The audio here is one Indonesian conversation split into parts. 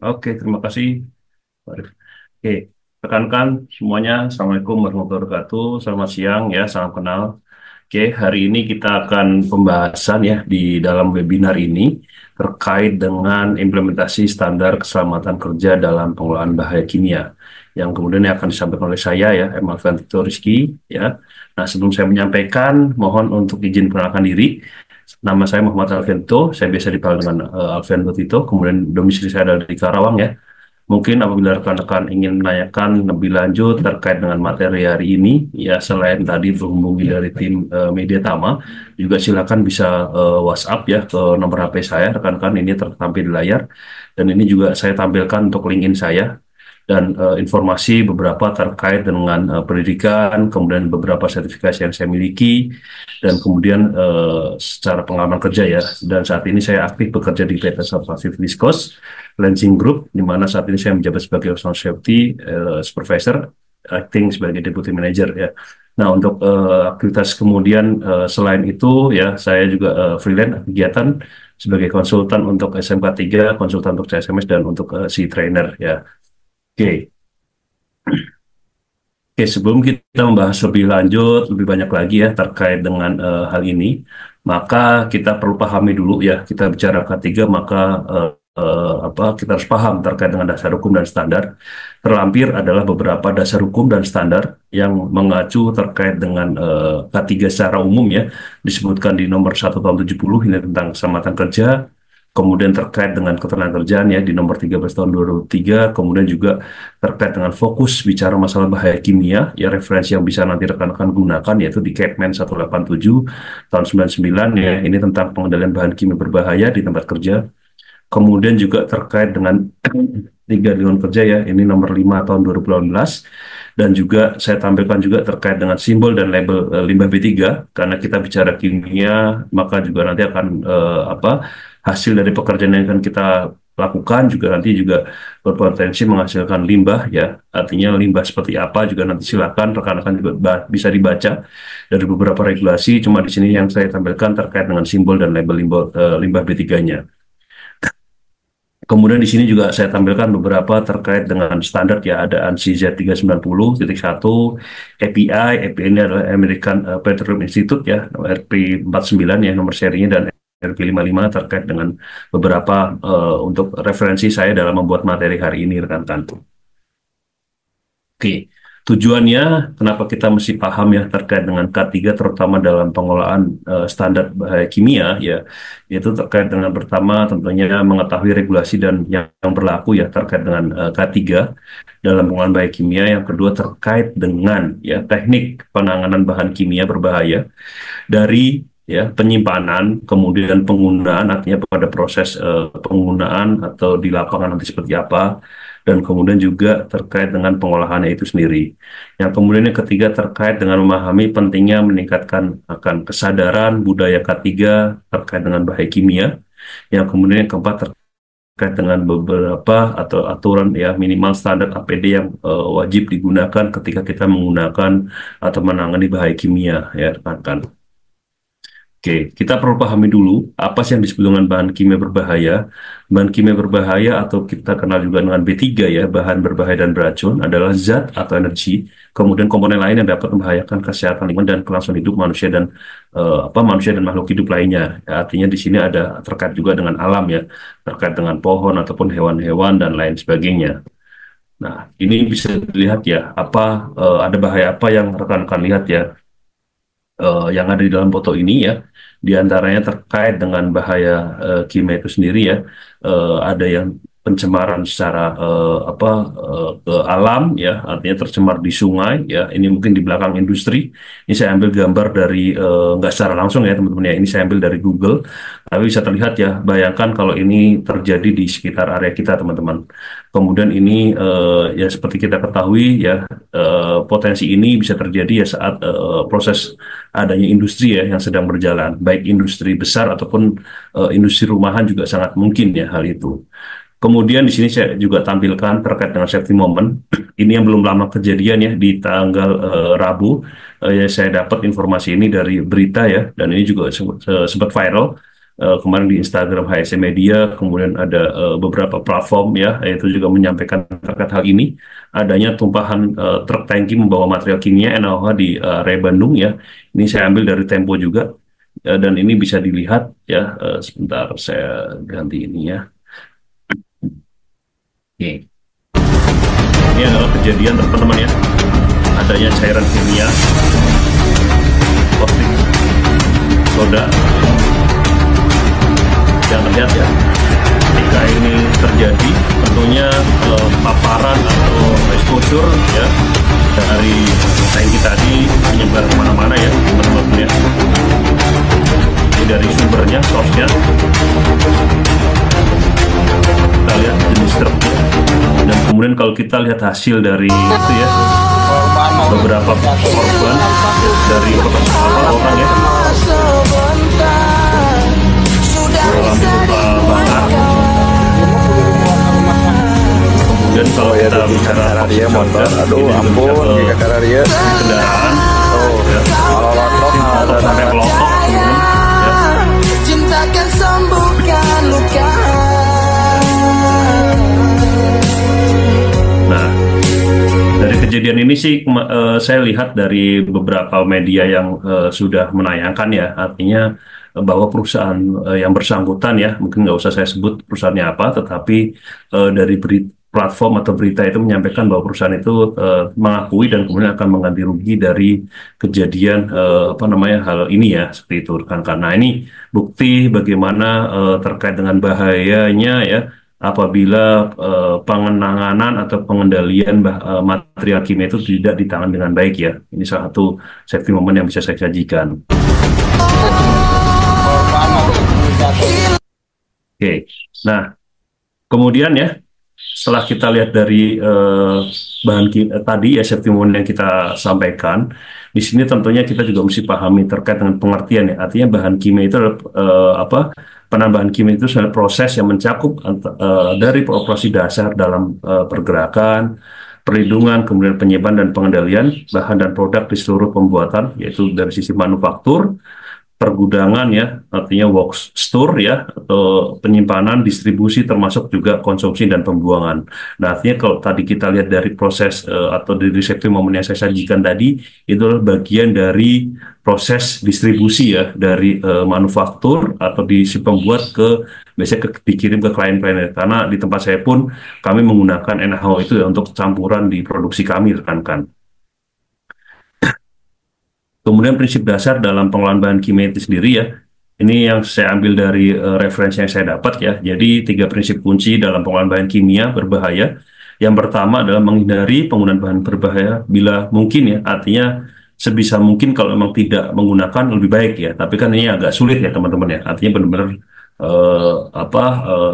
Oke, terima kasih, Pak Arif. Oke, rekan-rekan semuanya, Assalamualaikum warahmatullahi wabarakatuh. Selamat siang ya, salam kenal. Oke, hari ini kita akan pembahasan ya di dalam webinar ini terkait dengan implementasi standar keselamatan kerja dalam pengelolaan bahaya kimia yang kemudian akan disampaikan oleh saya ya, M. Alfian Tito Rizky ya. Nah, sebelum saya menyampaikan, mohon untuk izin perkenalkan diri. Nama saya Muhammad Alfian Tito, saya biasa dipanggil dengan Alfian Tito, kemudian domisili saya ada di Karawang ya. Mungkin apabila rekan-rekan ingin menanyakan lebih lanjut terkait dengan materi hari ini, ya selain tadi berhubungi dari tim Media Tama, juga silakan bisa WhatsApp ya ke nomor HP saya, rekan-rekan ini tertampil di layar. Dan ini juga saya tampilkan untuk LinkedIn saya dan informasi beberapa terkait dengan pendidikan, kemudian beberapa sertifikasi yang saya miliki, dan kemudian secara pengalaman kerja ya. Dan saat ini saya aktif bekerja di PT Pacific Viscose Lansing Group, di mana saat ini saya menjabat sebagai Personal Safety Supervisor, acting sebagai Deputy Manager ya. Nah, untuk aktivitas kemudian selain itu ya, saya juga freelance kegiatan sebagai konsultan untuk SMK 3, konsultan untuk CSMS, dan untuk si trainer ya. Oke. Oke, sebelum kita membahas lebih lanjut, lebih banyak lagi ya terkait dengan hal ini, maka kita perlu pahami dulu ya, kita bicara K3, maka kita harus paham terkait dengan dasar hukum dan standar. Terlampir adalah beberapa dasar hukum dan standar yang mengacu terkait dengan K3 secara umum ya, disebutkan di nomor 1 tahun 70 ini tentang keselamatan kerja. Kemudian terkait dengan ketenagakerjaan ya di nomor 13 tahun 2003, kemudian juga terkait dengan fokus bicara masalah bahaya kimia, ya referensi yang bisa nanti rekan-rekan gunakan yaitu di Kepmen 187 tahun 99 ya, ini tentang pengendalian bahan kimia berbahaya di tempat kerja. Kemudian juga terkait dengan tiga lingkungan kerja ya, ini nomor 5 tahun 2018. Dan juga saya tampilkan juga terkait dengan simbol dan label limbah B3, karena kita bicara kimia, maka juga nanti akan hasil dari pekerjaan yang akan kita lakukan juga nanti juga berpotensi menghasilkan limbah ya. Artinya limbah seperti apa juga nanti silakan rekan-rekan juga bisa dibaca dari beberapa regulasi. Cuma di sini yang saya tampilkan terkait dengan simbol dan label limbah B3-nya. Kemudian di sini juga saya tampilkan beberapa terkait dengan standar ya, ada ANSI Z390.1, API ini adalah American Petroleum Institute ya, RP49 ya nomor serinya, dan RP55 terkait dengan beberapa untuk referensi saya dalam membuat materi hari ini rekan-rekan. Oke, tujuannya kenapa kita mesti paham ya terkait dengan K3 terutama dalam pengelolaan standar bahaya kimia ya, yaitu terkait dengan pertama tentunya mengetahui regulasi dan yang berlaku ya terkait dengan K3 dalam pengelolaan bahaya kimia. Yang kedua terkait dengan ya teknik penanganan bahan kimia berbahaya dari ya penyimpanan, kemudian penggunaan, artinya pada proses penggunaan atau di lapangan nanti seperti apa, dan kemudian juga terkait dengan pengolahannya itu sendiri. Yang kemudian yang ketiga terkait dengan memahami pentingnya meningkatkan akan kesadaran budaya K3 terkait dengan bahaya kimia. Yang kemudian yang keempat terkait dengan beberapa atau aturan ya minimal standar APD yang wajib digunakan ketika kita menggunakan atau menangani bahaya kimia ya rekan-rekan. Oke, kita perlu pahami dulu apa sih yang disebut dengan bahan kimia berbahaya. Bahan kimia berbahaya atau kita kenal juga dengan B3 ya, bahan berbahaya dan beracun adalah zat atau energi, kemudian komponen lain yang dapat membahayakan kesehatan lingkungan dan kelangsungan hidup manusia dan manusia dan makhluk hidup lainnya. Ya, artinya di sini ada terkait juga dengan alam ya, terkait dengan pohon ataupun hewan-hewan dan lain sebagainya. Nah, ini bisa dilihat ya, ada bahaya apa yang rekan-rekan lihat ya, yang ada di dalam foto ini ya, diantaranya terkait dengan bahaya kimia itu sendiri ya, ada yang pencemaran secara ke alam ya, artinya tercemar di sungai ya, ini mungkin di belakang industri. Ini saya ambil gambar dari nggak secara langsung ya teman-teman ya, ini saya ambil dari Google, tapi bisa terlihat ya, bayangkan kalau ini terjadi di sekitar area kita teman-teman. Kemudian ini ya seperti kita ketahui ya, potensi ini bisa terjadi ya saat proses adanya industri ya yang sedang berjalan, baik industri besar ataupun industri rumahan juga sangat mungkin ya hal itu. Kemudian di sini saya juga tampilkan terkait dengan safety moment. Ini yang belum lama kejadian ya, di tanggal Rabu. Ya, saya dapat informasi ini dari berita ya, dan ini juga sempat viral. kemarin di Instagram HSE Media, kemudian ada beberapa platform ya, itu juga menyampaikan terkait hal ini, adanya tumpahan truk tangki membawa material kimia NaOH di area Bandung ya. Ini saya ambil dari Tempo juga, dan ini bisa dilihat ya. Sebentar saya ganti ini ya. Oke. Ini adalah kejadian teman-teman ya, adanya cairan kimia, caustic soda yang terlihat ya. Ketika ini terjadi, tentunya paparan atau exposure ya dari tangki tadi menyebar kemana-mana ya teman-teman ya. Ini dari sumbernya, source-nya. Kita lihat jenis truknya, dan kemudian kalau kita lihat hasil dari itu ya, beberapa korban dari beberapa orang ya mengalami luka bakar. Kemudian kalau kita bicara dia motor, aduh ampun, jika cara dia kendaraan, ya, sampai kelompok kemudian ya. Cintakan sembuhkan luka. Nah, dari kejadian ini sih saya lihat dari beberapa media yang sudah menayangkan ya, artinya bahwa perusahaan yang bersangkutan ya, mungkin nggak usah saya sebut perusahaannya apa, tetapi dari platform atau berita itu menyampaikan bahwa perusahaan itu mengakui dan kemudian akan mengganti rugi dari kejadian apa namanya hal ini ya, seperti itu rekan-rekan. Nah, ini bukti bagaimana terkait dengan bahayanya ya apabila pengenanganan atau pengendalian material kimia itu tidak ditangani dengan baik ya. Ini salah satu safety moment yang bisa saya sajikan. Oke, nah kemudian ya, setelah kita lihat dari bahan tadi ya, safety moment yang kita sampaikan, di sini tentunya kita juga mesti pahami terkait dengan pengertian ya. Artinya bahan kimia itu adalah apa? Penambahan kimia itu adalah proses yang mencakup dari operasi dasar dalam pergerakan, perlindungan, kemudian penyimpanan dan pengendalian bahan dan produk di seluruh pembuatan, yaitu dari sisi manufaktur, pergudangan ya, artinya work store ya, atau penyimpanan, distribusi, termasuk juga konsumsi dan pembuangan. Nah, artinya kalau tadi kita lihat dari proses atau dari safety moment yang saya sajikan tadi, itu adalah bagian dari proses distribusi ya, dari manufaktur atau di si pembuat ke biasanya dikirim ke klien-klien. Karena di tempat saya pun kami menggunakan NaOH itu ya untuk campuran di produksi kami, rekan-rekan. Kemudian prinsip dasar dalam pengelolaan bahan kimia itu sendiri ya, ini yang saya ambil dari referensi yang saya dapat ya. Jadi 3 prinsip kunci dalam pengelolaan bahan kimia berbahaya. Yang pertama adalah menghindari penggunaan bahan berbahaya bila mungkin ya, artinya sebisa mungkin kalau memang tidak menggunakan lebih baik ya. Tapi kan ini agak sulit ya teman-teman ya, artinya benar-benar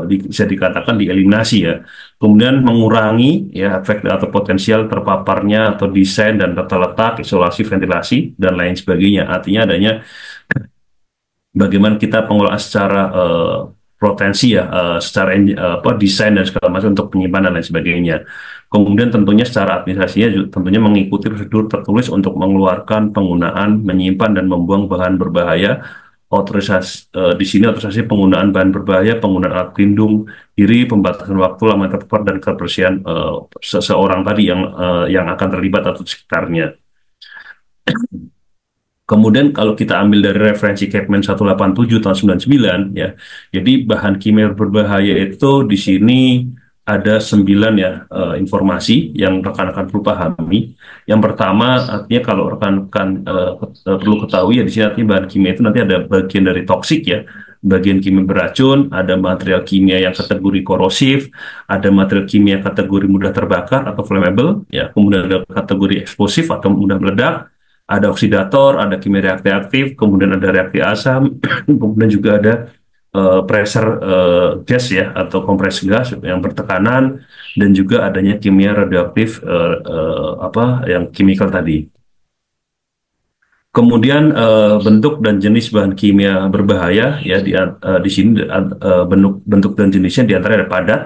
bisa dikatakan dieliminasi ya. Kemudian mengurangi ya efek atau potensial terpaparnya atau desain dan tata letak, isolasi, ventilasi dan lain sebagainya. Artinya adanya bagaimana kita pengelolaan secara potensi ya, secara desain dan segala macam untuk penyimpanan dan lain sebagainya. Kemudian tentunya secara administrasinya juga tentunya mengikuti prosedur tertulis untuk mengeluarkan, penggunaan, menyimpan dan membuang bahan berbahaya. Otorisasi di sini otorisasi penggunaan bahan berbahaya, penggunaan alat pelindung diri, pembatasan waktu, lama terpapar dan kebersihan seseorang tadi yang akan terlibat atau sekitarnya. Kemudian kalau kita ambil dari referensi Kepmen 187 tahun 99 ya, jadi bahan kimia berbahaya itu di sini ada 9 ya informasi yang rekan-rekan perlu pahami. Yang pertama artinya kalau rekan-rekan perlu ketahui ya, di sini artinya bahan kimia itu nanti ada bagian dari toksik ya, bagian kimia beracun, ada material kimia yang kategori korosif, ada material kimia kategori mudah terbakar atau flammable ya, kemudian ada kategori eksplosif atau mudah meledak, ada oksidator, ada kimia reaktif, kemudian ada reaksi asam, kemudian juga ada pressure gas ya atau kompres gas yang bertekanan, dan juga adanya kimia radioaktif yang kimikal tadi. Kemudian bentuk dan jenis bahan kimia berbahaya ya, di sini bentuk dan jenisnya diantara ada padat.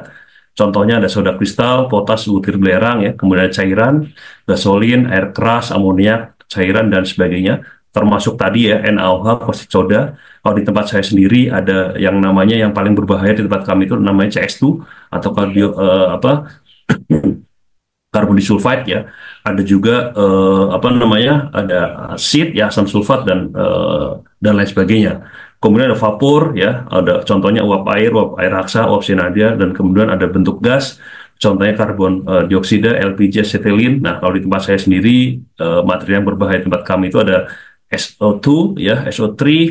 Contohnya ada soda kristal, potas, butir belerang ya, kemudian ada cairan, gasolin, air keras, amoniak, cairan dan sebagainya. termasuk tadi ya NaOH, caustic soda. Kalau di tempat saya sendiri ada yang namanya yang paling berbahaya di tempat kami itu namanya CS2 atau apa karbon disulfide ya. Ada juga apa namanya ada SID ya asam sulfat dan lain sebagainya. Kemudian ada vapor ya, ada contohnya uap air raksa, uap sianaida, dan kemudian ada bentuk gas, contohnya karbon dioksida, LPG, asetilin. Nah, kalau di tempat saya sendiri material yang berbahaya di tempat kami itu ada SO2 ya, SO3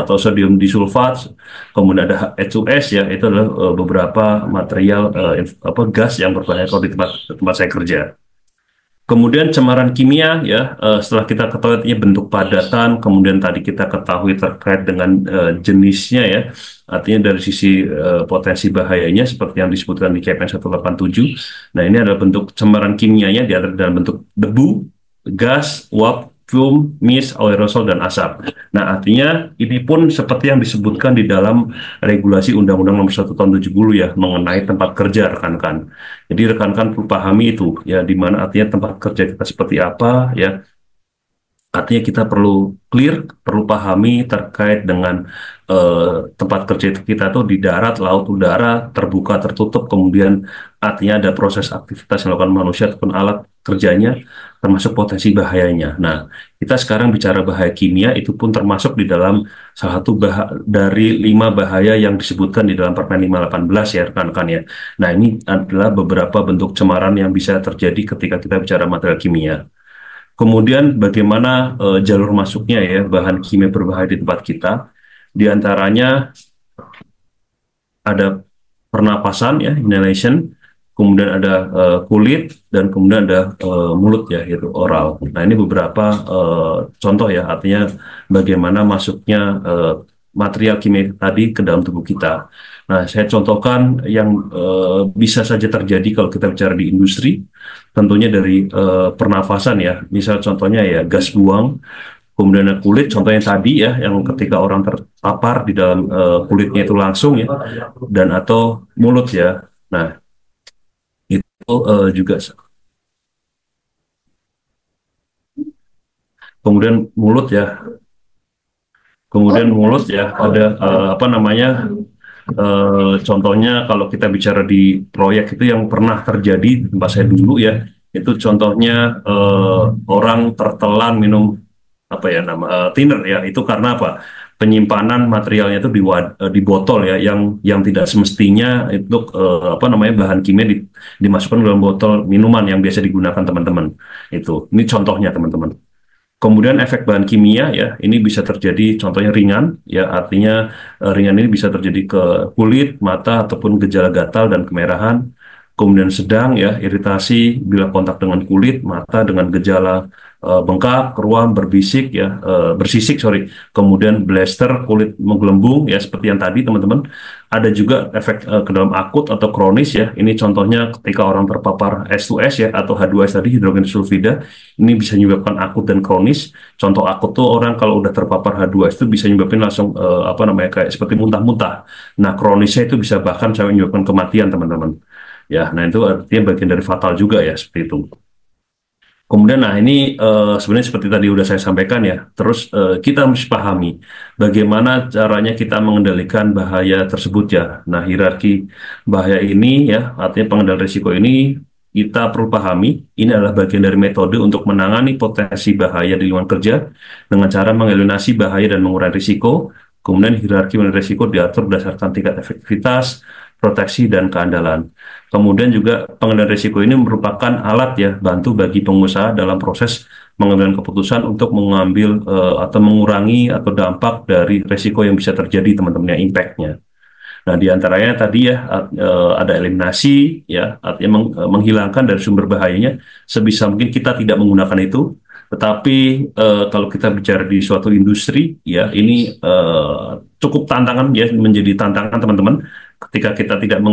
atau sodium disulfat, kemudian ada H2S ya, itu adalah beberapa material apa gas yang berbahaya kalau di tempat saya kerja. Kemudian cemaran kimia ya, setelah kita ketahui artinya bentuk padatan, kemudian tadi kita ketahui terkait dengan jenisnya ya, artinya dari sisi potensi bahayanya seperti yang disebutkan di KPN 187. Nah ini adalah bentuk cemaran kimianya, dia ada dalam bentuk debu, gas, uap, fume, mist, aerosol, dan asap. Nah artinya ini pun seperti yang disebutkan di dalam regulasi Undang-Undang Nomor 1 Tahun 70 ya, mengenai tempat kerja rekan-rekan. Jadi rekan-rekan perlu pahami itu ya, di mana artinya tempat kerja kita seperti apa ya. Artinya kita perlu clear, perlu pahami terkait dengan tempat kerja itu kita tuh di darat, laut, udara, terbuka, tertutup, kemudian artinya ada proses aktivitas yang dilakukan manusia ataupun alat kerjanya, termasuk potensi bahayanya. Nah, kita sekarang bicara bahaya kimia, itu pun termasuk di dalam salah satu dari 5 bahaya yang disebutkan di dalam Permen 518 ya rekan-rekan ya. Nah, ini adalah beberapa bentuk cemaran yang bisa terjadi ketika kita bicara material kimia. Kemudian bagaimana jalur masuknya ya bahan kimia berbahaya di tempat kita. Di antaranya ada pernapasan ya, inhalation, kemudian ada kulit, dan kemudian ada mulut ya, yaitu oral. Nah ini beberapa contoh ya, artinya bagaimana masuknya material kimia tadi ke dalam tubuh kita. Nah saya contohkan yang bisa saja terjadi kalau kita bicara di industri, tentunya dari pernafasan ya, misal contohnya ya gas buang, kemudian ada kulit, contohnya tadi ya, yang ketika orang terpapar di dalam kulitnya itu langsung ya, dan atau mulut ya. Nah itu juga kemudian mulut ya, ada apa namanya contohnya kalau kita bicara di proyek itu yang pernah terjadi di tempat saya dulu ya, itu contohnya orang tertelan minum apa ya nama thinner ya, itu karena apa, penyimpanan materialnya itu di botol ya, yang tidak semestinya itu apa namanya bahan kimia dimasukkan dalam botol minuman yang biasa digunakan teman-teman. Itu ini contohnya teman-teman. Kemudian efek bahan kimia ya, ini bisa terjadi contohnya ringan ya, artinya ringan ini bisa terjadi ke kulit, mata, ataupun gejala gatal dan kemerahan. Kemudian sedang ya, iritasi bila kontak dengan kulit, mata dengan gejala bengkak, ruam, bersisik sorry. Kemudian blister, kulit menggelembung ya, seperti yang tadi teman-teman. Ada juga efek ke dalam akut atau kronis ya. Ini contohnya ketika orang terpapar S2S ya, atau H2S tadi, hidrogen sulfida. Ini bisa menyebabkan akut dan kronis. Contoh akut tuh orang kalau udah terpapar H2S itu bisa menyebabkan langsung apa namanya kayak seperti muntah-muntah. Nah kronisnya itu bisa bahkan sampai menyebabkan kematian teman-teman. Ya, nah itu artinya bagian dari fatal juga ya, seperti itu. Kemudian, nah ini sebenarnya seperti tadi udah saya sampaikan ya. Terus kita mesti pahami bagaimana caranya kita mengendalikan bahaya tersebut ya. Nah, hierarki bahaya ini ya, artinya pengendalian risiko ini kita perlu pahami. Ini adalah bagian dari metode untuk menangani potensi bahaya di lingkungan kerja dengan cara mengeliminasi bahaya dan mengurangi risiko. Kemudian hierarki risiko diatur berdasarkan tingkat efektivitas, proteksi, dan keandalan. Kemudian juga pengendalian risiko ini merupakan alat ya bantu bagi pengusaha dalam proses mengambil keputusan untuk mengambil atau mengurangi atau dampak dari risiko yang bisa terjadi teman-teman, yang impact-nya. Nah, diantaranya tadi ya ada eliminasi ya, artinya menghilangkan dari sumber bahayanya sebisa mungkin kita tidak menggunakan itu. Tetapi kalau kita bicara di suatu industri ya, ini cukup tantangan ya, menjadi tantangan teman-teman ketika kita tidak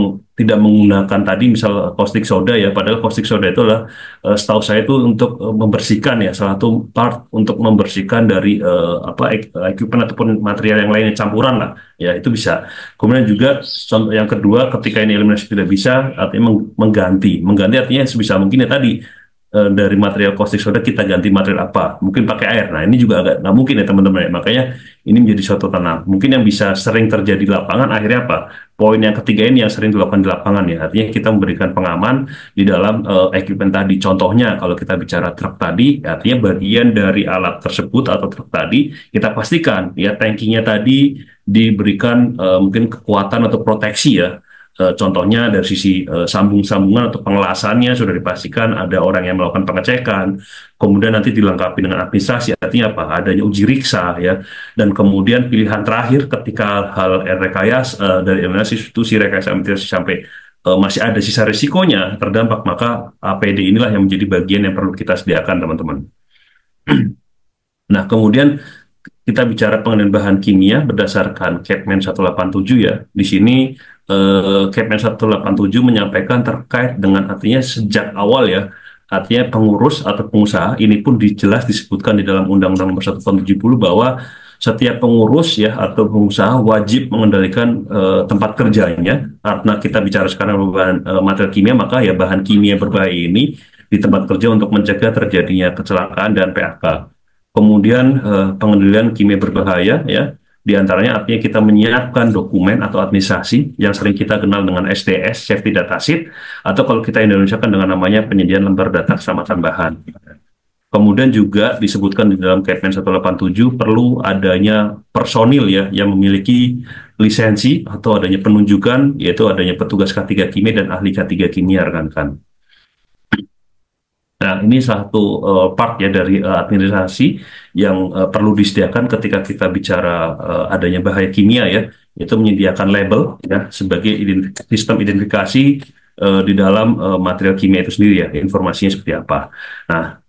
menggunakan tadi misal caustic soda ya, padahal caustic soda itu adalah setahu saya itu untuk membersihkan ya, salah satu part untuk membersihkan dari apa equipment ataupun material yang lainnya, campuran lah ya, itu bisa. Kemudian juga contoh yang kedua, ketika ini eliminasi tidak bisa, artinya mengganti artinya sebisa mungkin ya tadi dari material caustic soda kita ganti material apa? Mungkin pakai air. Nah, ini juga agak nggak mungkin ya teman-teman ya. Makanya ini menjadi suatu tanam. Mungkin yang bisa sering terjadi di lapangan akhirnya apa? Poin yang ketiga ini yang sering dilakukan di lapangan ya. Artinya kita memberikan pengaman di dalam equipment tadi. Contohnya kalau kita bicara truk tadi, artinya bagian dari alat tersebut atau truk tadi kita pastikan ya tankinya tadi diberikan mungkin kekuatan atau proteksi ya. Contohnya dari sisi sambung-sambungan atau pengelasannya sudah dipastikan ada orang yang melakukan pengecekan, kemudian nanti dilengkapi dengan administrasi, artinya apa? Adanya uji riksa ya, dan kemudian pilihan terakhir ketika hal rekayasa dari institusi rekayasa administrasi sampai masih ada sisa risikonya terdampak, maka APD inilah yang menjadi bagian yang perlu kita sediakan teman-teman. Nah, kemudian kita bicara pengendalian bahan kimia berdasarkan Kepmen 187 ya. Di sini Kepmen 187 menyampaikan terkait dengan artinya sejak awal ya, artinya pengurus atau pengusaha ini pun jelas disebutkan di dalam Undang-Undang Nomor 1 Tahun 70 bahwa setiap pengurus ya atau pengusaha wajib mengendalikan tempat kerjanya. Karena kita bicara sekarang bahan material kimia, maka ya bahan kimia berbahaya ini di tempat kerja untuk mencegah terjadinya kecelakaan dan PHK. Kemudian pengendalian kimia berbahaya ya, diantaranya artinya kita menyiapkan dokumen atau administrasi yang sering kita kenal dengan SDS, Safety Data Sheet, atau kalau kita Indonesiakan dengan namanya penyediaan lembar data keselamatan bahan. Kemudian juga disebutkan di dalam Kepmen 187 perlu adanya personil ya yang memiliki lisensi atau adanya penunjukan, yaitu adanya petugas K3 kimia dan ahli K3 kimia rekan-rekan. Nah, ini satu part ya dari administrasi yang perlu disediakan ketika kita bicara adanya bahaya kimia ya, itu menyediakan label ya sebagai sistem identifikasi di dalam material kimia itu sendiri ya, informasinya seperti apa. Nah,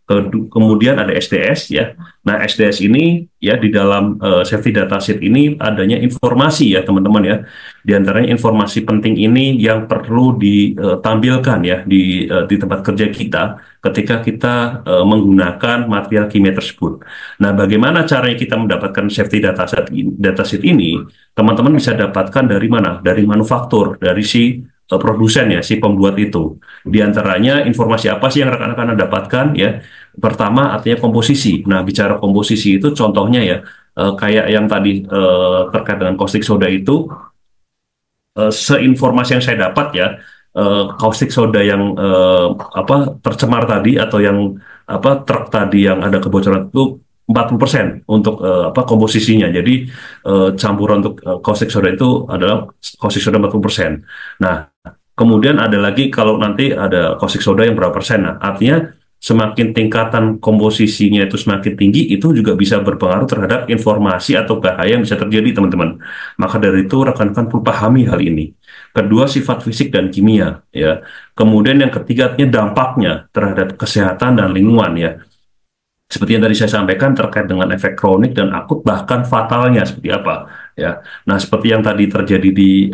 kemudian ada SDS ya. Nah, SDS ini ya di dalam safety data sheet ini adanya informasi ya teman-teman ya. Di antaranya informasi penting ini yang perlu ditampilkan ya di tempat kerja kita ketika kita menggunakan material kimia tersebut. Nah, bagaimana caranya kita mendapatkan safety data sheet ini? Teman-teman bisa dapatkan dari mana? Dari manufaktur, dari si produsen ya, si pembuat itu. Di antaranya informasi apa sih yang rekan-rekan dapatkan ya? Pertama artinya komposisi. Nah, bicara komposisi itu contohnya ya, kayak yang tadi terkait dengan caustic soda itu, seinformasi yang saya dapat ya, caustic soda yang tercemar tadi atau yang truk tadi yang ada kebocoran itu 40% untuk komposisinya. Jadi campuran untuk caustic soda itu adalah caustic soda 40%. Nah, kemudian ada lagi kalau nanti ada caustic soda yang berapa persen. Nah, artinya semakin tingkatan komposisinya itu semakin tinggi, itu juga bisa berpengaruh terhadap informasi atau bahaya yang bisa terjadi, teman-teman. Maka dari itu, rekan-rekan perlu pahami hal ini. Kedua, sifat fisik dan kimia. Ya. Kemudian yang ketiga, dampaknya terhadap kesehatan dan lingkungan. Ya. Seperti yang tadi saya sampaikan terkait dengan efek kronik dan akut, bahkan fatalnya seperti apa. Ya. Nah, seperti yang tadi terjadi di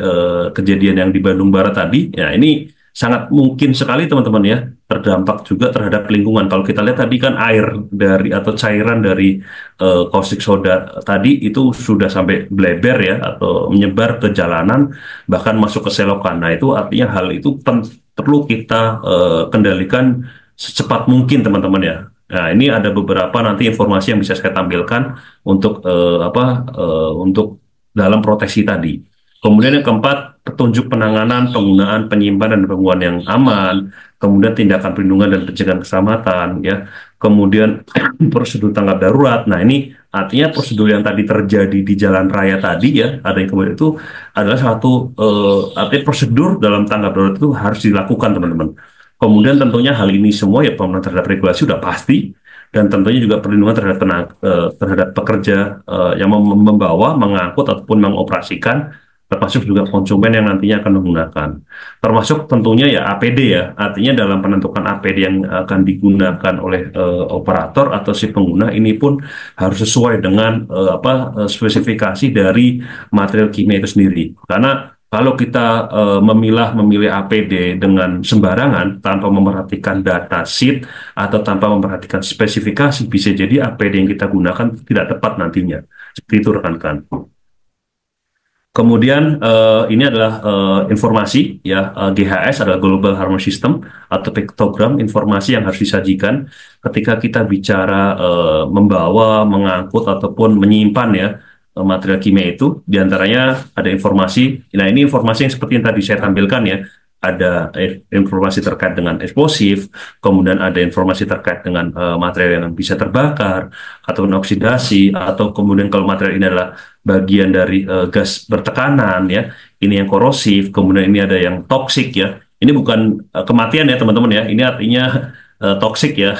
kejadian yang di Bandung Barat tadi, ya ini sangat mungkin sekali teman-teman ya terdampak juga terhadap lingkungan. Kalau kita lihat tadi kan air dari atau cairan dari caustic soda tadi itu sudah sampai bleber ya atau menyebar ke jalanan bahkan masuk ke selokan. Nah, itu artinya hal itu perlu kita kendalikan secepat mungkin teman-teman ya. Nah, ini ada beberapa nanti informasi yang bisa saya tampilkan untuk untuk dalam proteksi tadi. Kemudian yang keempat, petunjuk penanganan, penggunaan, penyimpanan, dan pembuangan yang aman, kemudian tindakan perlindungan dan pencegahan keselamatan, ya, kemudian prosedur tanggap darurat. Nah, ini artinya prosedur yang tadi terjadi di jalan raya tadi, ya, ada yang kemudian itu adalah satu artinya prosedur dalam tanggap darurat itu harus dilakukan, teman-teman. Kemudian tentunya hal ini semua ya pemenuhan terhadap regulasi sudah pasti, dan tentunya juga perlindungan terhadap pekerja yang membawa, mengangkut ataupun mengoperasikan, termasuk juga konsumen yang nantinya akan menggunakan. Termasuk tentunya ya APD ya, artinya dalam penentukan APD yang akan digunakan oleh operator atau si pengguna ini pun harus sesuai dengan spesifikasi dari material kimia itu sendiri. Karena kalau kita memilih APD dengan sembarangan tanpa memperhatikan data sheet atau tanpa memperhatikan spesifikasi, bisa jadi APD yang kita gunakan tidak tepat nantinya. Seperti itu rekan-rekan. Kemudian ini adalah informasi ya, GHS adalah Global Harmony System atau piktogram informasi yang harus disajikan ketika kita bicara membawa, mengangkut ataupun menyimpan ya material kimia itu. Di antaranya ada informasi. Nah, ini informasi yang seperti yang tadi saya tampilkan ya. Ada informasi terkait dengan eksplosif, kemudian ada informasi terkait dengan material yang bisa terbakar atau oksidasi, atau kemudian kalau material ini adalah bagian dari gas bertekanan ya, ini yang korosif, kemudian ini ada yang toksik ya. Ini bukan kematian ya teman-teman ya, ini artinya toksik ya.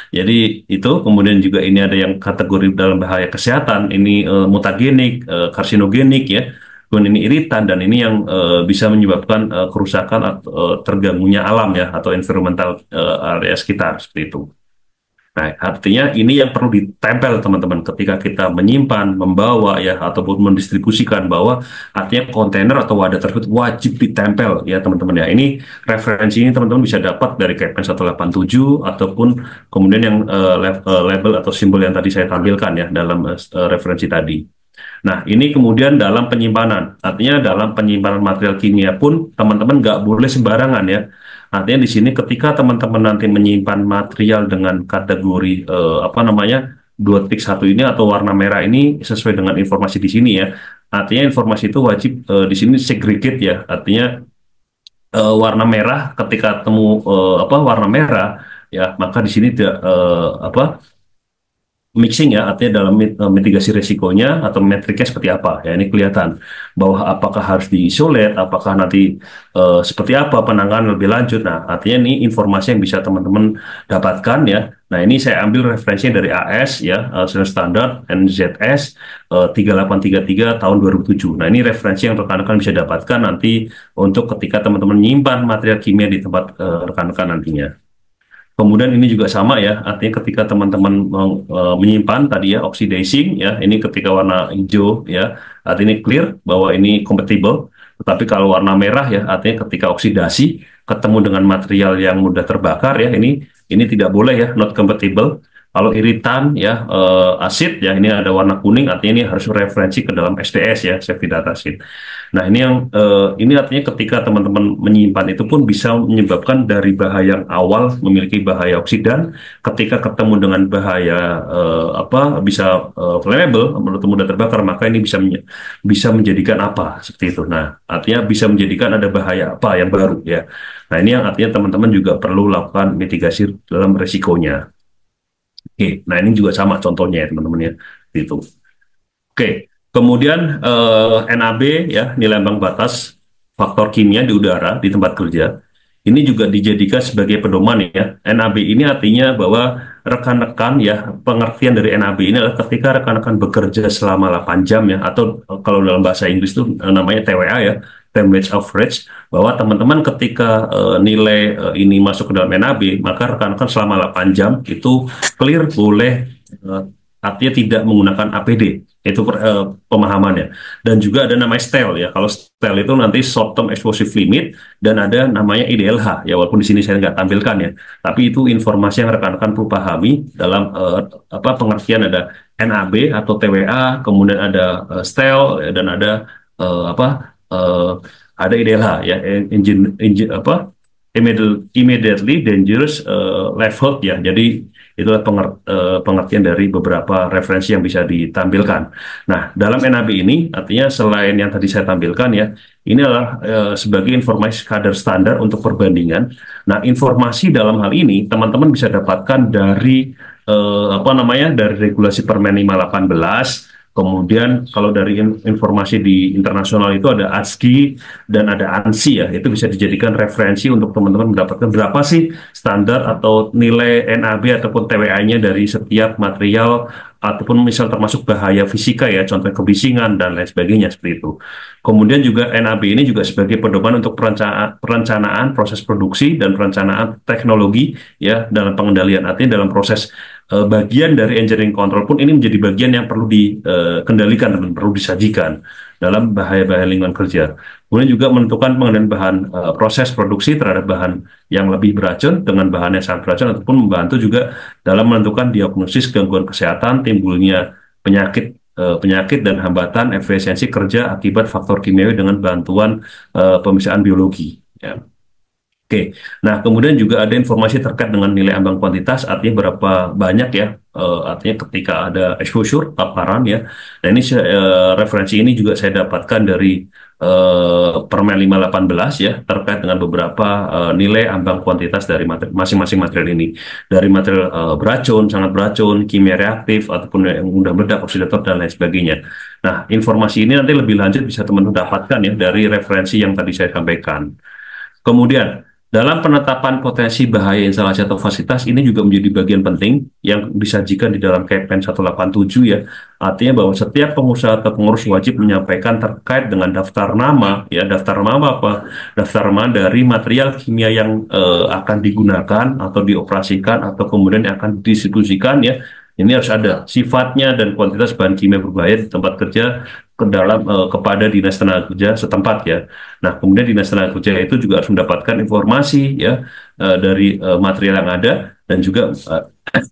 Jadi itu, kemudian juga ini ada yang kategori dalam bahaya kesehatan, ini mutagenik, karsinogenik ya. Kemudian ini iritan, dan ini yang bisa menyebabkan kerusakan atau terganggunya alam ya, atau environmental area sekitar seperti itu. Nah, artinya ini yang perlu ditempel teman-teman ketika kita menyimpan, membawa ya, ataupun mendistribusikan, bahwa artinya kontainer atau wadah tersebut wajib ditempel ya teman-teman ya. Ini referensi ini teman-teman bisa dapat dari Kepmen 187 ataupun kemudian yang label atau simbol yang tadi saya tampilkan ya dalam referensi tadi. Nah, ini kemudian dalam penyimpanan. Artinya dalam penyimpanan material kimia pun teman-teman nggak boleh sembarangan ya. Artinya di sini ketika teman-teman nanti menyimpan material dengan kategori apa namanya 2.1 ini atau warna merah ini sesuai dengan informasi di sini ya. Artinya informasi itu wajib di sini segregate ya. Artinya warna merah ketika temu apa warna merah ya, maka di sini tidak apa mixing ya, artinya dalam mitigasi resikonya atau metriknya seperti apa ya, ini kelihatan bahwa apakah harus diisolat, apakah nanti seperti apa penanganan lebih lanjut. Nah, artinya ini informasi yang bisa teman-teman dapatkan ya. Nah, ini saya ambil referensinya dari AS ya, standar NZS 3833 tahun 2007. Nah, ini referensi yang rekan-rekan bisa dapatkan nanti untuk ketika teman-teman menyimpan material kimia di tempat rekan-rekan nantinya. Kemudian ini juga sama ya, artinya ketika teman-teman menyimpan tadi ya oxidizing ya, ini ketika warna hijau ya, artinya clear bahwa ini compatible. Tetapi kalau warna merah ya, artinya ketika oksidasi ketemu dengan material yang mudah terbakar ya, ini tidak boleh ya, not compatible. Kalau iritan ya, asid ya, ini ada warna kuning, artinya ini harus referensi ke dalam SDS ya, safety data sheet. Nah, ini yang ini artinya ketika teman-teman menyimpan itu pun bisa menyebabkan dari bahaya yang awal memiliki bahaya oksidan, ketika ketemu dengan bahaya apa bisa flammable atau mudah terbakar, maka ini bisa menjadikan apa seperti itu. Nah, artinya bisa menjadikan ada bahaya apa yang baru ya. Nah, ini yang artinya teman-teman juga perlu lakukan mitigasi dalam resikonya. Oke, nah ini juga sama contohnya ya teman-teman ya, itu. Oke, kemudian NAB ya, nilai ambang batas faktor kimia di udara di tempat kerja. Ini juga dijadikan sebagai pedoman ya. NAB ini artinya bahwa rekan-rekan ya, pengertian dari NAB ini adalah ketika rekan-rekan bekerja selama 8 jam ya, atau kalau dalam bahasa Inggris itu namanya TWA ya, time wage average, bahwa teman-teman ketika nilai ini masuk ke dalam NAB, maka rekan-rekan selama 8 jam itu clear boleh artinya tidak menggunakan APD. Itu pemahamannya. Dan juga ada namanya STEL ya. Kalau STEL itu nanti short term explosive limit, dan ada namanya IDLH ya, walaupun di sini saya nggak tampilkan ya. Tapi itu informasi yang rekan-rekan perlu pahami dalam apa pengertian, ada NAB atau TWA, kemudian ada STEL dan ada apa ada IDLH ya, engine apa immediately dangerous level ya. Jadi itulah pengertian dari beberapa referensi yang bisa ditampilkan. Nah, dalam NAB ini artinya selain yang tadi saya tampilkan ya, ini adalah sebagai informasi kadar standar untuk perbandingan. Nah, informasi dalam hal ini teman-teman bisa dapatkan dari apa namanya, dari regulasi Permen 518. Kemudian kalau dari informasi di internasional itu ada ASCII dan ada ANSI ya, itu bisa dijadikan referensi untuk teman-teman mendapatkan berapa sih standar atau nilai NAB ataupun TWA-nya dari setiap material, ataupun misal termasuk bahaya fisika ya, contoh kebisingan dan lain sebagainya seperti itu. Kemudian juga NAB ini juga sebagai pedoman untuk perencanaan proses produksi dan perencanaan teknologi ya dalam pengendalian, artinya dalam proses bagian dari engineering control pun ini menjadi bagian yang perlu dikendalikan dan perlu disajikan dalam bahaya-bahaya lingkungan kerja. Kemudian juga menentukan pengendalian bahan proses produksi terhadap bahan yang lebih beracun dengan bahan yang sangat beracun, ataupun membantu juga dalam menentukan diagnosis gangguan kesehatan, timbulnya penyakit penyakit dan hambatan efisiensi kerja akibat faktor kimiawi dengan bantuan pemisahan biologi. Ya. Oke, nah kemudian juga ada informasi terkait dengan nilai ambang kuantitas, artinya berapa banyak ya, artinya ketika ada exposure, paparan ya. Dan ini referensi ini juga saya dapatkan dari Permen 518 ya, terkait dengan beberapa nilai ambang kuantitas dari masing-masing material ini. Dari material beracun, sangat beracun, kimia reaktif, ataupun yang mudah meledak, oksidator, dan lain sebagainya. Nah, informasi ini nanti lebih lanjut bisa teman-teman dapatkan ya dari referensi yang tadi saya sampaikan. Kemudian, dalam penetapan potensi bahaya instalasi atau fasilitas ini juga menjadi bagian penting yang disajikan di dalam KPN 187 ya. Artinya bahwa setiap pengusaha atau pengurus wajib menyampaikan terkait dengan daftar nama ya, daftar nama apa? Daftar nama dari material kimia yang akan digunakan atau dioperasikan atau kemudian akan didistribusikan ya. Ini harus ada sifatnya dan kuantitas bahan kimia berbahaya di tempat kerja ke dalam kepada dinas tenaga kerja setempat ya. Nah, kemudian dinas tenaga kerja itu juga harus mendapatkan informasi ya dari material yang ada dan juga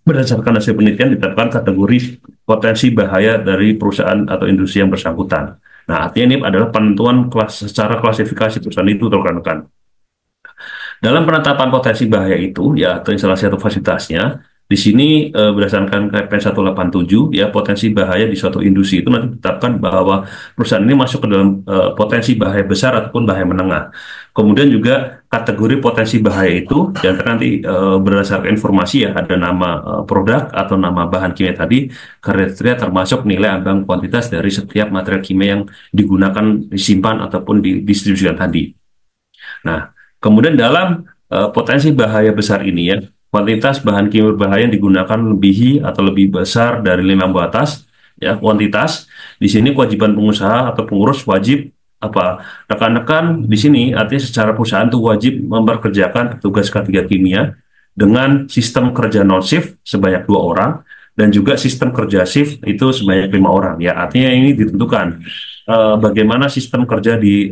berdasarkan hasil penelitian ditetapkan kategori potensi bahaya dari perusahaan atau industri yang bersangkutan. Nah, artinya ini adalah penentuan secara klasifikasi perusahaan itu, rekan-rekan. Dalam penetapan potensi bahaya itu ya atau instalasi atau fasilitasnya, di sini berdasarkan KPN 187 ya, potensi bahaya di suatu industri itu nanti ditetapkan bahwa perusahaan ini masuk ke dalam potensi bahaya besar ataupun bahaya menengah. Kemudian juga kategori potensi bahaya itu dan nanti berdasarkan informasi ya, ada nama produk atau nama bahan kimia tadi, kriteria termasuk nilai ambang kuantitas dari setiap material kimia yang digunakan, disimpan ataupun didistribusikan tadi. Nah, kemudian dalam potensi bahaya besar ini ya, kuantitas bahan kimia berbahaya yang digunakan lebihi atau lebih besar dari 5 atas ya, kuantitas. Di sini kewajiban pengusaha atau pengurus wajib apa? Rekan-rekan di sini artinya secara perusahaan itu wajib memperkerjakan petugas K3 kimia dengan sistem kerja non shift sebanyak 2 orang dan juga sistem kerja shift itu sebanyak 5 orang ya. Artinya ini ditentukan bagaimana sistem kerja di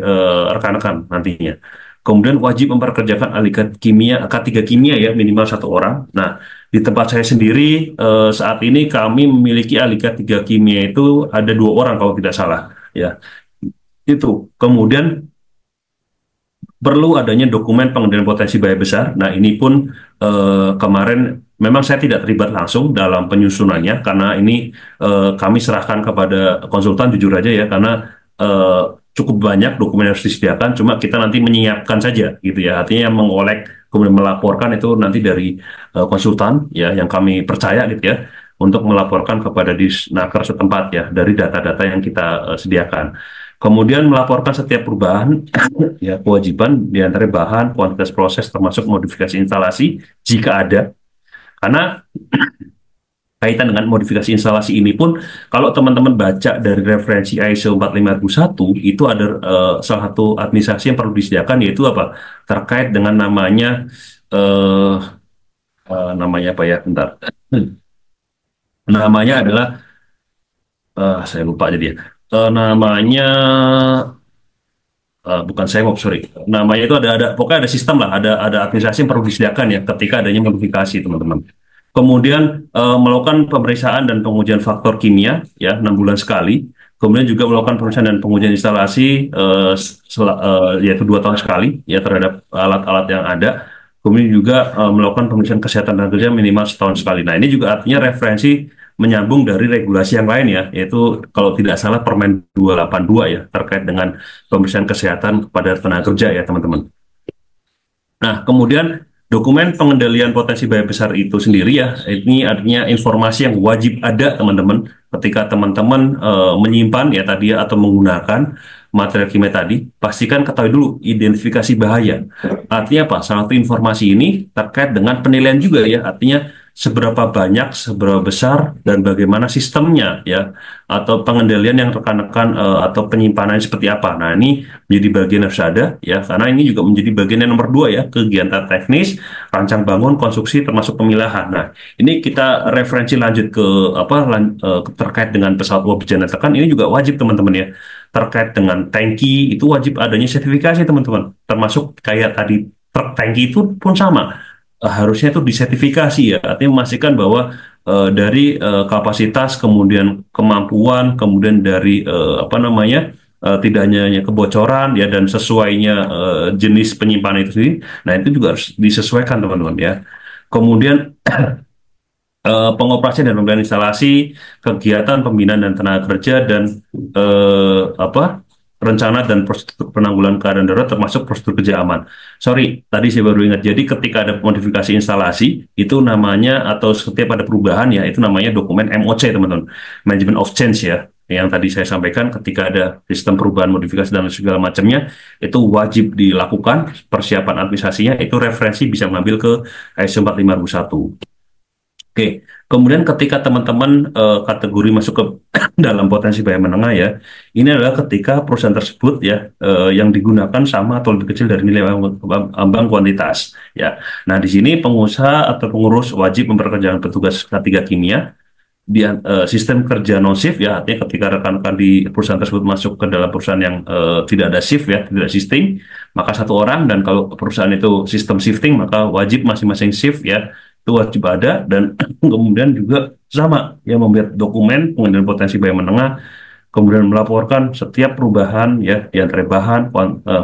rekan-rekan nantinya. Kemudian wajib memperkerjakan ahli kimia, K3 kimia ya, minimal 1 orang. Nah, di tempat saya sendiri saat ini kami memiliki ahli K3 kimia itu ada 2 orang kalau tidak salah ya. Itu. Kemudian perlu adanya dokumen pengendalian potensi bahaya besar. Nah, ini pun kemarin memang saya tidak terlibat langsung dalam penyusunannya karena ini kami serahkan kepada konsultan jujur aja ya, karena cukup banyak dokumen yang harus disediakan, cuma kita nanti menyiapkan saja gitu ya. Artinya yang mengolek kemudian melaporkan itu nanti dari konsultan ya yang kami percaya gitu ya, untuk melaporkan kepada disnaker setempat ya dari data-data yang kita sediakan. Kemudian melaporkan setiap perubahan ya, kewajiban di antara bahan, kuantitas proses termasuk modifikasi instalasi jika ada. Karena kaitan dengan modifikasi instalasi ini pun, kalau teman-teman baca dari referensi ISO 45001, itu ada salah satu administrasi yang perlu disediakan, yaitu apa? Terkait dengan namanya, namanya apa ya? Bentar. Namanya adalah, saya lupa jadi ya. Namanya, bukan SEMOP, sorry. Namanya itu pokoknya ada sistem lah, ada administrasi yang perlu disediakan ya, ketika adanya modifikasi, teman-teman. Kemudian melakukan pemeriksaan dan pengujian faktor kimia ya 6 bulan sekali. Kemudian juga melakukan pemeriksaan dan pengujian instalasi yaitu 2 tahun sekali ya terhadap alat-alat yang ada. Kemudian juga melakukan pemeriksaan kesehatan dan kerja minimal setahun sekali. Nah, ini juga artinya referensi menyambung dari regulasi yang lain ya, yaitu kalau tidak salah Permen 282 ya, terkait dengan pemeriksaan kesehatan kepada tenaga kerja ya teman-teman. Nah, kemudian dokumen pengendalian potensi bahaya besar itu sendiri ya, ini artinya informasi yang wajib ada teman-teman ketika teman-teman menyimpan ya tadi ya, atau menggunakan material kimia tadi, pastikan ketahui dulu identifikasi bahaya. Artinya apa? Salah satu informasi ini terkait dengan penilaian juga ya, artinya seberapa banyak, seberapa besar, dan bagaimana sistemnya ya, atau pengendalian yang rekan-rekan atau penyimpanan seperti apa. Nah, ini menjadi bagian yang harus ada ya, karena ini juga menjadi bagian yang nomor 2 ya, kegiatan teknis, rancang bangun, konstruksi, termasuk pemilahan. Nah, ini kita referensi lanjut ke terkait dengan pesawat uap berjalan tekan, ini juga wajib teman-teman ya, terkait dengan tangki itu wajib adanya sertifikasi teman-teman, termasuk kayak tadi truk tangki itu pun sama. harusnya itu disertifikasi ya, artinya memastikan bahwa dari kapasitas, kemudian kemampuan, kemudian dari apa namanya tidak hanya kebocoran ya dan sesuainya jenis penyimpanan itu sendiri. Nah itu juga harus disesuaikan teman-teman ya. Kemudian pengoperasian dan pembelian instalasi, kegiatan pembinaan dan tenaga kerja dan apa rencana dan prosedur penanggulangan keadaan darurat termasuk prosedur kerja aman. Sorry, tadi saya baru ingat. Jadi ketika ada modifikasi instalasi itu namanya atau setiap ada perubahan ya itu namanya dokumen MOC teman-teman, Management of Change ya. Yang tadi saya sampaikan ketika ada sistem perubahan modifikasi dan segala macamnya itu wajib dilakukan persiapan administrasinya itu referensi bisa mengambil ke ISO 45001. Oke, kemudian ketika teman-teman kategori masuk ke dalam potensi bahaya menengah ya, ini adalah ketika perusahaan tersebut ya yang digunakan sama atau lebih kecil dari nilai ambang kuantitas ya. Nah, di sini pengusaha atau pengurus wajib memperkerjakan petugas K3 kimia di sistem kerja non shift ya, artinya ketika rekan-rekan di perusahaan tersebut masuk ke dalam perusahaan yang tidak ada shift ya, tidak shifting, maka satu orang dan kalau perusahaan itu sistem shifting maka wajib masing-masing shift ya itu wajib ada dan kemudian juga sama ya membuat dokumen pengendalian potensi bahaya menengah kemudian melaporkan setiap perubahan ya di antara bahan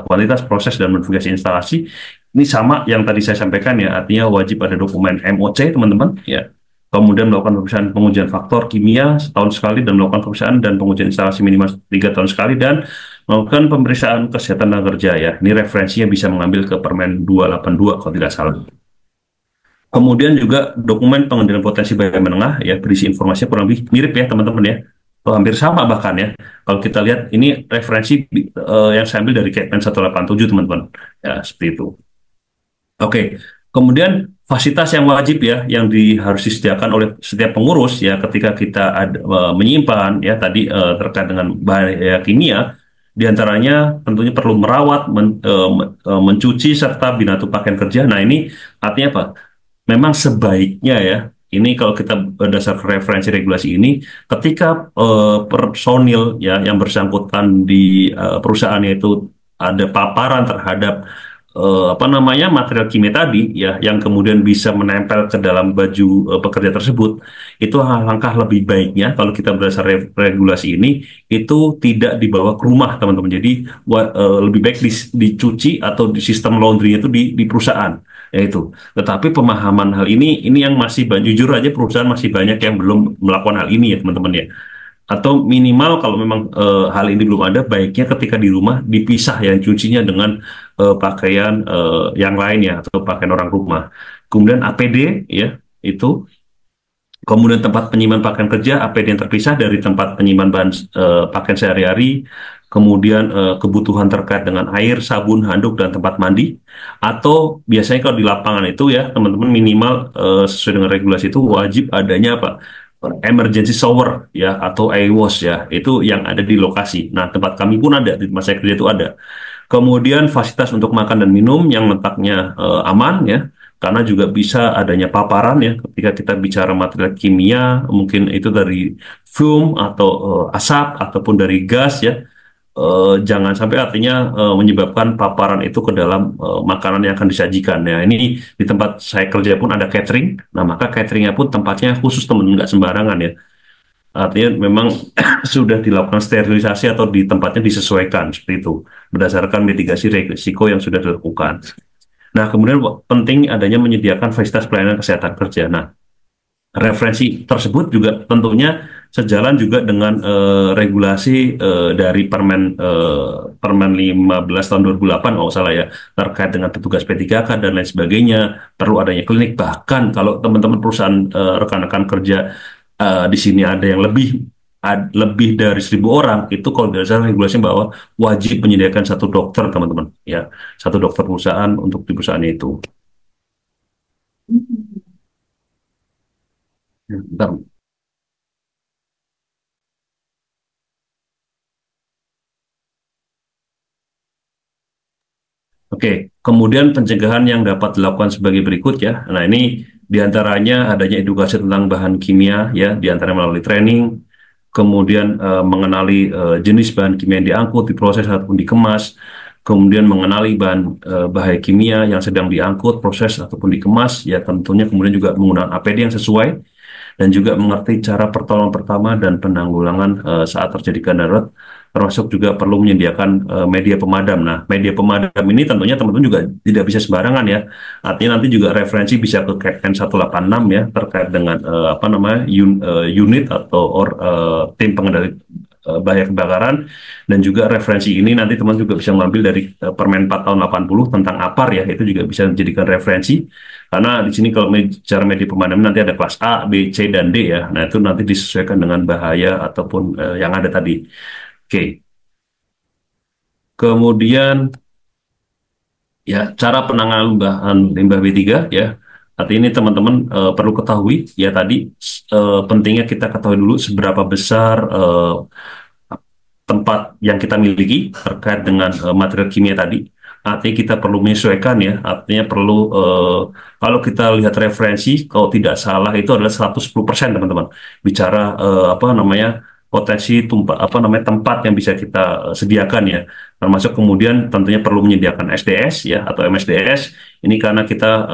kualitas proses dan modifikasi instalasi ini sama yang tadi saya sampaikan ya artinya wajib ada dokumen MOC teman-teman ya kemudian melakukan pemeriksaan pengujian faktor kimia setahun sekali dan melakukan pemeriksaan dan pengujian instalasi minimal 3 tahun sekali dan melakukan pemeriksaan kesehatan tenaga kerja ya ini referensinya bisa mengambil ke Permen 282 kalau tidak salah. Kemudian juga dokumen pengendalian potensi bahaya menengah ya berisi informasinya kurang lebih mirip ya teman-teman ya. Atau hampir sama bahkan ya. Kalau kita lihat ini referensi yang saya ambil dari Kepmen 187 teman-teman. Ya seperti itu. Oke. Kemudian fasilitas yang wajib ya yang harus disediakan oleh setiap pengurus ya ketika kita menyimpan ya tadi terkait dengan bahaya kimia di antaranya tentunya perlu merawat, mencuci serta binatu pakaian kerja. Nah ini artinya apa? Memang sebaiknya ya, ini kalau kita berdasarkan referensi regulasi ini, ketika personil ya yang bersangkutan di perusahaannya itu ada paparan terhadap apa namanya material kimia tadi ya, yang kemudian bisa menempel ke dalam baju pekerja tersebut, itu langkah lebih baiknya kalau kita berdasarkan regulasi ini itu tidak dibawa ke rumah teman-teman. Jadi lebih baik dicuci atau di sistem laundry itu di perusahaan ya itu. Tetapi pemahaman hal ini yang masih jujur aja perusahaan masih banyak yang belum melakukan hal ini ya teman-teman ya. Atau minimal kalau memang hal ini belum ada, baiknya ketika di rumah dipisah yang cucinya dengan pakaian yang lain ya atau pakaian orang rumah. Kemudian APD ya itu. Kemudian tempat penyimpanan pakaian kerja APD yang terpisah dari tempat penyimpanan bahan pakaian sehari-hari, kemudian kebutuhan terkait dengan air, sabun, handuk, dan tempat mandi. Atau biasanya kalau di lapangan itu ya teman-teman minimal sesuai dengan regulasi itu wajib adanya apa? Emergency shower ya atau air wash ya itu yang ada di lokasi. Nah tempat kami pun ada di tempat saya kerja itu ada. Kemudian fasilitas untuk makan dan minum yang letaknya aman ya karena juga bisa adanya paparan ya ketika kita bicara material kimia mungkin itu dari fume atau asap ataupun dari gas ya jangan sampai artinya menyebabkan paparan itu ke dalam makanan yang akan disajikan ya ini di tempat saya kerja pun ada catering nah maka cateringnya pun tempatnya khusus teman nggak sembarangan ya artinya memang sudah dilakukan sterilisasi atau di tempatnya disesuaikan seperti itu berdasarkan mitigasi risiko yang sudah dilakukan. Nah, kemudian penting adanya menyediakan fasilitas pelayanan kesehatan kerja. Nah, referensi tersebut juga tentunya sejalan juga dengan regulasi dari Permen 15 tahun 2008 kalau nggak salah ya terkait dengan petugas P3K dan lain sebagainya perlu adanya klinik bahkan kalau teman-teman perusahaan rekan-rekan kerja di sini ada yang lebih dari 1.000 orang itu kalau berdasarkan regulasi bahwa wajib menyediakan satu dokter teman-teman ya satu dokter perusahaan untuk di perusahaan itu. Bentar. Oke, kemudian pencegahan yang dapat dilakukan sebagai berikut ya. Nah ini diantaranya adanya edukasi tentang bahan kimia ya, diantaranya melalui training, kemudian mengenali jenis bahan kimia yang diangkut, diproses ataupun dikemas, kemudian mengenali bahan bahaya kimia yang sedang diangkut, proses ataupun dikemas, ya tentunya kemudian juga menggunakan APD yang sesuai, dan juga mengerti cara pertolongan pertama dan penanggulangan saat terjadi keadaan darurat, termasuk juga perlu menyediakan media pemadam. Nah, media pemadam ini tentunya teman-teman juga tidak bisa sembarangan ya. Artinya nanti juga referensi bisa ke Captain 186 ya, terkait dengan apa namanya unit atau tim pengendali bahaya kebakaran, dan juga referensi ini nanti teman juga bisa mengambil dari Permen 4 tahun 80 tentang APAR ya, itu juga bisa dijadikan referensi karena di sini kalau bicara media pemadam nanti ada kelas A, B, C, dan D ya. Nah, itu nanti disesuaikan dengan bahaya ataupun yang ada tadi. Oke. Kemudian ya cara penanganan limbah B3 ya. Artinya ini teman-teman perlu ketahui ya tadi pentingnya kita ketahui dulu seberapa besar tempat yang kita miliki terkait dengan material kimia tadi. Artinya kita perlu menyesuaikan ya, artinya perlu kalau kita lihat referensi, kalau tidak salah itu adalah 110% teman-teman. Bicara apa namanya potensi apa namanya tempat yang bisa kita sediakan ya. Termasuk kemudian tentunya perlu menyediakan SDS ya atau MSDS. Ini karena kita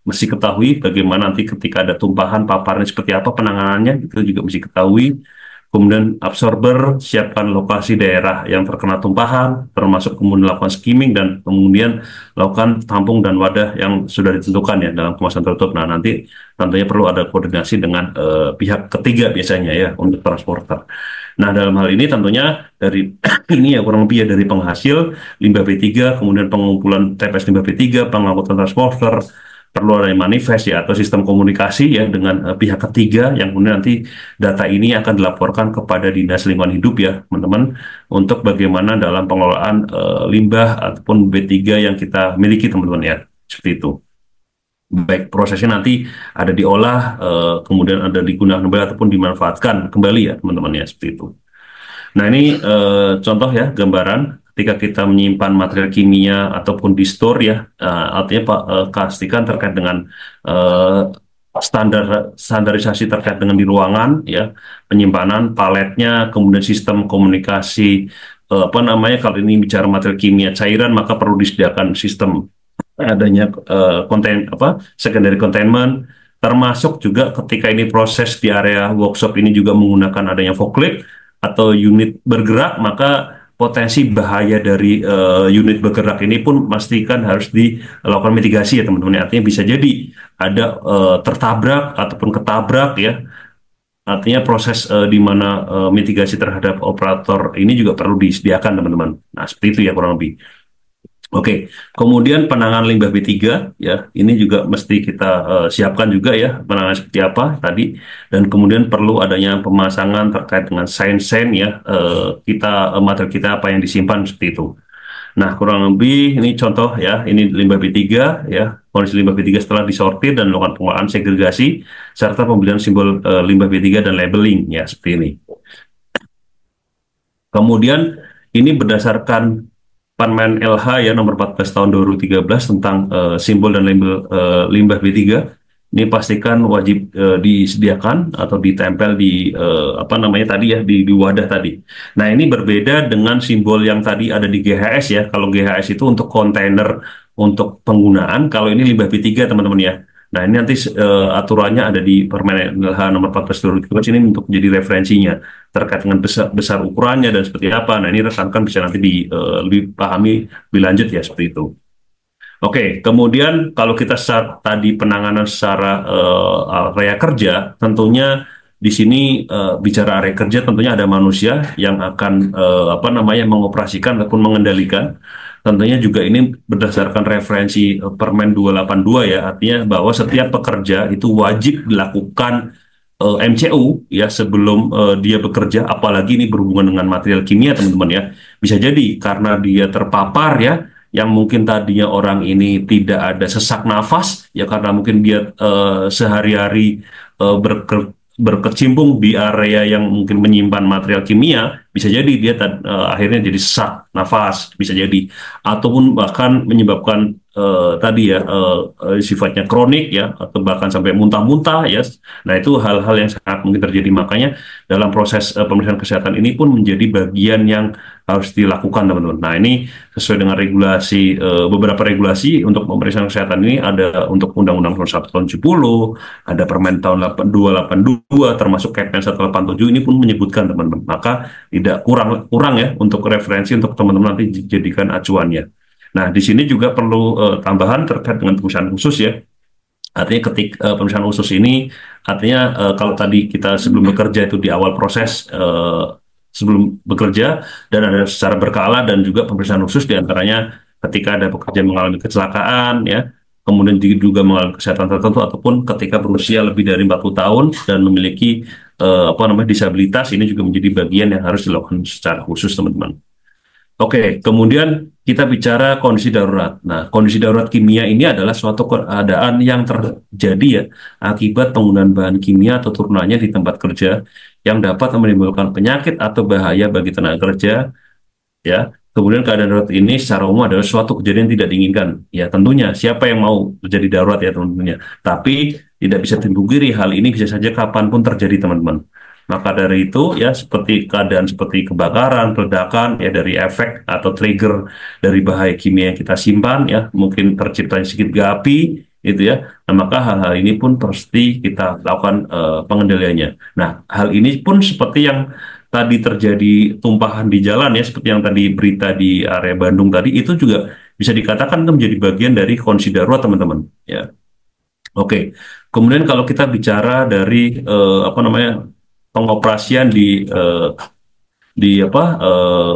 mesti ketahui bagaimana nanti ketika ada tumpahan paparnya seperti apa penanganannya, itu juga mesti ketahui. Kemudian absorber, siapkan lokasi daerah yang terkena tumpahan, termasuk kemudian lakukan skimming dan kemudian lakukan tampung dan wadah yang sudah ditentukan ya dalam kemasan tertutup. Nah, nanti tentunya perlu ada koordinasi dengan pihak ketiga biasanya ya untuk transporter. Nah, dalam hal ini tentunya dari ini ya kurang lebih ya dari penghasil limbah B3, kemudian pengumpulan TPS limbah B3, pengangkutan transporter, perlu ada manifest ya atau sistem komunikasi ya dengan pihak ketiga yang kemudian nanti data ini akan dilaporkan kepada Dinas Lingkungan Hidup ya teman-teman untuk bagaimana dalam pengelolaan limbah ataupun B3 yang kita miliki teman-teman ya, seperti itu. Baik prosesnya nanti ada diolah, kemudian ada digunakan kembali ataupun dimanfaatkan kembali ya teman-teman ya, seperti itu. Nah, ini contoh ya gambaran ketika kita menyimpan material kimia ataupun di store ya, artinya Pak pastikan terkait dengan standarisasi terkait dengan di ruangan ya, penyimpanan paletnya, kemudian sistem komunikasi apa namanya kalau ini bicara material kimia cairan maka perlu disediakan sistem adanya secondary containment, termasuk juga ketika ini proses di area workshop ini juga menggunakan adanya forklift atau unit bergerak, maka potensi bahaya dari unit bergerak ini pun pastikan harus dilakukan mitigasi ya teman-teman. Artinya bisa jadi ada tertabrak ataupun ketabrak ya. Artinya proses di mana mitigasi terhadap operator ini juga perlu disediakan teman-teman. Nah, seperti itu ya kurang lebih. Oke, kemudian penanganan limbah B3 ya, ini juga mesti kita siapkan juga ya, penanganan seperti apa tadi, dan kemudian perlu adanya pemasangan terkait dengan sign ya, material kita apa yang disimpan seperti itu. Nah, kurang lebih ini contoh ya, ini limbah B3 ya, kondisi limbah B3 setelah disortir dan melakukan pengolahan segregasi, serta pembelian simbol limbah B3 dan labeling ya, seperti ini. Kemudian ini berdasarkan Permen LH ya nomor 14 tahun 2013 tentang simbol dan label limbah B3. Ini pastikan wajib disediakan atau ditempel di apa namanya tadi ya di wadah tadi. Nah, ini berbeda dengan simbol yang tadi ada di GHS ya. Kalau GHS itu untuk kontainer untuk penggunaan, kalau ini limbah B3 teman-teman ya. Nah, ini nanti aturannya ada di Permen LH nomor 14 2013 ini untuk menjadi referensinya terkait dengan besar ukurannya dan seperti apa. Nah, ini rekan-rekan bisa nanti lebih pahami lebih lanjut ya, seperti itu. Oke, kemudian kalau kita tadi penanganan secara area kerja, tentunya di sini bicara area kerja tentunya ada manusia yang akan apa namanya mengoperasikan ataupun mengendalikan. Tentunya juga ini berdasarkan referensi Permen 282 ya, artinya bahwa setiap pekerja itu wajib dilakukan MCU ya sebelum dia bekerja, apalagi ini berhubungan dengan material kimia teman-teman ya. Bisa jadi karena dia terpapar ya, yang mungkin tadinya orang ini tidak ada sesak nafas ya karena mungkin dia sehari-hari berkecimpung di area yang mungkin menyimpan material kimia, bisa jadi dia akhirnya jadi sesak nafas, bisa jadi, ataupun bahkan menyebabkan tadi ya sifatnya kronik ya, atau bahkan sampai muntah-muntah ya. Nah itu hal-hal yang sangat mungkin terjadi, makanya dalam proses pemeriksaan kesehatan ini pun menjadi bagian yang harus dilakukan teman-teman. Nah ini sesuai dengan regulasi, beberapa regulasi untuk pemeriksaan kesehatan ini ada untuk Undang-Undang Nomor 1 Tahun 70, ada Permen tahun 8282, termasuk Kepmen 187 ini pun menyebutkan teman-teman. Maka tidak kurang ya untuk referensi untuk teman-teman nanti dijadikan acuannya. Nah, di sini juga perlu tambahan terkait dengan pemeriksaan khusus ya. Artinya pemeriksaan khusus ini, artinya kalau tadi kita sebelum bekerja itu di awal proses sebelum bekerja, dan ada secara berkala, dan juga pemeriksaan khusus diantaranya ketika ada pekerja mengalami kecelakaan ya, kemudian juga mengalami kesehatan tertentu, ataupun ketika berusia lebih dari 40 tahun dan memiliki disabilitas, ini juga menjadi bagian yang harus dilakukan secara khusus teman-teman. Oke, kemudian kita bicara kondisi darurat. Nah, kondisi darurat kimia ini adalah suatu keadaan yang terjadi ya akibat penggunaan bahan kimia atau turunannya di tempat kerja yang dapat menimbulkan penyakit atau bahaya bagi tenaga kerja ya. Kemudian keadaan darurat ini secara umum adalah suatu kejadian tidak diinginkan. Ya, tentunya siapa yang mau terjadi darurat ya tentunya. Tapi tidak bisa dipungkiri hal ini bisa saja kapanpun terjadi teman-teman. Maka dari itu ya seperti keadaan seperti kebakaran, ledakan ya dari efek atau trigger dari bahaya kimia yang kita simpan ya, mungkin tercipta sedikit api itu ya. Nah, maka hal-hal ini pun pasti kita lakukan pengendaliannya. Nah, hal ini pun seperti yang tadi terjadi tumpahan di jalan ya, seperti yang tadi berita di area Bandung tadi, itu juga bisa dikatakan itu menjadi bagian dari kondisi darurat teman-teman ya. Oke, kemudian kalau kita bicara dari pengoperasian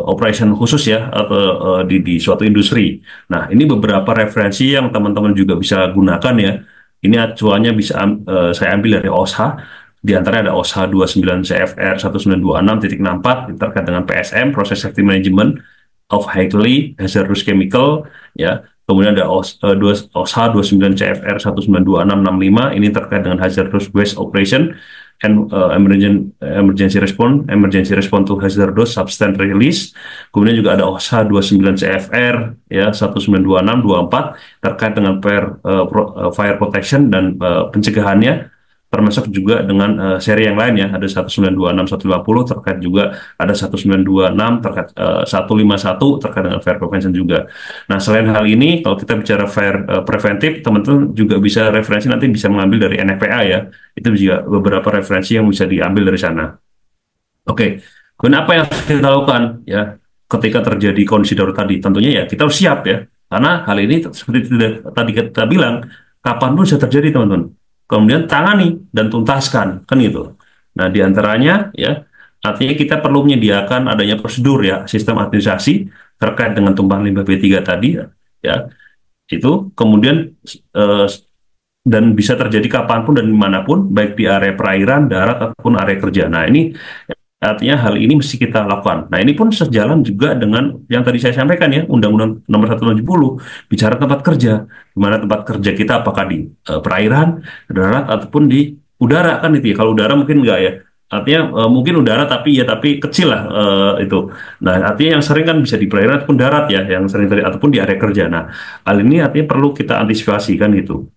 operation khusus ya, atau di suatu industri. Nah, ini beberapa referensi yang teman-teman juga bisa gunakan ya. Ini acuannya bisa saya ambil dari OSHA. Di antara ada OSHA 29 CFR 1926.64 terkait dengan PSM, Process Safety Management of Highly Hazardous Chemical ya. Kemudian ada OSHA 29 CFR 192665 ini terkait dengan Hazardous Waste Operation and emergency response to hazardous substance release. Kemudian juga ada OSHA 29 CFR ya 192624 terkait dengan fire protection dan pencegahannya, termasuk juga dengan seri yang lain ya, ada 1926150 terkait juga, ada 1926 terkait 151 terkait dengan fire prevention juga. Nah, selain hal ini, kalau kita bicara fire preventif, teman-teman juga bisa referensi nanti bisa mengambil dari NFPA ya, itu juga beberapa referensi yang bisa diambil dari sana. Oke, kemudian apa yang kita lakukan ya ketika terjadi kondisi darurat tadi? Tentunya ya kita harus siap ya, karena hal ini seperti tadi kita bilang, kapanpun bisa terjadi teman-teman. Kemudian tangani dan tuntaskan, kan gitu. Nah, diantaranya ya, artinya kita perlu menyediakan adanya prosedur ya, sistem administrasi terkait dengan tumpahan limbah B3 tadi ya, itu kemudian dan bisa terjadi kapanpun dan dimanapun, baik di area perairan, darat ataupun area kerja. Nah, ini artinya hal ini mesti kita lakukan. Nah, ini pun sejalan juga dengan yang tadi saya sampaikan ya, Undang-Undang Nomor 1 Tahun 70 bicara tempat kerja. Di mana tempat kerja kita apakah di perairan, darat ataupun di udara, kan itu ya. Kalau udara mungkin enggak ya. Artinya mungkin udara tapi kecil lah itu. Nah, artinya yang sering kan bisa di perairan ataupun darat ya, yang sering terjadi ataupun di area kerja. Nah, hal ini artinya perlu kita antisipasi kan gitu.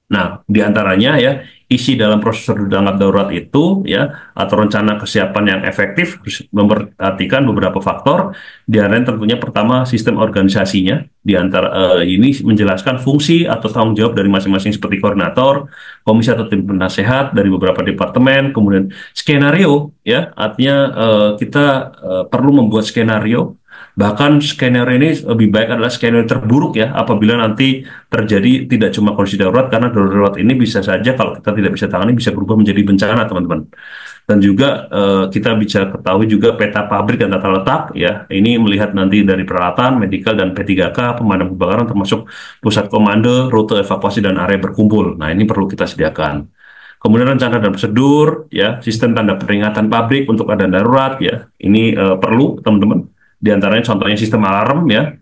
Nah, diantaranya ya, isi dalam prosedur tanggap darurat itu ya, atau rencana kesiapan yang efektif harus memperhatikan beberapa faktor. Di antaranya tentunya pertama sistem organisasinya. Di antara ini menjelaskan fungsi atau tanggung jawab dari masing-masing seperti koordinator, komisi atau tim penasehat dari beberapa departemen. Kemudian skenario ya, artinya kita perlu membuat skenario. Bahkan skenario ini lebih baik adalah skenario terburuk ya, apabila nanti terjadi tidak cuma kondisi darurat, karena darurat ini bisa saja kalau kita tidak bisa tangani bisa berubah menjadi bencana teman-teman. Dan juga kita bisa ketahui juga peta pabrik dan tata letak ya, ini melihat nanti dari peralatan, medikal dan P3K, pemadam kebakaran, termasuk pusat komando, rute evakuasi dan area berkumpul. Nah, ini perlu kita sediakan. Kemudian rencana dan prosedur ya, sistem tanda peringatan pabrik untuk keadaan darurat ya, ini perlu teman-teman. Di antaranya contohnya sistem alarm ya,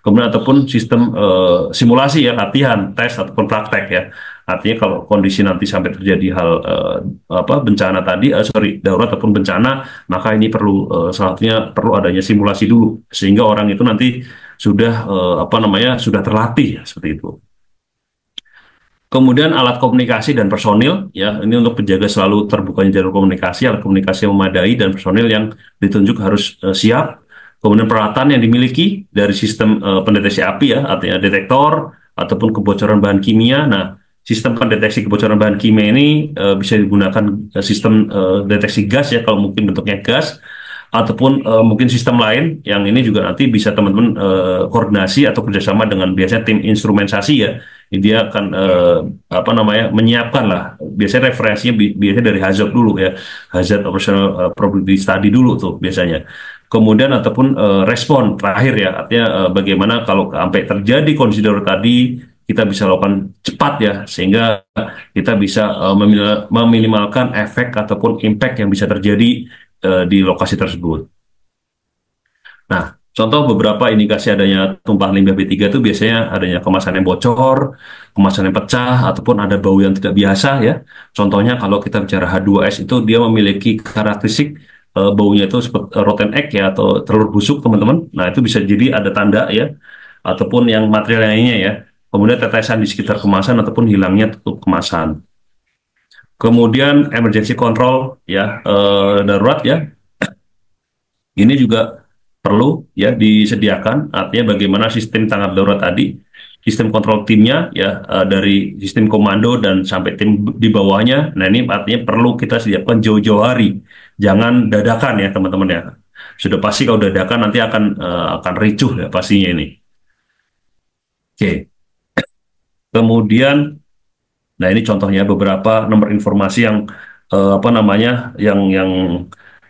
Kemudian ataupun sistem simulasi ya, latihan, tes ataupun praktek ya. Artinya kalau kondisi nanti sampai terjadi hal bencana tadi, darurat ataupun bencana, maka ini perlu salah satunya perlu adanya simulasi dulu sehingga orang itu nanti sudah sudah terlatih ya, seperti itu. Kemudian alat komunikasi dan personil ya, ini untuk menjaga selalu terbukanya jalur komunikasi, alat komunikasi yang memadai dan personil yang ditunjuk harus siap. Kemudian peralatan yang dimiliki dari sistem pendeteksi api ya, artinya detektor ataupun kebocoran bahan kimia. Nah, sistem pendeteksi kebocoran bahan kimia ini bisa digunakan sistem deteksi gas ya, kalau mungkin bentuknya gas, ataupun mungkin sistem lain yang ini juga nanti bisa teman-teman koordinasi atau kerjasama dengan biasanya tim instrumentasi ya. Dia akan menyiapkan lah. Biasanya referensinya biasanya dari hazard dulu ya, hazard operational probability study dulu tuh biasanya. Kemudian ataupun respon terakhir ya, artinya bagaimana kalau sampai terjadi kondisi darurat tadi kita bisa lakukan cepat ya, sehingga kita bisa meminimalkan efek ataupun impact yang bisa terjadi di lokasi tersebut. Nah, contoh beberapa indikasi adanya tumpahan limbah B3 itu biasanya adanya kemasan yang bocor, kemasan yang pecah, ataupun ada bau yang tidak biasa ya. Contohnya kalau kita bicara H2S itu dia memiliki karakteristik baunya itu seperti rotten egg ya, atau telur busuk teman-teman. Nah, itu bisa jadi ada tanda ya, ataupun yang material lainnya ya. Kemudian tetesan di sekitar kemasan ataupun hilangnya tutup kemasan. Kemudian emergency control ya, darurat ya. Ini juga perlu ya disediakan, artinya bagaimana sistem tanggap darurat tadi, sistem kontrol timnya ya, dari sistem komando dan sampai tim di bawahnya. Nah, ini artinya perlu kita sediakan jauh-jauh hari, jangan dadakan ya teman-teman ya. Sudah pasti kalau dadakan nanti akan ricuh ya pastinya ini. Oke. Kemudian, nah ini contohnya beberapa nomor informasi yang yang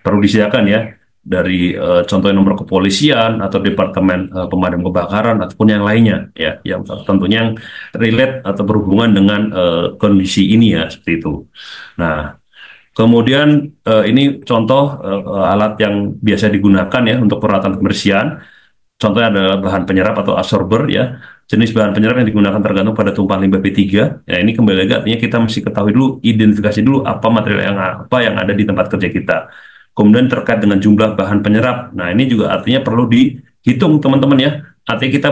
perlu disediakan ya, dari contohnya nomor kepolisian atau departemen pemadam kebakaran ataupun yang lainnya ya, yang tentunya yang relate atau berhubungan dengan kondisi ini ya, seperti itu. Nah, kemudian ini contoh alat yang biasa digunakan ya untuk peralatan kebersihan. Contohnya adalah bahan penyerap atau absorber ya. Jenis bahan penyerap yang digunakan tergantung pada tumpahan limbah B3. Ya, ini kembali lagi artinya kita mesti ketahui dulu, identifikasi dulu apa material yang ada di tempat kerja kita. Kemudian terkait dengan jumlah bahan penyerap. Nah, ini juga artinya perlu dihitung teman-teman ya. Artinya kita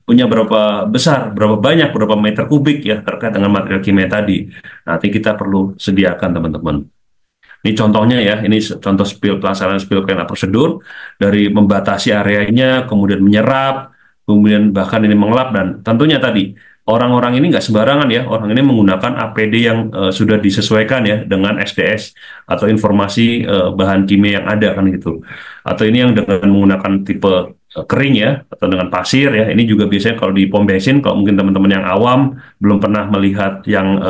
punya berapa besar, berapa banyak, berapa meter kubik ya terkait dengan material kimia tadi. Nanti kita perlu sediakan teman-teman. Ini contohnya ya, ini contoh pelaksanaan spill cleanup prosedur dari membatasi areanya, kemudian menyerap, kemudian bahkan ini mengelap, dan tentunya tadi orang-orang ini nggak sembarangan ya, orang ini menggunakan APD yang sudah disesuaikan ya dengan SDS atau informasi bahan kimia yang ada kan gitu. Atau ini yang dengan menggunakan tipe kering ya, atau dengan pasir ya. Ini juga biasanya kalau di pom bensin, kalau mungkin teman-teman yang awam belum pernah melihat yang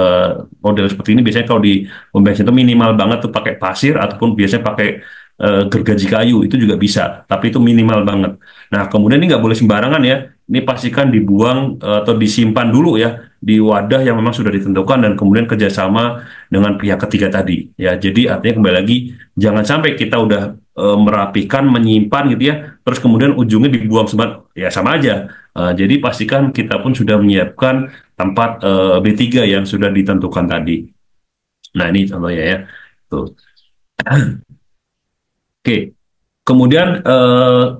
model seperti ini, biasanya kalau di pom bensin itu minimal banget tuh pakai pasir ataupun biasanya pakai gergaji kayu, itu juga bisa, tapi itu minimal banget. Nah, kemudian ini nggak boleh sembarangan ya, ini pastikan dibuang atau disimpan dulu ya di wadah yang memang sudah ditentukan, dan kemudian kerjasama dengan pihak ketiga tadi ya. Jadi artinya kembali lagi, jangan sampai kita udah merapikan, menyimpan gitu ya, terus kemudian ujungnya dibuang sempat ya, sama aja. Jadi pastikan kita pun sudah menyiapkan tempat B3 yang sudah ditentukan tadi. Nah, ini contohnya ya. Tuh. Oke. Kemudian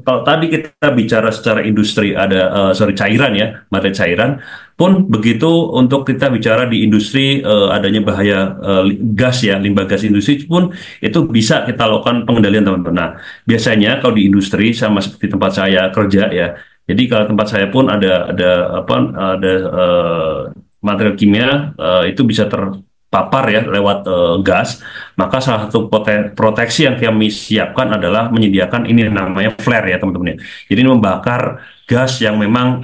kalau tadi kita bicara secara industri ada cairan ya, materi cairan pun begitu. Untuk kita bicara di industri adanya bahaya gas ya, limbah gas industri pun itu bisa kita lakukan pengendalian teman-teman. Nah, biasanya kalau di industri sama seperti tempat saya kerja ya. Jadi kalau tempat saya pun ada material kimia itu bisa terpapar ya lewat gas. Maka salah satu proteksi yang kami siapkan adalah menyediakan ini namanya flare ya teman-teman ya. Jadi ini membakar gas yang memang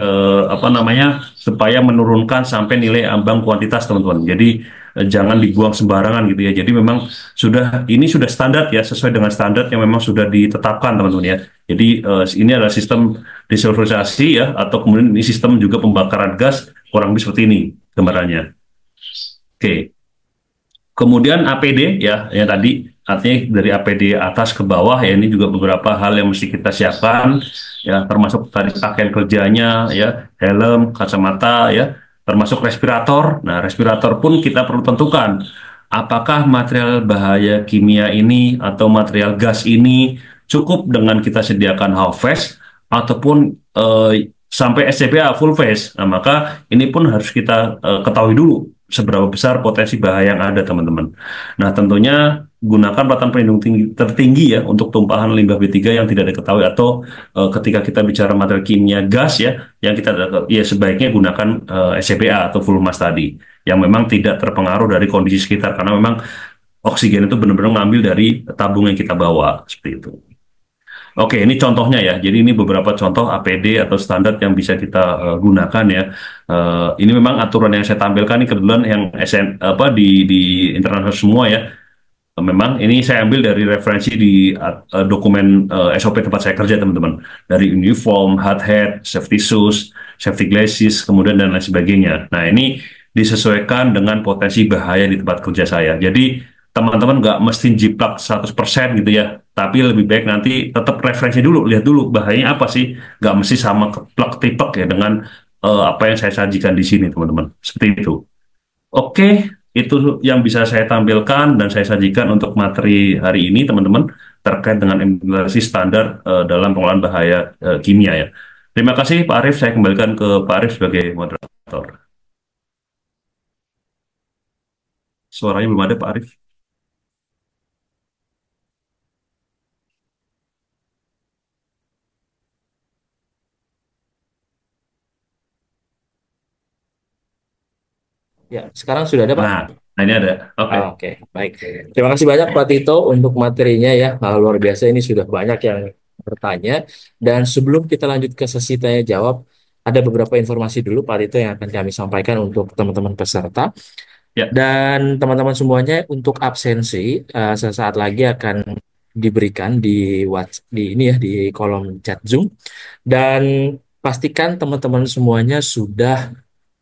supaya menurunkan sampai nilai ambang kuantitas teman-teman. Jadi jangan dibuang sembarangan gitu ya. Jadi memang ini sudah standar ya, sesuai dengan standar yang memang sudah ditetapkan teman-teman ya. Jadi ini adalah sistem desulfurisasi ya, atau kemudian ini sistem juga pembakaran gas, kurang lebih seperti ini gambarannya. Oke. Kemudian APD ya, yang tadi artinya dari APD atas ke bawah ya ini juga beberapa hal yang mesti kita siapkan ya, termasuk tadi pakaian kerjanya ya, helm, kacamata ya, termasuk respirator. Nah, respirator pun kita perlu tentukan apakah material bahaya kimia ini atau material gas ini cukup dengan kita sediakan half face ataupun sampai SCBA full face. Nah, maka ini pun harus kita ketahui dulu seberapa besar potensi bahaya yang ada, teman-teman. Nah, tentunya gunakan pelatahan pelindung tertinggi ya untuk tumpahan limbah B3 yang tidak diketahui atau ketika kita bicara material kimia gas ya, yang kita ya sebaiknya gunakan SCBA atau full mask tadi yang memang tidak terpengaruh dari kondisi sekitar karena memang oksigen itu benar-benar ngambil dari tabung yang kita bawa seperti itu. Oke, ini contohnya ya. Jadi ini beberapa contoh APD atau standar yang bisa kita gunakan ya. Ini memang aturan yang saya tampilkan ini kebetulan yang apa di internasional semua ya. Memang ini saya ambil dari referensi di dokumen SOP tempat saya kerja, teman-teman. Dari uniform, hard hat, safety shoes, safety glasses, kemudian dan lain sebagainya. Nah, ini disesuaikan dengan potensi bahaya di tempat kerja saya. Jadi teman-teman nggak mesti jiplak 100% gitu ya. Tapi lebih baik nanti tetap referensi dulu, lihat dulu bahayanya apa sih. Nggak mesti sama keplak-tiplek ya dengan apa yang saya sajikan di sini, teman-teman. Seperti itu. Oke, itu yang bisa saya tampilkan dan saya sajikan untuk materi hari ini, teman-teman, terkait dengan implementasi standar dalam pengolahan bahaya kimia ya. Terima kasih, Pak Arief. Saya kembalikan ke Pak Arief sebagai moderator. Suaranya belum ada, Pak Arief. Ya, sekarang sudah ada, Pak. Nah, ini ada. Oke. Oke, baik. Terima kasih banyak Pak Tito untuk materinya ya. Luar biasa ini sudah banyak yang bertanya. Dan sebelum kita lanjut ke sesi tanya jawab, ada beberapa informasi dulu Pak Tito yang akan kami sampaikan untuk teman-teman peserta. Ya. Dan teman-teman semuanya untuk absensi sesaat lagi akan diberikan di WhatsApp di ini ya di kolom chat Zoom. Dan pastikan teman-teman semuanya sudah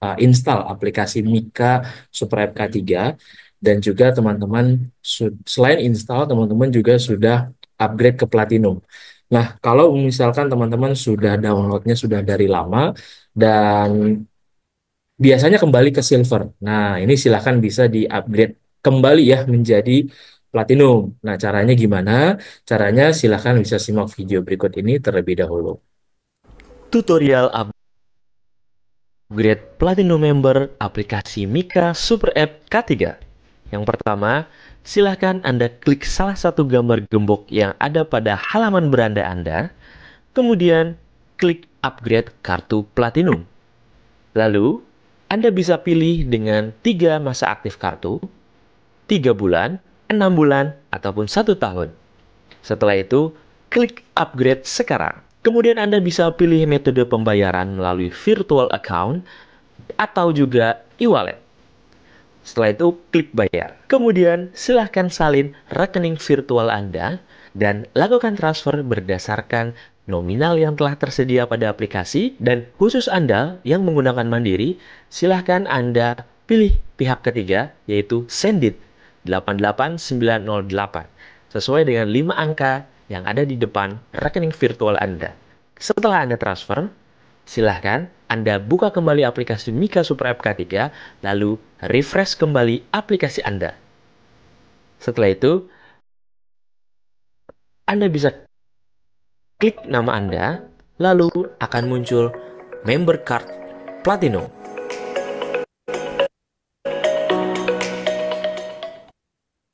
install aplikasi Mika Super App K3 dan juga teman-teman selain install teman-teman juga sudah upgrade ke Platinum. Nah, kalau misalkan teman-teman sudah downloadnya sudah dari lama dan biasanya kembali ke Silver. Nah, ini silahkan bisa di-upgrade kembali ya menjadi Platinum. Nah, caranya gimana? Caranya silahkan bisa simak video berikut ini terlebih dahulu. Tutorial upgrade Platinum Member aplikasi Mika Super App K3. Yang pertama, silahkan Anda klik salah satu gambar gembok yang ada pada halaman beranda Anda, kemudian klik upgrade kartu Platinum. Lalu, Anda bisa pilih dengan 3 masa aktif kartu, 3 bulan, 6 bulan, ataupun 1 tahun. Setelah itu, klik upgrade sekarang. Kemudian Anda bisa pilih metode pembayaran melalui virtual account atau juga e-wallet. Setelah itu, klik bayar. Kemudian, silahkan salin rekening virtual Anda dan lakukan transfer berdasarkan nominal yang telah tersedia pada aplikasi. Dan khusus Anda yang menggunakan Mandiri, silahkan Anda pilih pihak ketiga, yaitu Sendit 88908, sesuai dengan 5 angka yang ada di depan rekening virtual Anda. Setelah Anda transfer, silahkan Anda buka kembali aplikasi Mika Super App K3, lalu refresh kembali aplikasi Anda. Setelah itu, Anda bisa klik nama Anda, lalu akan muncul Member Card Platinum.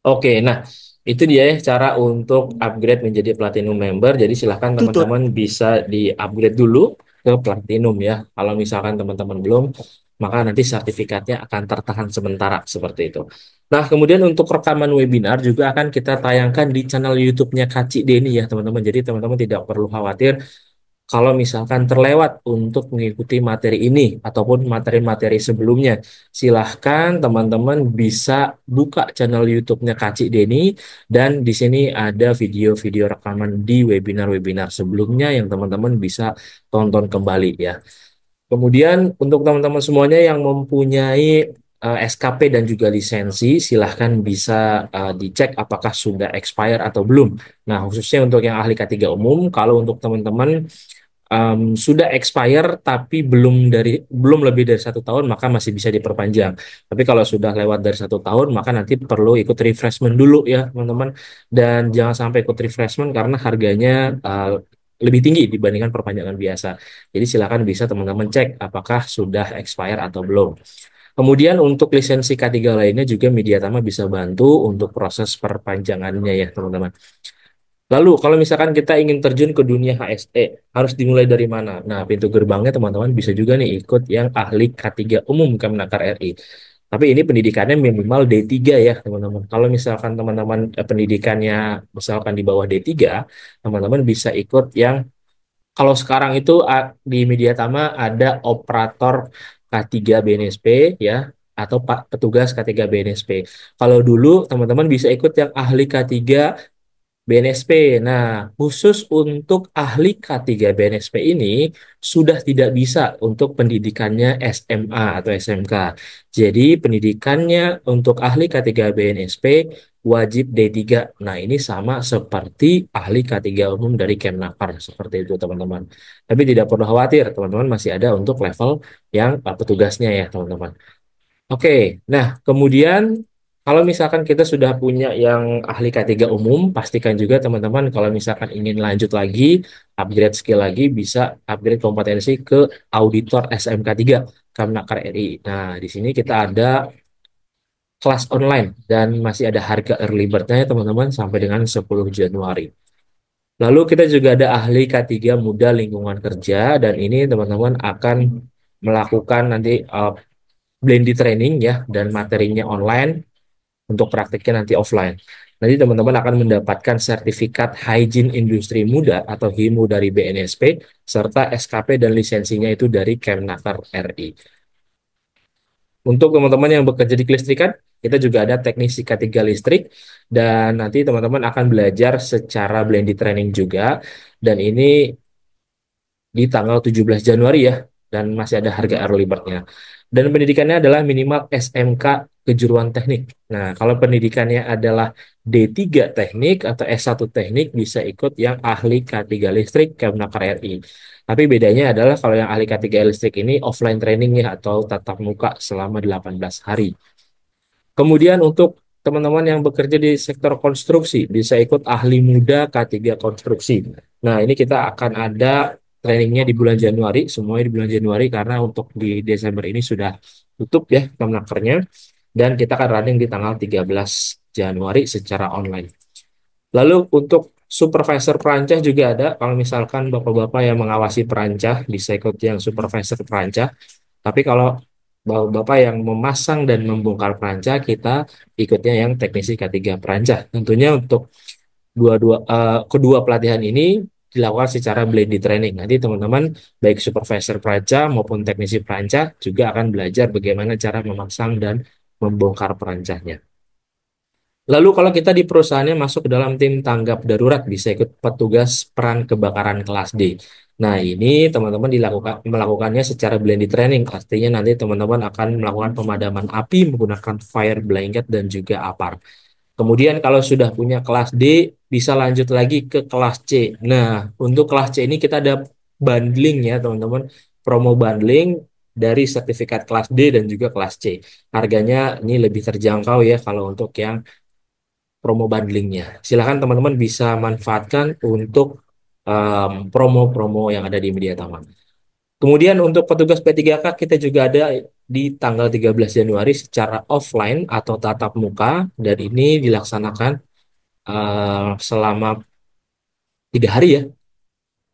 Oke, nah itu dia ya cara untuk upgrade menjadi Platinum Member. Jadi silahkan teman-teman bisa di-upgrade dulu ke Platinum ya. Kalau misalkan teman-teman belum, maka nanti sertifikatnya akan tertahan sementara seperti itu. Nah, kemudian untuk rekaman webinar juga akan kita tayangkan di channel YouTube-nya Kak Denny ya teman-teman. Jadi teman-teman tidak perlu khawatir kalau misalkan terlewat untuk mengikuti materi ini ataupun materi-materi sebelumnya, silahkan teman-teman bisa buka channel YouTube-nya Kak Denny dan di sini ada video-video rekaman di webinar-webinar sebelumnya yang teman-teman bisa tonton kembali ya. Kemudian untuk teman-teman semuanya yang mempunyai SKP dan juga lisensi, silahkan bisa dicek apakah sudah expire atau belum. Nah, khususnya untuk yang ahli K3 umum, kalau untuk teman-teman sudah expire tapi belum lebih dari 1 tahun, maka masih bisa diperpanjang. Tapi kalau sudah lewat dari 1 tahun, maka nanti perlu ikut refreshment dulu ya teman-teman. Dan jangan sampai ikut refreshment karena harganya lebih tinggi dibandingkan perpanjangan biasa. Jadi silakan bisa teman-teman cek apakah sudah expire atau belum. Kemudian untuk lisensi K3 lainnya juga Mediatama bisa bantu untuk proses perpanjangannya ya teman-teman. Lalu kalau misalkan kita ingin terjun ke dunia HSE, harus dimulai dari mana? Nah, pintu gerbangnya teman-teman bisa juga nih ikut yang ahli K3 umum Kemenaker RI. Tapi ini pendidikannya minimal D3 ya teman-teman. Kalau misalkan teman-teman pendidikannya misalkan di bawah D3, teman-teman bisa ikut yang kalau sekarang itu di Mediatama ada operator K3 BNSP ya atau petugas K3 BNSP. Kalau dulu teman-teman bisa ikut yang ahli K3 BNSP. Nah, khusus untuk ahli K3 BNSP ini sudah tidak bisa untuk pendidikannya SMA atau SMK. Jadi, pendidikannya untuk ahli K3 BNSP wajib D3. Nah, ini sama seperti ahli K3 umum dari Kemnaker. Seperti itu, teman-teman. Tapi tidak perlu khawatir, teman-teman masih ada untuk level yang petugasnya ya, teman-teman. Oke, nah kemudian kalau misalkan kita sudah punya yang ahli K3 umum, pastikan juga teman-teman kalau misalkan ingin lanjut lagi, upgrade skill lagi, bisa upgrade kompetensi ke auditor SMK 3 Kemenaker RI. Nah, di sini kita ada kelas online dan masih ada harga early bird-nya teman-teman sampai dengan 10 Januari. Lalu kita juga ada ahli K3 muda lingkungan kerja dan ini teman-teman akan melakukan nanti blended training ya dan materinya online untuk praktiknya nanti offline. Nanti teman-teman akan mendapatkan sertifikat Hygiene Industri Muda atau HIMU dari BNSP serta SKP dan lisensinya itu dari Kemnaker RI. Untuk teman-teman yang bekerja di kelistrikan, kita juga ada teknisi K3 listrik dan nanti teman-teman akan belajar secara blended training juga dan ini di tanggal 17 Januari ya, dan masih ada harga early bird-nya. Dan pendidikannya adalah minimal SMK kejuruan teknik. Nah, kalau pendidikannya adalah D3 teknik atau S1 teknik bisa ikut yang ahli K3 listrik Kemnaker RI. Tapi bedanya adalah kalau yang ahli K3 listrik ini offline training ya atau tatap muka selama 18 hari. Kemudian untuk teman-teman yang bekerja di sektor konstruksi bisa ikut ahli muda K3 konstruksi. Nah, ini kita akan ada trainingnya di bulan Januari, semuanya di bulan Januari karena untuk di Desember ini sudah tutup ya kemenakernya dan kita akan running di tanggal 13 Januari secara online. Lalu untuk supervisor perancah juga ada, kalau misalkan bapak-bapak yang mengawasi perancah bisa ikut yang supervisor perancah, tapi kalau bapak yang memasang dan membongkar perancah, kita ikutnya yang teknisi K3 perancah. Tentunya untuk kedua pelatihan ini dilakukan secara blended training. Nanti teman-teman baik supervisor perancah maupun teknisi perancah juga akan belajar bagaimana cara memasang dan membongkar perancahnya. Lalu kalau kita di perusahaannya masuk ke dalam tim tanggap darurat bisa ikut petugas peran kebakaran kelas D. Nah, ini teman-teman melakukannya secara blended training. Artinya nanti teman-teman akan melakukan pemadaman api menggunakan fire blanket dan juga APAR. Kemudian kalau sudah punya kelas D, bisa lanjut lagi ke kelas C. Nah, untuk kelas C ini kita ada bundling ya teman-teman, promo bundling dari sertifikat kelas D dan juga kelas C. Harganya ini lebih terjangkau ya kalau untuk yang promo bundlingnya. Silahkan teman-teman bisa manfaatkan untuk promo-promo yang ada di Media Taman. Kemudian untuk petugas P3K kita juga ada di tanggal 13 Januari secara offline atau tatap muka dan ini dilaksanakan selama 3 hari ya.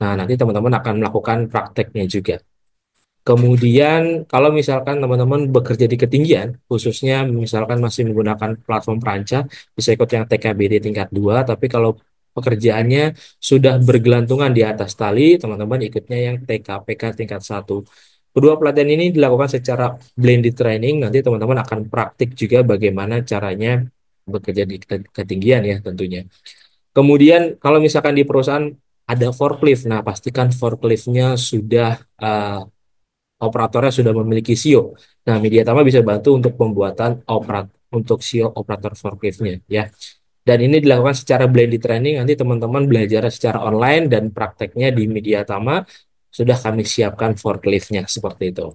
Nah, nanti teman-teman akan melakukan prakteknya juga. Kemudian kalau misalkan teman-teman bekerja di ketinggian, khususnya misalkan masih menggunakan platform perancah, bisa ikut yang TKBD tingkat 2. Tapi kalau pekerjaannya sudah bergelantungan di atas tali, teman-teman ikutnya yang TKPK tingkat 1. Kedua pelatihan ini dilakukan secara blended training, nanti teman-teman akan praktik juga bagaimana caranya bekerja di ketinggian ya tentunya. Kemudian kalau misalkan di perusahaan ada forklift, nah pastikan forkliftnya sudah operatornya sudah memiliki SIO. Nah, Mediatama bisa bantu untuk pembuatan untuk SEO operator forkliftnya ya. Dan ini dilakukan secara blended training. Nanti teman-teman belajar secara online dan prakteknya di Mediatama sudah kami siapkan forkliftnya seperti itu.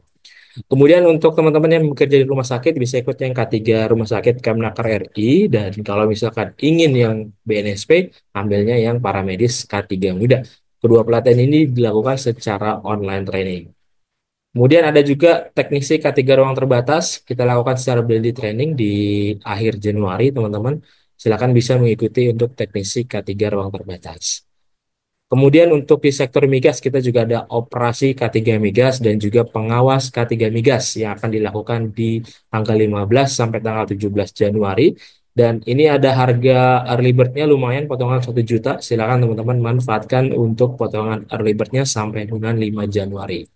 Kemudian untuk teman-teman yang bekerja di rumah sakit bisa ikut yang K3 Rumah Sakit Kemnaker RI, dan kalau misalkan ingin yang BNSP ambilnya yang paramedis K3 Muda. Kedua pelatihan ini dilakukan secara online training. Kemudian ada juga teknisi K3 ruang terbatas, kita lakukan secara blended training di akhir Januari, teman-teman. Silakan bisa mengikuti untuk teknisi K3 ruang terbatas. Kemudian untuk di sektor migas kita juga ada operasi K3 migas dan juga pengawas K3 migas yang akan dilakukan di tanggal 15 sampai tanggal 17 Januari. Dan ini ada harga early bird-nya lumayan, potongan 1 juta. Silakan teman-teman manfaatkan untuk potongan early bird-nya sampai dengan 5 Januari.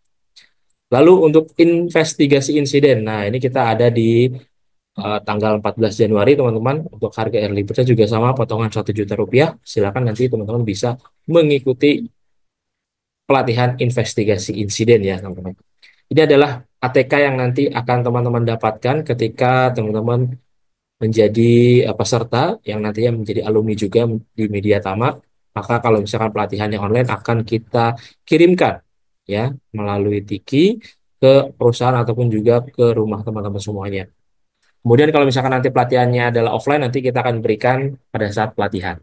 Lalu untuk investigasi insiden, nah ini kita ada di tanggal 14 Januari teman-teman. Untuk harga early bird juga sama, potongan 1 juta rupiah. Silakan nanti teman-teman bisa mengikuti pelatihan investigasi insiden ya teman-teman. Ini adalah ATK yang nanti akan teman-teman dapatkan ketika teman-teman menjadi peserta yang nantinya menjadi alumni juga di Mediatama. Maka kalau misalkan pelatihan yang online akan kita kirimkan ya melalui Tiki ke perusahaan ataupun juga ke rumah teman-teman semuanya. Kemudian kalau misalkan nanti pelatihannya adalah offline, nanti kita akan berikan pada saat pelatihan.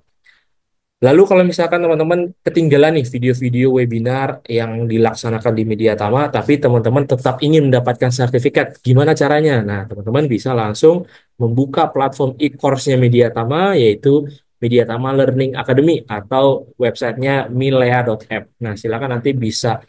Lalu kalau misalkan teman-teman ketinggalan nih video-video webinar yang dilaksanakan di Mediatama, tapi teman-teman tetap ingin mendapatkan sertifikat, gimana caranya? Nah, teman-teman bisa langsung membuka platform e-course-nya Mediatama, yaitu Mediatama Learning Academy atau websitenya milea.app. Nah, silakan nanti bisa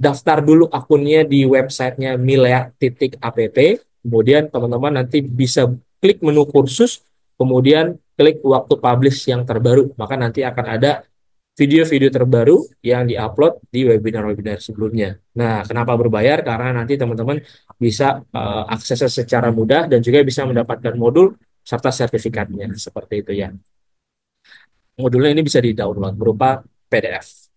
daftar dulu akunnya di websitenya milea.app. Kemudian teman-teman nanti bisa klik menu kursus, kemudian klik waktu publish yang terbaru. Maka nanti akan ada video-video terbaru yang diupload di webinar-webinar sebelumnya. Nah, kenapa berbayar? Karena nanti teman-teman bisa aksesnya secara mudah dan juga bisa mendapatkan modul serta sertifikatnya. Seperti itu ya. Modulnya ini bisa di-download berupa PDF.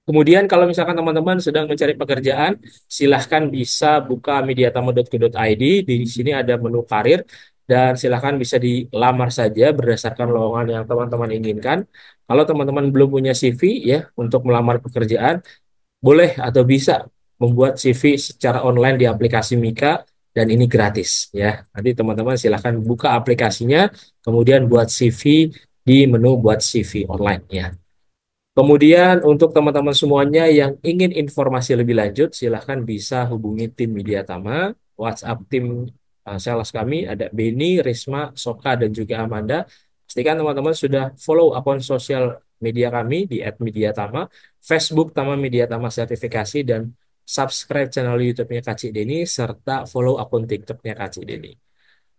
Kemudian kalau misalkan teman-teman sedang mencari pekerjaan, silahkan bisa buka mediatama.co.id. Di sini ada menu karir dan silahkan bisa dilamar saja berdasarkan lowongan yang teman-teman inginkan. Kalau teman-teman belum punya CV ya untuk melamar pekerjaan, boleh atau bisa membuat CV secara online di aplikasi Mika dan ini gratis ya. Nanti teman-teman silahkan buka aplikasinya, kemudian buat CV di menu buat CV online ya. Kemudian untuk teman-teman semuanya yang ingin informasi lebih lanjut, silahkan bisa hubungi tim Mediatama, WhatsApp tim sales kami, ada Beni, Risma, Soka, dan juga Amanda. Pastikan teman-teman sudah follow akun sosial media kami di @mediatama, Facebook Tama Mediatama Sertifikasi, dan subscribe channel YouTube-nya Kak Cik Deni, serta follow akun TikTok-nya Kak Cik Deni.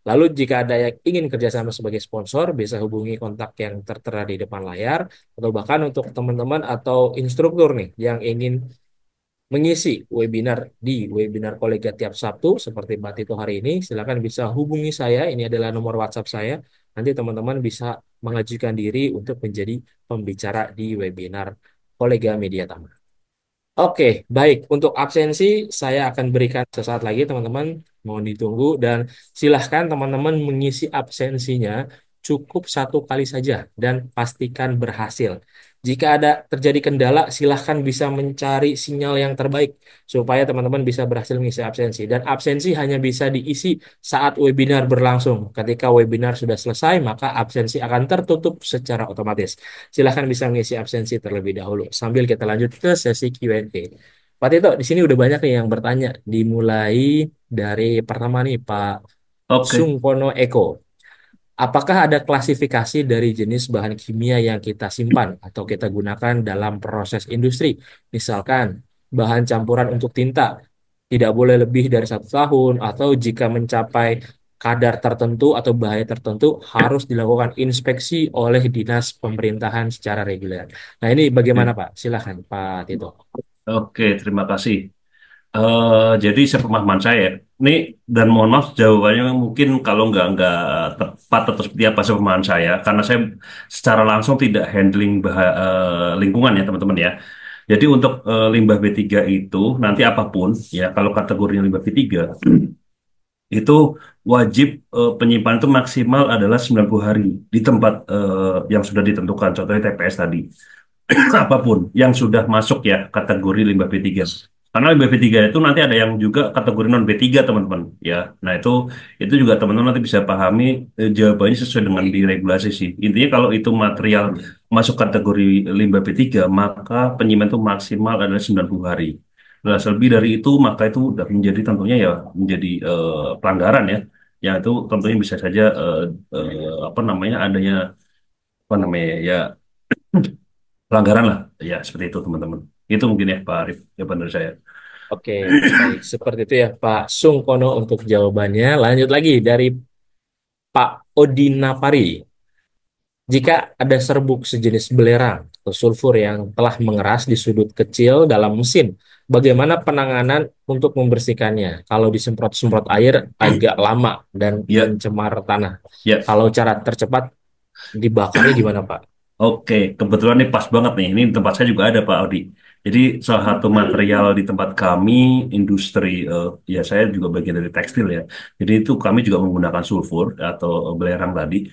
Lalu jika ada yang ingin kerjasama sebagai sponsor, bisa hubungi kontak yang tertera di depan layar, atau bahkan untuk teman-teman atau instruktur nih yang ingin mengisi webinar di webinar kolega tiap Sabtu seperti Mbak Tito hari ini, silakan bisa hubungi saya. Ini adalah nomor WhatsApp saya. Nanti teman-teman bisa mengajukan diri untuk menjadi pembicara di webinar kolega Media Tama. Oke, baik. Untuk absensi saya akan berikan sesaat lagi teman-teman. Mohon ditunggu dan silahkan teman-teman mengisi absensinya cukup 1 kali saja dan pastikan berhasil. Jika ada terjadi kendala, silahkan bisa mencari sinyal yang terbaik supaya teman-teman bisa berhasil mengisi absensi. Dan absensi hanya bisa diisi saat webinar berlangsung. Ketika webinar sudah selesai, maka absensi akan tertutup secara otomatis. Silahkan bisa mengisi absensi terlebih dahulu. Sambil kita lanjut ke sesi Q&A. Pak Tito, di sini udah banyak nih yang bertanya. Dimulai dari pertama nih, Pak Oke. Sungkono Eko. Apakah ada klasifikasi dari jenis bahan kimia yang kita simpan atau kita gunakan dalam proses industri? Misalkan bahan campuran untuk tinta tidak boleh lebih dari 1 tahun, atau jika mencapai kadar tertentu atau bahaya tertentu harus dilakukan inspeksi oleh dinas pemerintahan secara reguler. Nah ini bagaimana Pak? Silakan Pak Tito. Oke, terima kasih. Jadi sepemahaman saya, ini dan mohon maaf jawabannya mungkin kalau nggak tepat atau seperti apa sepemahaman saya, karena saya secara langsung tidak handling lingkungan ya teman-teman ya. Jadi untuk limbah B3 itu nanti apapun ya, kalau kategorinya limbah B3 itu wajib penyimpanan itu maksimal adalah 90 hari di tempat yang sudah ditentukan, contohnya TPS tadi. Apapun yang sudah masuk ya kategori limbah B3. Karena limbah B3 itu nanti ada yang juga kategori non B3 teman-teman ya. Nah, itu juga teman-teman nanti bisa pahami jawabannya sesuai dengan di regulasi sih. Intinya kalau itu material masuk kategori limbah B3 maka penyimpanan itu maksimal adalah 90 hari. Nah, lebih dari itu maka itu udah menjadi tentunya ya menjadi pelanggaran ya. Yang itu tentunya bisa saja apa namanya adanya apa namanya ya pelanggaran lah ya seperti itu teman-teman itu mungkin ya Pak Arif jawaban dari saya. Oke, baik. Seperti itu ya Pak Sungkono untuk jawabannya. Lanjut lagi dari Pak Odinapari. Jika ada serbuk sejenis belerang atau sulfur yang telah mengeras di sudut kecil dalam mesin, bagaimana penanganan untuk membersihkannya? Kalau disemprot-semprot air agak lama dan Ya, mencemar tanah. ya, Kalau cara tercepat dibakarnya gimana, Pak? oke, kebetulan nih pas banget nih, ini di tempat saya juga ada Pak Audi. Jadi salah satu material di tempat kami industri ya saya juga bagian dari tekstil ya, jadi itu kami juga menggunakan sulfur atau belerang tadi.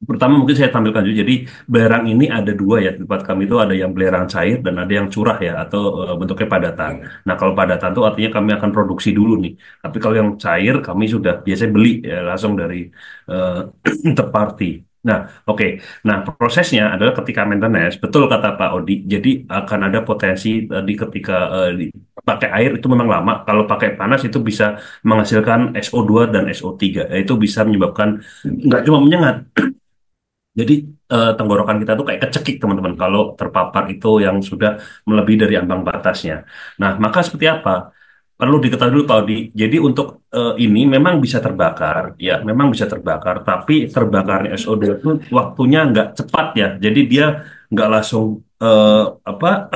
Pertama mungkin saya tampilkan dulu. Jadi belerang ini ada dua ya. Di tempat kami itu ada yang belerang cair dan ada yang curah ya atau bentuknya padatan. Nah kalau padatan itu artinya kami akan produksi dulu nih. Tapi kalau yang cair kami sudah biasanya beli ya langsung dari uh, third party. Nah oke. Nah prosesnya adalah ketika maintenance betul kata Pak Odi. Jadi akan ada potensi tadi ketika pakai air itu memang lama. Kalau pakai panas itu bisa menghasilkan SO2 dan SO3. Itu bisa menyebabkan nggak cuma menyengat. Jadi tenggorokan kita tuh kayak kecekik teman-teman kalau terpapar itu yang sudah melebihi dari ambang batasnya. Nah, maka seperti apa? Perlu diketahui dulu Pak Odi. Jadi untuk ini memang bisa terbakar, ya memang bisa terbakar, tapi terbakarnya SO2 itu waktunya nggak cepat ya. Jadi dia nggak langsung apa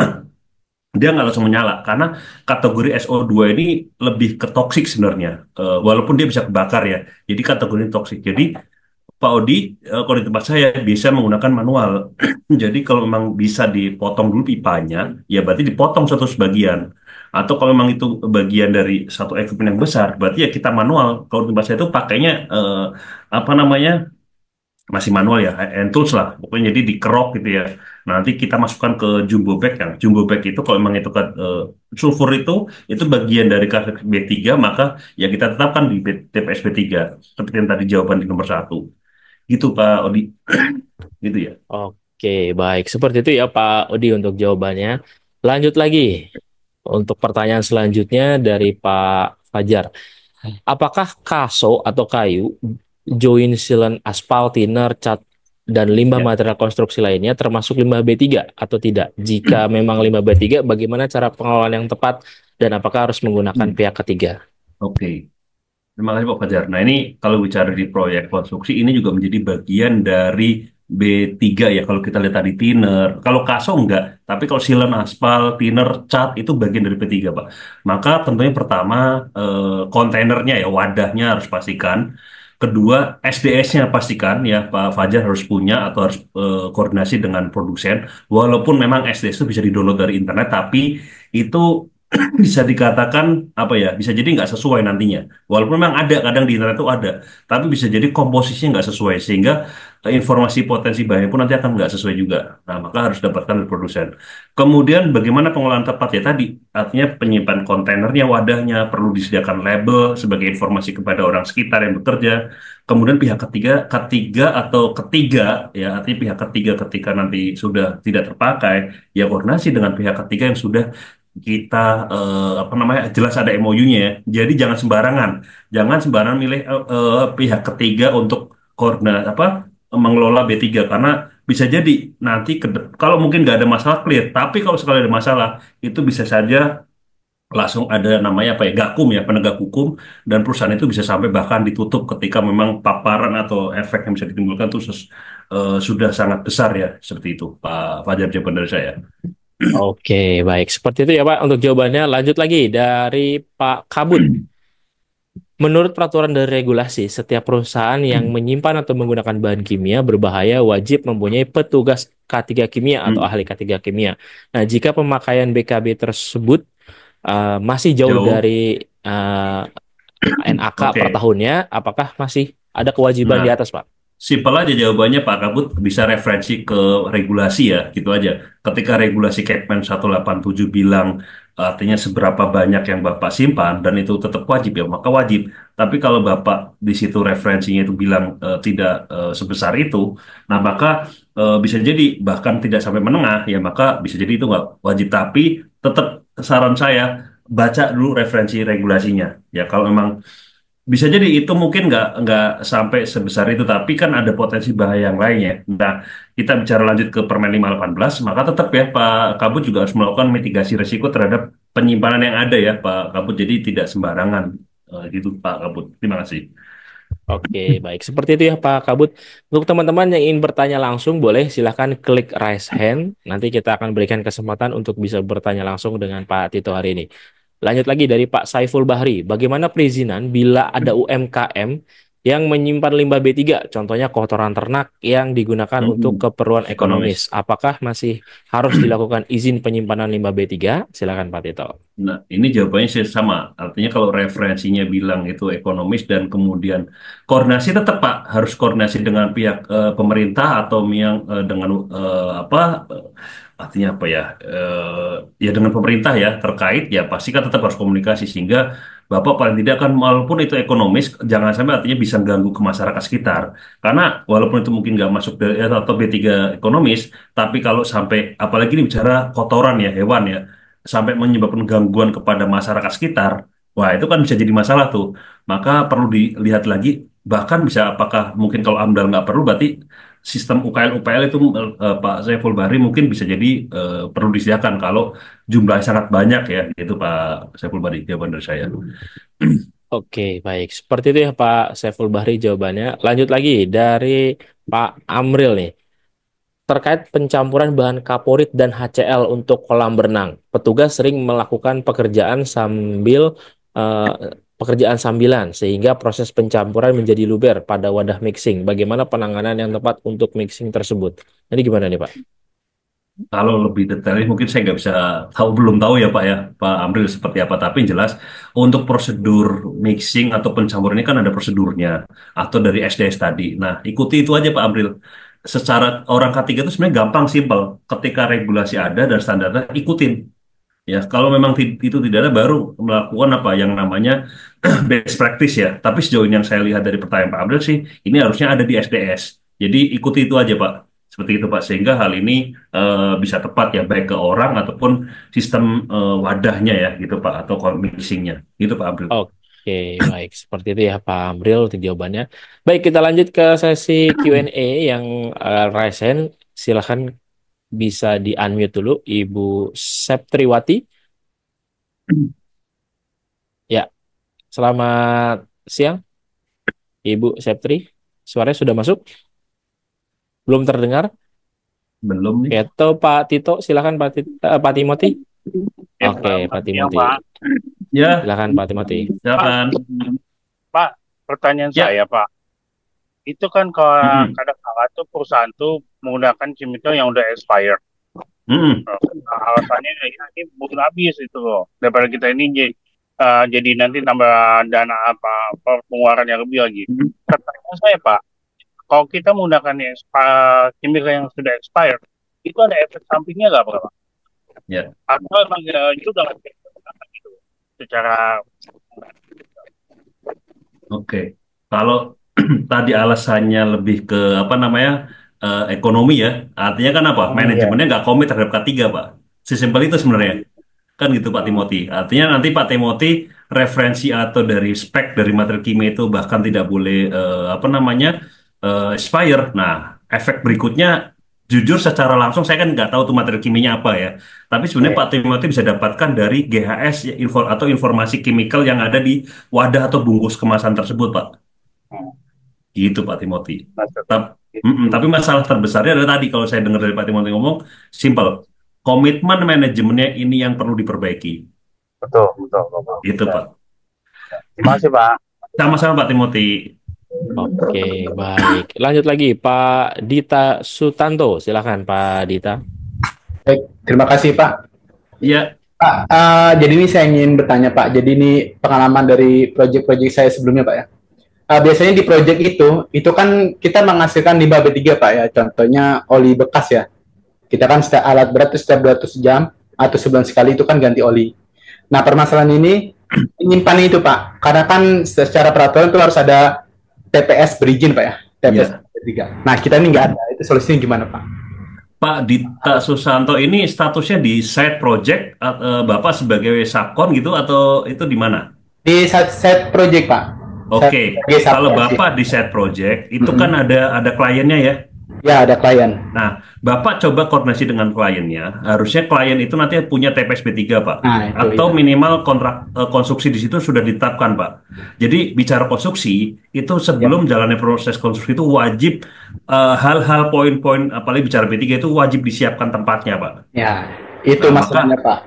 dia nggak langsung menyala karena kategori SO2 ini lebih ke toksik sebenarnya. Walaupun dia bisa kebakar ya. Jadi kategori toksik. Jadi Pak Odi, kalau di tempat saya bisa menggunakan manual. Jadi kalau memang bisa dipotong dulu pipanya, ya berarti dipotong satu sebagian. Atau kalau memang itu bagian dari satu equipment yang besar, berarti ya kita manual. Kalau di tempat saya itu pakainya apa namanya masih manual ya, hand tools lah. Pokoknya jadi dikerok gitu ya. Nanti kita masukkan ke jumbo bag yang jumbo bag itu kalau memang itu kan sulfur itu bagian dari kategori B3, maka ya kita tetapkan di TPS B3. Seperti yang tadi jawaban di nomor satu. Gitu Pak Odi, gitu ya. Oke, baik. Seperti itu ya Pak Odi untuk jawabannya. Lanjut lagi untuk pertanyaan selanjutnya dari Pak Fajar. Apakah kaso atau kayu, join sealant aspal, thinner, cat, dan limbah Ya. material konstruksi lainnya termasuk limbah B3 atau tidak? Jika memang limbah B3, bagaimana cara pengelolaan yang tepat dan apakah harus menggunakan Hmm. pihak ketiga? Oke, terima kasih Pak Fajar. Nah ini kalau bicara di proyek konstruksi ini juga menjadi bagian dari B3 ya kalau kita lihat tadi thinner. Kalau kaso enggak, tapi kalau silen aspal, thinner, cat itu bagian dari B3 Pak. Maka tentunya pertama kontainernya ya wadahnya harus pastikan. Kedua SDS-nya pastikan ya Pak Fajar harus punya atau harus koordinasi dengan produsen. Walaupun memang SDS itu bisa di-download dari internet, tapi itu bisa dikatakan apa ya bisa jadi nggak sesuai nantinya walaupun memang ada kadang di internet itu ada tapi bisa jadi komposisinya nggak sesuai sehingga informasi potensi bahaya pun nanti akan nggak sesuai juga nah maka harus dapatkan dari produsen kemudian bagaimana pengolahan tepat ya tadi artinya penyimpan kontainernya wadahnya perlu disediakan label sebagai informasi kepada orang sekitar yang bekerja kemudian pihak ketiga ketiga atau ketiga ya artinya pihak ketiga ketika nanti sudah tidak terpakai ya koordinasi dengan pihak ketiga yang sudah kita apa namanya jelas ada MOU-nya ya. Jadi jangan sembarangan milih pihak ketiga untuk koordinat apa mengelola B3 karena bisa jadi nanti kalau mungkin nggak ada masalah clear, tapi kalau sekali ada masalah itu bisa saja langsung ada namanya apa ya gakum ya penegak hukum dan perusahaan itu bisa sampai bahkan ditutup ketika memang paparan atau efek yang bisa ditimbulkan itu sudah sangat besar ya seperti itu Pak Fajar jawaban dari saya. Oke, baik. Seperti itu ya Pak untuk jawabannya. Lanjut lagi dari Pak Kabut. Menurut peraturan dan regulasi, setiap perusahaan yang menyimpan atau menggunakan bahan kimia berbahaya wajib mempunyai petugas K3 kimia atau ahli K3 kimia. Nah, jika pemakaian BKB tersebut masih jauh Jauh. dari NAK per Oke. tahunnya, apakah masih ada kewajiban di Nah, atas, Pak? simpel aja jawabannya Pak Kabut, bisa referensi ke regulasi ya, gitu aja. Ketika regulasi Kepmen 187 bilang artinya seberapa banyak yang Bapak simpan dan itu tetap wajib ya, maka wajib. Tapi kalau Bapak di situ referensinya itu bilang tidak sebesar itu, nah maka bisa jadi bahkan tidak sampai menengah ya, maka bisa jadi itu nggak wajib. Tapi tetap saran saya baca dulu referensi regulasinya. Ya kalau memang bisa jadi itu mungkin nggak sampai sebesar itu, tapi kan ada potensi bahaya yang lainnya. Nah, kita bicara lanjut ke Permen 518, maka tetap ya Pak Kabut juga harus melakukan mitigasi risiko terhadap penyimpanan yang ada ya Pak Kabut. Jadi tidak sembarangan gitu Pak Kabut. Terima kasih. Oke, baik. Seperti itu ya Pak Kabut. Untuk teman-teman yang ingin bertanya langsung, boleh silahkan klik raise hand. Nanti kita akan berikan kesempatan untuk bisa bertanya langsung dengan Pak Tito hari ini. Lanjut lagi dari Pak Saiful Bahri. Bagaimana perizinan bila ada UMKM yang menyimpan limbah B3, contohnya kotoran ternak yang digunakan untuk Hmm, keperluan ekonomis. ekonomis? Apakah masih harus dilakukan izin penyimpanan limbah B3? Silakan Pak Tito. Nah, ini jawabannya sih sama. Artinya kalau referensinya bilang itu ekonomis dan kemudian koordinasi tetap Pak harus koordinasi dengan pihak pemerintah atau yang dengan apa artinya apa ya ya dengan pemerintah ya terkait ya pasti kan tetap harus komunikasi sehingga Bapak paling tidak kan walaupun itu ekonomis jangan sampai artinya bisa ganggu ke masyarakat sekitar karena walaupun itu mungkin nggak masuk atau B3 ekonomis tapi kalau sampai apalagi ini bicara kotoran ya hewan ya sampai menyebabkan gangguan kepada masyarakat sekitar, wah itu kan bisa jadi masalah tuh. Maka perlu dilihat lagi, bahkan bisa apakah mungkin kalau AMDAL nggak perlu, berarti sistem UKL-UPL itu Pak Saiful Bahri mungkin bisa jadi perlu disediakan kalau jumlahnya sangat banyak ya, itu Pak Saiful Bahri jawaban dari saya. Oke, baik. Seperti itu ya Pak Saiful Bahri jawabannya. Lanjut lagi dari Pak Amril nih. Terkait pencampuran bahan kaporit dan HCl untuk kolam berenang, petugas sering melakukan eh, pekerjaan sambilan sehingga proses pencampuran menjadi luber pada wadah mixing. Bagaimana penanganan yang tepat untuk mixing tersebut? Jadi gimana nih Pak? Kalau lebih detailnya mungkin saya nggak bisa tahu, belum tahu ya Pak ya, Pak Amril seperti apa. Tapi yang jelas untuk prosedur mixing atau pencampuran ini kan ada prosedurnya atau dari SDS tadi. Nah, ikuti itu aja Pak Amril. Secara orang K3 itu sebenarnya gampang, simpel. Ketika regulasi ada dan standarnya ikutin. Ya, kalau memang itu tidak ada, baru melakukan apa yang namanya best practice ya. Tapi sejauh ini yang saya lihat dari pertanyaan Pak Abdul sih, ini harusnya ada di SDS. Jadi ikuti itu aja Pak. Seperti itu Pak. Sehingga hal ini bisa tepat ya, baik ke orang ataupun sistem wadahnya ya, gitu Pak, atau mixingnya. Gitu Pak Abdul. Oke, baik. Seperti itu ya Pak Amril untuk jawabannya. Baik, kita lanjut ke sesi Q&A yang Raisen. Silahkan bisa di-unmute dulu, Ibu Septriwati. Ya, selamat siang, Ibu Septri. Suaranya sudah masuk? Belum terdengar? Belum nih. Oke, atau Pak Tito, silakan Pak Timothy. Ya, Oke, Pak yang Timothy. Pak. Ya, Silakan Pak Timothy. silakan. Pak, pertanyaan Ya. saya, Pak. Itu kan kalau Mm-mm. kadang-kala tuh perusahaan tuh menggunakan chemical yang udah expired. Mm-mm. Nah, alasannya ya, ini belum habis itu loh. Daripada kita ini jadi nanti tambah dana pengeluaran yang lebih lagi. Pertanyaan saya, Pak, kalau kita menggunakan chemical yang sudah expired, itu ada efek sampingnya nggak, Pak? Ya. Atau emang itu udah nggak bisa digunakan gitu secara Oke, kalau tadi alasannya lebih ke apa namanya ekonomi ya, artinya kan apa? Manajemennya nggak komit terhadap K3, Pak. Sesimpel itu sebenarnya, kan gitu Pak Timothy. Artinya nanti Pak Timothy referensi atau dari spek dari material kimia itu bahkan tidak boleh apa namanya expire. Nah, efek berikutnya jujur secara langsung saya kan nggak tahu tuh material kimianya apa ya. Tapi sebenarnya Pak Timothy bisa dapatkan dari GHS ya, atau informasi kimikal yang ada di wadah atau bungkus kemasan tersebut, Pak. Gitu, Pak Timothy. Tapi masalah terbesarnya adalah tadi kalau saya dengar dari Pak Timothy ngomong, simple. Komitmen manajemennya ini yang perlu diperbaiki. betul, betul, betul. Gitu, Pak. Terima kasih, Pak. Sama-sama, Pak Timothy. Oke, baik. Lanjut lagi, Pak Dita Sutanto. Silakan, Pak Dita. Baik, terima kasih Pak. Ya, Pak, jadi ini saya ingin bertanya Pak. Jadi ini pengalaman dari proyek-proyek saya sebelumnya Pak ya. Biasanya di proyek itu kan kita menghasilkan limbah B3 Pak ya. Contohnya oli bekas ya. Kita kan setiap alat berat itu setiap 200 jam atau sebulan sekali itu kan ganti oli. Nah permasalahan ini menyimpan itu Pak. Karena kan secara peraturan itu harus ada TPS berizin Pak ya. TPS Ya. B3. Nah kita ini nggak ada. Itu solusinya gimana Pak? Pak Dita Susanto ini statusnya di side project, Bapak sebagai Sakon gitu atau itu di mana? Di set project Pak. Oke, Sebagai kalau satgas, Bapak di side project itu kan Mm-mm. ada kliennya ya. Ya ada klien. Nah, Bapak coba koordinasi dengan kliennya. Harusnya klien itu nanti punya TPS B3, Pak. Nah itu Atau ya. minimal kontrak konstruksi di situ sudah ditetapkan, Pak. Jadi bicara konstruksi, itu Ya. sebelum jalannya proses konstruksi itu wajib hal-hal poin-poin, apalagi bicara B3 itu wajib disiapkan tempatnya, Pak. Ya, itu Nah, masalahnya maka Pak.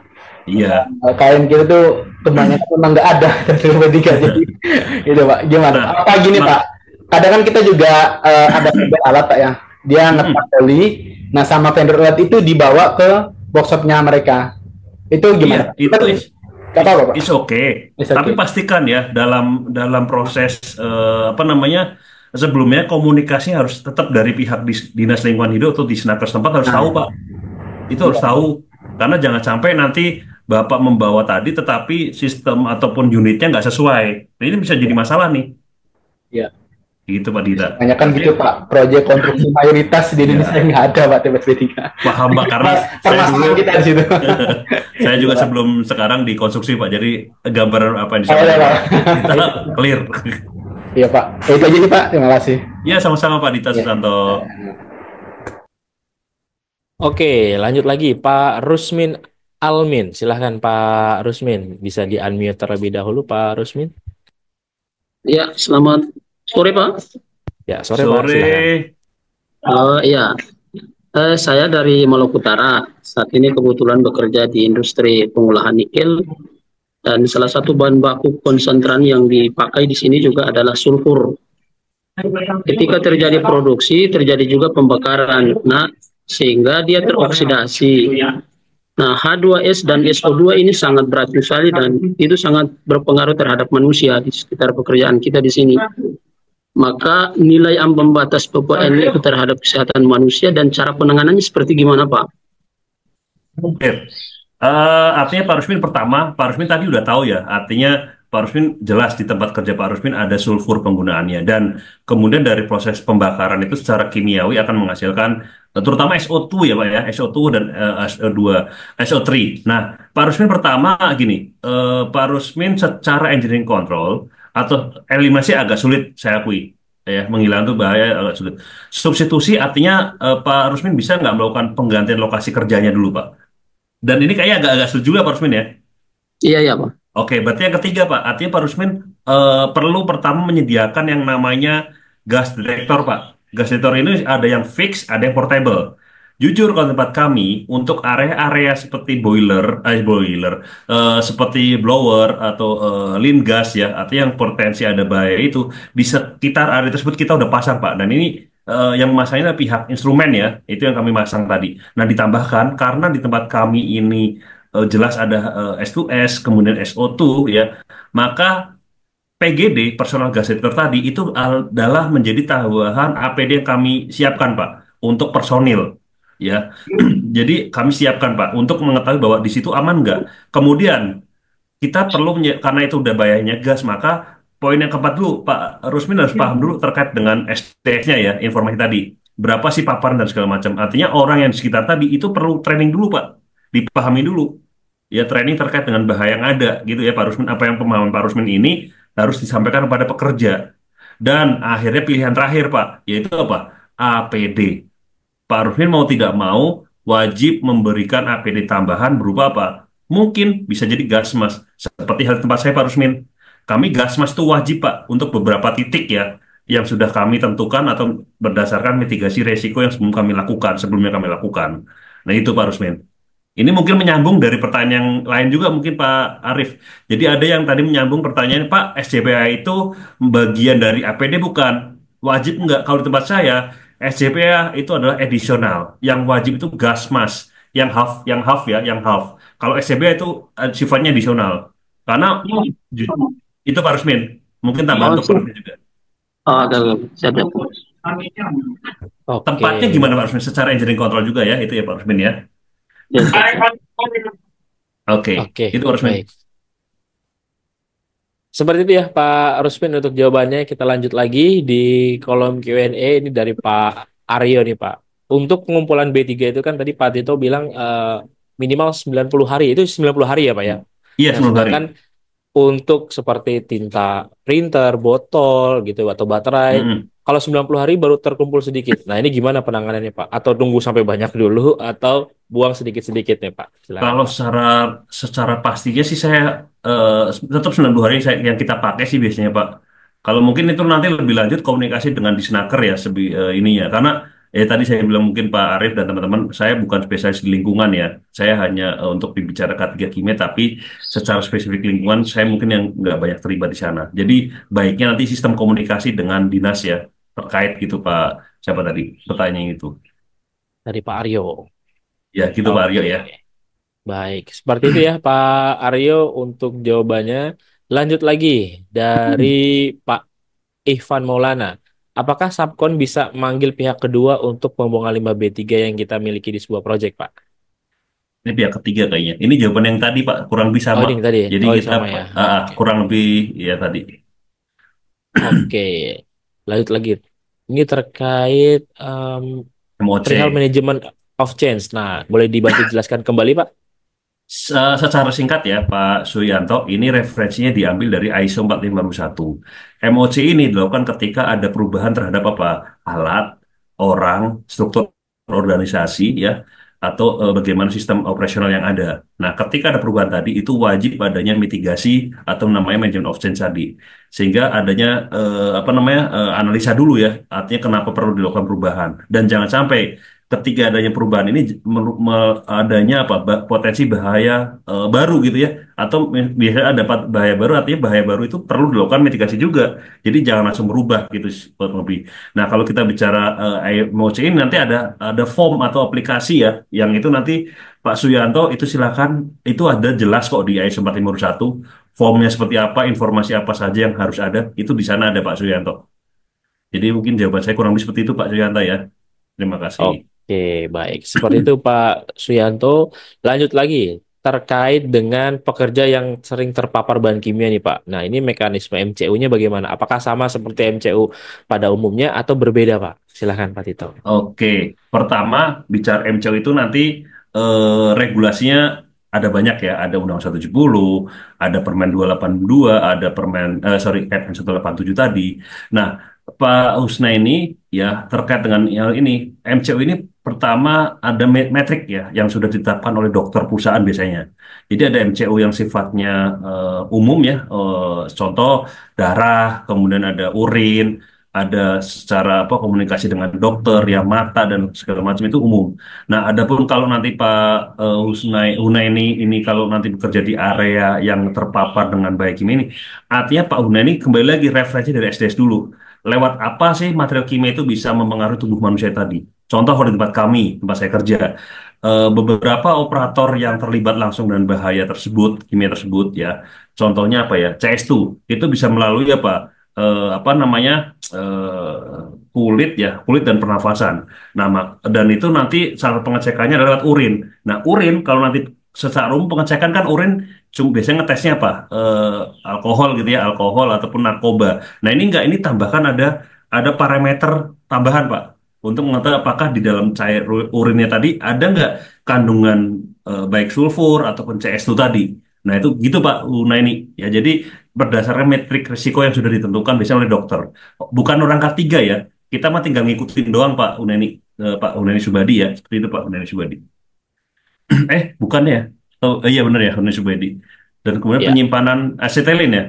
iya. Klien kita tuh kebanyakan memang nggak ada dari tiga jadi itu Pak. Gimana? Nah, Apa gini mak Pak? Kadang kan kita juga ada vendor alat Pak ya. Dia ngepak oli. Nah sama vendor alat itu dibawa ke workshopnya mereka. Itu iya, gimana? itu Kan nggak apa-apa Pak. is okay. It's Tapi okay. pastikan ya dalam proses apa namanya sebelumnya komunikasi harus tetap dari pihak Dinas Lingkungan Hidup atau di Disnaker setempat harus tahu, Nah, Pak. Itu harus iya, tahu karena jangan sampai nanti Bapak membawa tadi tetapi sistem ataupun unitnya nggak sesuai. Nah, ini bisa jadi masalah nih. iya. Gitu, Pak Dita. Banyak kan gitu Jadi, Pak. Proyek konstruksi mayoritas di Indonesia ya nggak ada Pak TPS-B3. paham, Pak, karena saya dulu Permasalahan kita di situ. saya Gitu juga Pak. sebelum sekarang di konstruksi, Pak. Jadi gambaran apa yang Oh iya disampaikan Pak. Pak Dita clear. Iya Pak. Itu aja nih Pak. Terima kasih. Ya, sama-sama Pak Dita Iya. Susanto. Oke, lanjut lagi Pak Rusmin Almin. Silahkan Pak Rusmin. Bisa di-unmute terlebih dahulu Pak Rusmin. Ya, selamat sore Pak. Ya, sore Pak. Sore. Silakan. Ya, saya dari Maluku Utara. Saat ini kebetulan bekerja di industri pengolahan nikel dan salah satu bahan baku konsentran yang dipakai di sini juga adalah sulfur. Ketika terjadi produksi, terjadi juga pembakaran. Nah, sehingga dia teroksidasi. Nah, H2S dan SO2 ini sangat beracun sekali dan itu sangat berpengaruh terhadap manusia di sekitar pekerjaan kita di sini. Maka nilai ambang batas PPN itu terhadap kesehatan manusia dan cara penanganannya seperti gimana, Pak? Clear. Artinya Pak Rusmin pertama, Pak Rusmin tadi udah tahu ya, artinya Pak Rusmin jelas di tempat kerja Pak Rusmin ada sulfur penggunaannya dan kemudian dari proses pembakaran itu secara kimiawi akan menghasilkan terutama SO2 ya Pak ya, SO2 dan SO2, SO3. Nah, Pak Rusmin pertama gini, Pak Rusmin secara engineering control atau eliminasi agak sulit saya akui. Ya, menghilang itu bahaya agak sulit. Substitusi artinya Pak Rusmin bisa nggak melakukan penggantian lokasi kerjanya dulu Pak? Dan ini kayaknya agak-agak sulit juga Pak Rusmin ya. Iya, ya, Pak. Oke, berarti yang ketiga Pak, artinya Pak Rusmin perlu pertama menyediakan yang namanya gas detektor Pak. Gas detektor ini ada yang fix, ada yang portable. Jujur kalau tempat kami untuk area-area seperti seperti blower atau lin gas ya, artinya yang potensi ada bahaya itu di sekitar area tersebut kita udah pasang Pak. Dan ini yang masangnya adalah pihak instrumen ya, itu yang kami masang tadi. Nah ditambahkan karena di tempat kami ini jelas ada S2S, kemudian SO2 ya, maka PGD, personal gas detector tadi, itu adalah menjadi tambahan APD yang kami siapkan, Pak, untuk personil. Ya, jadi kami siapkan, Pak, untuk mengetahui bahwa di situ aman nggak. Kemudian kita perlu karena itu udah bahayanya gas, maka poin yang keempat dulu, Pak Rusmin harus paham dulu terkait dengan STS-nya ya, informasi tadi. Berapa sih paparan dan segala macam. Artinya orang yang di sekitar tadi itu perlu training dulu, Pak. Dipahami dulu. Ya, training terkait dengan bahaya yang ada, gitu ya, Pak Rusmin. Apa yang pemahaman Pak Rusmin ini harus disampaikan kepada pekerja. Dan akhirnya pilihan terakhir, Pak, yaitu apa? APD. Pak Rusmin mau tidak mau wajib memberikan APD tambahan berupa apa? Mungkin bisa jadi gas mas. Seperti hal tempat saya Pak Rusmin. Kami gas mas itu wajib Pak untuk beberapa titik ya yang sudah kami tentukan atau berdasarkan mitigasi resiko yang sebelumnya kami lakukan. Nah itu Pak Rusmin. Ini mungkin menyambung dari pertanyaan yang lain juga mungkin Pak Arief. Jadi ada yang tadi menyambung pertanyaan Pak SJPA itu bagian dari APD bukan? Wajib enggak? Kalau di tempat saya SJPA itu adalah edisional. Yang wajib itu gas mas. yang half ya, yang half. Kalau SCB itu sifatnya addisional. Karena ju- itu Pak Rusmin, mungkin tambahan Oh, untuk Pak Rusmin juga. oh, oke, oke. Siap, siap. Oke, Tempatnya gimana Pak Rusmin? Secara engineering control juga ya, itu ya Pak Rusmin ya. Ya, siap, siap. Oke, oke, itu Pak Rusmin. baik. Seperti itu ya Pak Rusmin untuk jawabannya. Kita lanjut lagi di kolom Q&A ini dari Pak Aryo nih Pak. Untuk pengumpulan B3 itu kan tadi Pak Tito bilang minimal 90 hari. Itu 90 hari ya Pak ya? Iya, Nah, 10 hari. sedangkan untuk seperti tinta printer, botol gitu atau baterai, Mm-mm. kalau 90 hari baru terkumpul sedikit. Nah, ini gimana penanganannya Pak? Atau tunggu sampai banyak dulu atau buang sedikit-sedikit nih Pak? Silakan Kalau Pak. secara pastinya sih saya eh, tetap 90 hari yang kita pakai sih biasanya Pak. Kalau mungkin itu nanti lebih lanjut komunikasi dengan Disnaker ya ininya. Karena tadi saya bilang mungkin Pak Arief dan teman-teman, saya bukan spesialis di lingkungan ya. Saya hanya untuk berbicara K3 kimia, tapi secara spesifik lingkungan saya mungkin yang nggak banyak terlibat di sana. Jadi baiknya nanti sistem komunikasi dengan dinas ya terkait gitu Pak. Siapa tadi pertanyaan itu? Dari Pak Aryo. Ya gitu Pak Aryo Oke. ya. Baik, seperti itu ya Pak Aryo untuk jawabannya. Lanjut lagi dari Pak Ihvan Maulana. Apakah Subkon bisa manggil pihak kedua untuk pembongkar limbah B3 yang kita miliki di sebuah proyek, Pak? Ini pihak ketiga kayaknya. Ini jawaban yang tadi Pak, kurang lebih Oh, sama. ini yang tadi. Jadi Oh, ini kita sama ya. Oke. kurang lebih ya tadi. Oke. Lanjut lagi. Ini terkait perihal MOC. manajemen of change. Nah, boleh dibantu jelaskan kembali, Pak? Secara singkat ya Pak Suyanto, ini referensinya diambil dari ISO 4501. MOC ini dilakukan ketika ada perubahan terhadap apa? Alat, orang, struktur organisasi ya, atau bagaimana sistem operasional yang ada. Nah, ketika ada perubahan tadi, itu wajib adanya mitigasi atau namanya management of change tadi. Sehingga adanya apa namanya analisa dulu ya, artinya kenapa perlu dilakukan perubahan. Dan jangan sampai ketika adanya perubahan ini adanya apa potensi bahaya baru gitu ya atau biasanya ada bahaya baru artinya bahaya baru itu perlu dilakukan mitigasi juga jadi jangan langsung berubah gitu kurang lebih. Nah kalau kita bicara IMOC ini nanti ada form atau aplikasi ya yang itu nanti Pak Suyanto itu silakan itu ada jelas kok di ISO 4501 formnya seperti apa informasi apa saja yang harus ada itu di sana ada Pak Suyanto. Jadi mungkin jawaban saya kurang lebih seperti itu Pak Suyanto ya. Terima kasih. Oke, baik. Seperti itu Pak Suyanto. Lanjut lagi terkait dengan pekerja yang sering terpapar bahan kimia nih Pak. Nah, ini mekanisme MCU-nya bagaimana? Apakah sama seperti MCU pada umumnya atau berbeda Pak? Silahkan Pak Tito. Oke, pertama bicara MCO itu nanti regulasinya ada banyak ya, ada Undang 170, ada Permen 282, ada Permen 187 tadi. Nah, Pak Husna ini ya terkait dengan hal ini, MCO ini pertama ada metrik ya yang sudah ditetapkan oleh dokter perusahaan biasanya. Jadi ada MCO yang sifatnya umum ya, contoh darah, kemudian ada urin, ada secara apa komunikasi dengan dokter ya mata dan segala macam itu umum. Nah, adapun kalau nanti Pak Hunaini ini kalau nanti bekerja di area yang terpapar dengan baik ini, artinya Pak Hunaini kembali lagi referensi dari SDS dulu. Lewat apa sih material kimia itu bisa mempengaruhi tubuh manusia tadi? Contoh kalau di tempat kami, tempat saya kerja, beberapa operator yang terlibat langsung dengan bahaya tersebut, kimia tersebut ya. Contohnya apa ya? CS2 itu bisa melalui apa namanya kulit dan pernafasan. Nah, dan itu nanti cara pengecekannya adalah lewat urin. Nah, urin kalau nanti secara umum pengecekan kan urin cuma biasanya ngetesnya apa? Alkohol gitu ya, alkohol ataupun narkoba. Nah, ini enggak, ini tambahkan ada parameter tambahan, Pak. Untuk mengetahui apakah di dalam cair urinnya tadi ada nggak kandungan baik sulfur ataupun CS2 tadi. Nah, itu gitu Pak Unaini. Ya, jadi berdasarkan metrik risiko yang sudah ditentukan biasanya oleh dokter. Bukan orang ketiga ya. Kita mah tinggal ngikutin doang Pak Uneni Subadi ya. Seperti itu Pak Uneni Subadi. Bukan ya? Oh, iya benar ya Uneni Subadi. Dan kemudian Ya, penyimpanan asetilin ya.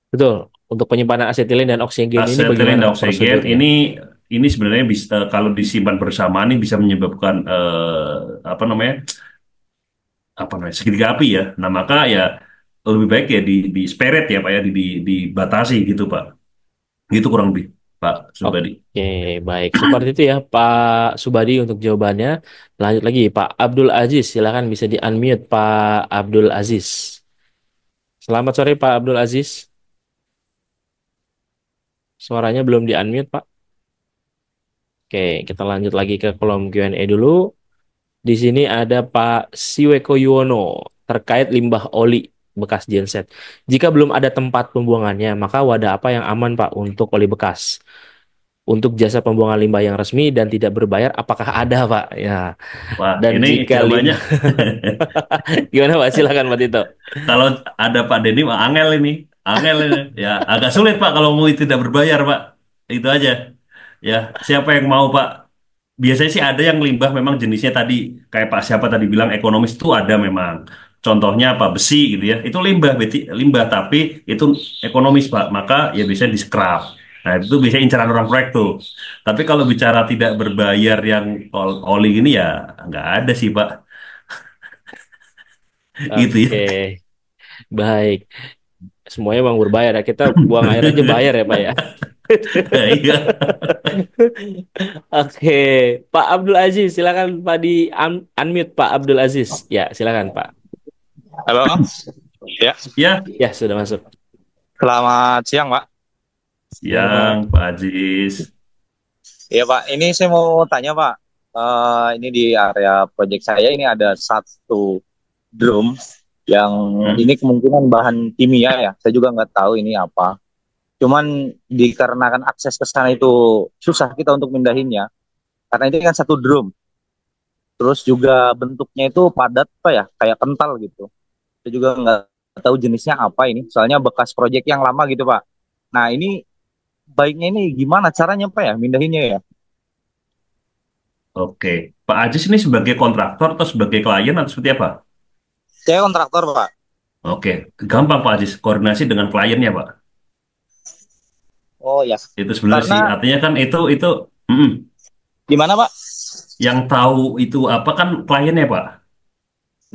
betul. Untuk penyimpanan asetilin dan oksigen ini Asetilin bagaimana dan Pak oksigen prosedurnya? ini sebenarnya bisa kalau disimpan bersamaan ini bisa menyebabkan apa namanya? Apa namanya? Segitiga api ya. Nah, maka ya lebih baik ya di spirit ya Pak ya dibatasi gitu Pak. Gitu kurang lebih. Pak Subadi. Oke, baik. Seperti itu ya, Pak Subadi untuk jawabannya. Lanjut lagi, Pak Abdul Aziz. Silakan bisa di-unmute, Pak Abdul Aziz. Selamat sore, Pak Abdul Aziz. Suaranya belum di-unmute, Pak. Oke, kita lanjut lagi ke kolom Q&A dulu. Di sini ada Pak Siweko Yuwono terkait limbah oli bekas genset. Jika belum ada tempat pembuangannya, maka wadah apa yang aman, Pak, untuk oli bekas? Untuk jasa pembuangan limbah yang resmi dan tidak berbayar, apakah ada, Pak? Ya. Wah, Dan ini jika jawabannya limbah, gimana, Pak? Silakan, Pak Tito. kalau ada Pak Denny mah angel ini. Angel ini. Ya, agak sulit Pak kalau mau tidak berbayar Pak. Itu aja. Ya, siapa yang mau Pak? Biasanya sih ada yang limbah memang jenisnya tadi kayak Pak siapa tadi bilang ekonomis itu ada memang. Contohnya apa besi gitu ya. Itu limbah, limbah tapi itu ekonomis Pak. Maka ya bisa di scrap. Nah, itu bisa incaran orang proyek tuh. Tapi kalau bicara tidak berbayar yang oli ini ya nggak ada sih Pak. Gitu ya. Oke, baik. Semuanya memang berbayar ya. Kita buang air aja bayar ya, Pak ya. Iya. Oke, Pak Abdul Aziz, silakan Pak di unmute Pak Abdul Aziz. Ya, silakan Pak. Halo. Ya, Ya, Ya, sudah masuk. selamat siang, Pak. Siang, Pak. siang Pak Aziz. Iya, Pak. Ini saya mau tanya, Pak. Ini di area proyek saya ini ada satu drum yang ini kemungkinan bahan kimia ya. Saya juga nggak tahu ini apa. Cuman dikarenakan akses ke sana itu susah kita untuk mindahinnya. Karena ini kan satu drum. Terus juga bentuknya itu padat, apa ya, kayak kental gitu. Saya juga nggak tahu jenisnya apa ini. Soalnya bekas proyek yang lama gitu, Pak. Nah, ini baiknya ini gimana caranya Pak ya mindahinnya ya? Oke, Pak Aziz ini sebagai kontraktor atau sebagai klien atau seperti apa? Saya kontraktor Pak. Oke, gampang Pak Aziz, koordinasi dengan kliennya Pak. Oh ya. Itu sebenarnya Karena sih, artinya kan itu mm, gimana Pak? yang tahu itu apa kan kliennya Pak.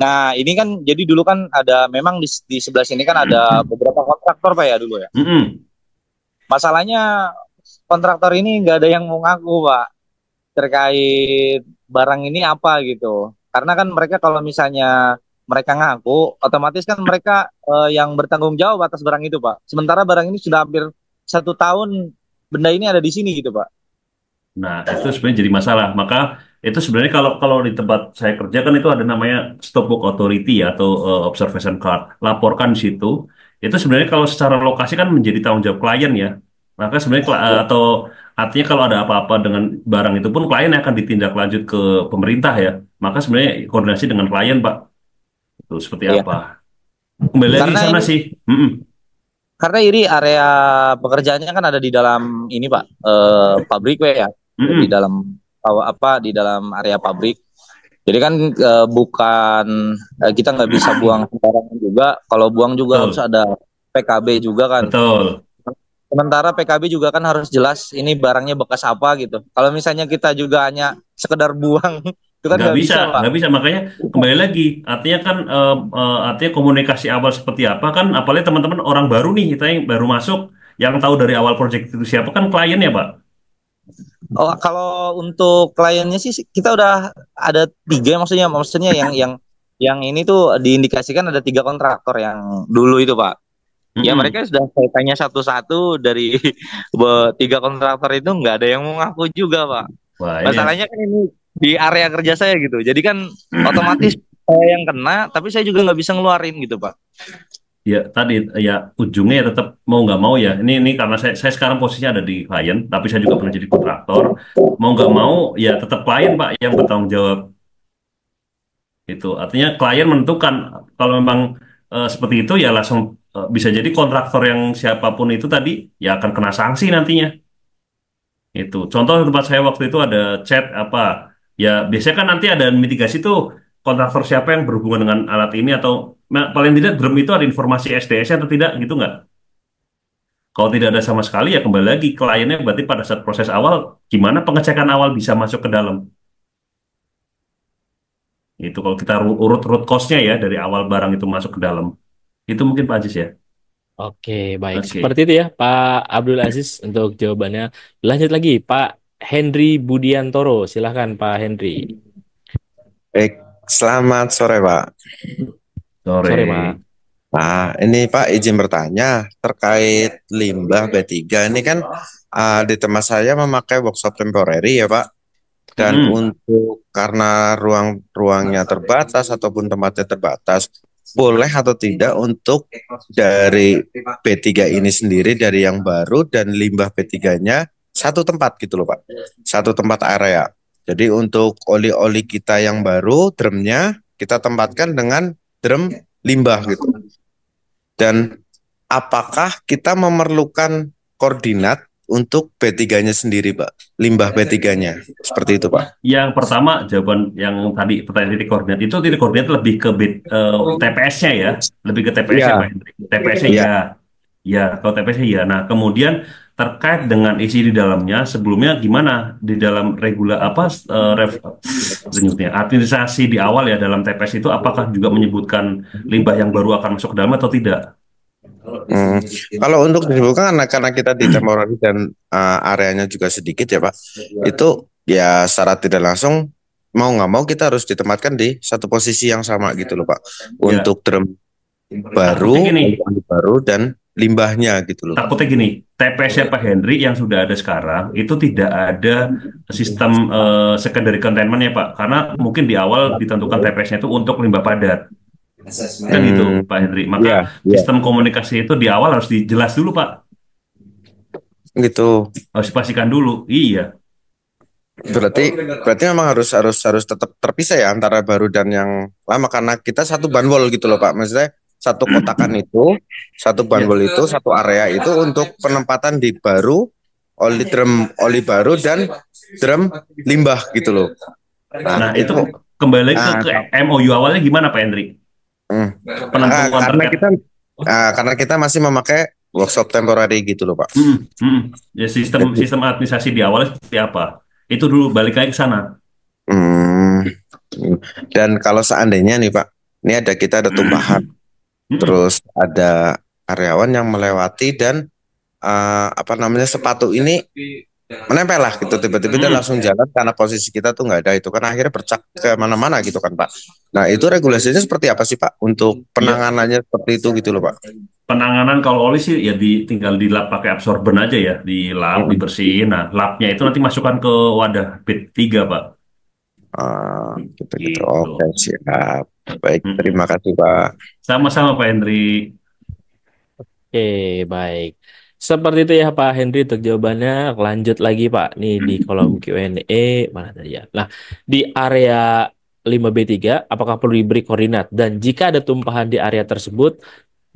Nah ini kan jadi dulu kan ada memang di sebelah sini kan ada beberapa kontraktor Pak ya dulu ya. Mm-mm. Masalahnya kontraktor ini nggak ada yang mau ngaku Pak terkait barang ini apa gitu. Karena kan mereka kalau misalnya mereka ngaku, otomatis kan mereka yang bertanggung jawab atas barang itu Pak. Sementara barang ini sudah hampir 1 tahun benda ini ada di sini gitu Pak. Nah, itu sebenarnya jadi masalah. Maka itu sebenarnya kalau kalau di tempat saya kerja kan itu ada namanya stopbook authority ya, atau observation card. Laporkan di situ. Itu sebenarnya kalau secara lokasi kan menjadi tanggung jawab klien ya. Maka sebenarnya atau artinya kalau ada apa-apa dengan barang itu pun klien akan ditindaklanjut ke pemerintah ya. Maka sebenarnya koordinasi dengan klien Pak. Itu seperti Iya. apa? Kembali lagi ke Karena sana ini sih. Mm-mm. Karena ini area pekerjaannya kan ada di dalam ini Pak, pabrik we ya, di Mm-mm. dalam di dalam area pabrik. Jadi kan bukan kita nggak bisa buang sembarangan juga. Kalau buang juga harus Betul, ada PKB juga kan. betul. Sementara PKB juga kan harus jelas ini barangnya bekas apa gitu. Kalau misalnya kita juga hanya sekedar buang, itu kan Nggak nggak bisa, bisa Pak. nggak bisa. Makanya kembali lagi, artinya kan artinya komunikasi awal seperti apa kan, apalagi teman-teman orang baru nih, kita yang baru masuk, yang tahu dari awal proyek itu siapa kan klien ya Pak. Oh, kalau untuk kliennya sih kita udah ada 3 maksudnya yang ini tuh diindikasikan ada 3 kontraktor yang dulu itu Pak. Ya Mm-mm. mereka sudah saya tanya satu-satu dari 3 kontraktor itu nggak ada yang mau ngaku juga Pak. Wah ini Masalahnya kan ini di area kerja saya gitu. Jadi kan otomatis saya yang kena, tapi saya juga nggak bisa ngeluarin gitu Pak. ya tadi ya ujungnya ya tetap mau nggak mau ya. Ini karena saya sekarang posisinya ada di klien, tapi saya juga pernah jadi kontraktor. Mau nggak mau ya tetap klien Pak yang bertanggung jawab. Itu artinya klien menentukan kalau memang seperti itu ya langsung bisa jadi kontraktor yang siapapun itu tadi ya akan kena sanksi nantinya. Itu contoh tempat saya waktu itu ada chat apa ya biasanya kan nanti ada mitigasi tuh kontraktor siapa yang berhubungan dengan alat ini atau paling tidak drum itu ada informasi SDS atau tidak gitu nggak? Kalau tidak ada sama sekali ya kembali lagi kliennya berarti pada saat proses awal gimana pengecekan awal bisa masuk ke dalam itu kalau kita urut-urut cost-nya ya dari awal barang itu masuk ke dalam itu mungkin Pak Ajis ya. Oke, baik. Oke. Seperti itu ya, Pak Abdul Aziz untuk jawabannya. Lanjut lagi, Pak Henry Budiantoro. Silahkan, Pak Henry. Baik, selamat sore Pak. Sore, Pak. Sore. Nah, ini Pak izin bertanya terkait limbah B3 ini kan di tempat saya memakai workshop temporary ya Pak. Dan Mm-mm. untuk karena ruang-ruangnya terbatas ataupun tempatnya terbatas, boleh atau tidak untuk dari B3 ini sendiri dari yang baru dan limbah B3-nya satu tempat gitu loh Pak. Satu tempat area. Jadi untuk oli-oli kita yang baru, drumnya kita tempatkan dengan drum limbah gitu. Dan apakah kita memerlukan koordinat untuk B3-nya sendiri, Pak? Limbah B3-nya. Seperti itu, Pak. Yang pertama, jawaban yang tadi pertanyaan titik koordinat lebih ke TPS-nya ya, lebih ke TPS-nya Pak Iya, Hendrik. TPS-nya iya. ya, ya kalau TPS-nya ya. Nah kemudian terkait dengan isi di dalamnya, sebelumnya gimana di dalam administrasi di awal ya dalam TPS itu, apakah juga menyebutkan limbah yang baru akan masuk ke dalam atau tidak? Hmm. Kalau untuk disebutkan karena kita di temporary dan areanya juga sedikit ya Pak, itu ya secara tidak langsung mau nggak mau kita harus ditempatkan di satu posisi yang sama gitu loh Pak. Ya, Untuk drum takutnya baru, gini. oli baru dan limbahnya gitu loh. Takutnya gini, TPS-nya Pak Henry yang sudah ada sekarang itu tidak ada sistem secondary containment ya Pak, karena mungkin di awal ditentukan TPS-nya itu untuk limbah padat, kan gitu Hmm, Pak Henry. Maka iya, iya, sistem komunikasi itu di awal harus dijelas dulu Pak, gitu. harus dipastikan dulu. Iya, Berarti berarti memang harus harus harus tetap terpisah ya antara baru dan yang lama karena kita satu banwall gitu loh Pak. Maksudnya satu kotakan itu, satu ya. banwall itu, satu area itu untuk penempatan di baru, oli baru dan drum limbah gitu loh. Nah Nah, itu itu kembali ah, ke MOU awalnya gimana Pak Henry? hmm. Penentuan Karena terkait. kita masih memakai workshop temporary gitu loh Pak. Ya sistem Jadi, sistem administrasi di awalnya seperti apa? Itu dulu balik lagi ke sana. hmm, dan kalau seandainya nih Pak, ini kita ada tumpahan. Mm-mm. Terus ada karyawan yang melewati dan apa namanya sepatu ini menempel lah gitu tiba-tiba dia Mm-mm. langsung jalan karena posisi kita tuh nggak ada itu kan akhirnya bercak ke mana-mana gitu kan Pak. Nah itu regulasinya seperti apa sih Pak untuk Ya, penanganannya seperti itu gitu loh Pak. penanganan kalau oli sih ya tinggal dilap pakai absorben aja ya, dilap, Mm-mm. dibersihin. Nah, lapnya itu nanti masukkan ke wadah B3, Pak. Gitu-gitu. Oke Gitu. siap. Baik terima Mm-mm. kasih Pak. Sama-sama Pak Hendri. Oke, baik. Seperti itu ya Pak Henry untuk jawabannya. Lanjut lagi Pak. Nih di kolom Q&A. Mana tadi ya? Nah, di area 5B3, apakah perlu diberi koordinat? Dan jika ada tumpahan di area tersebut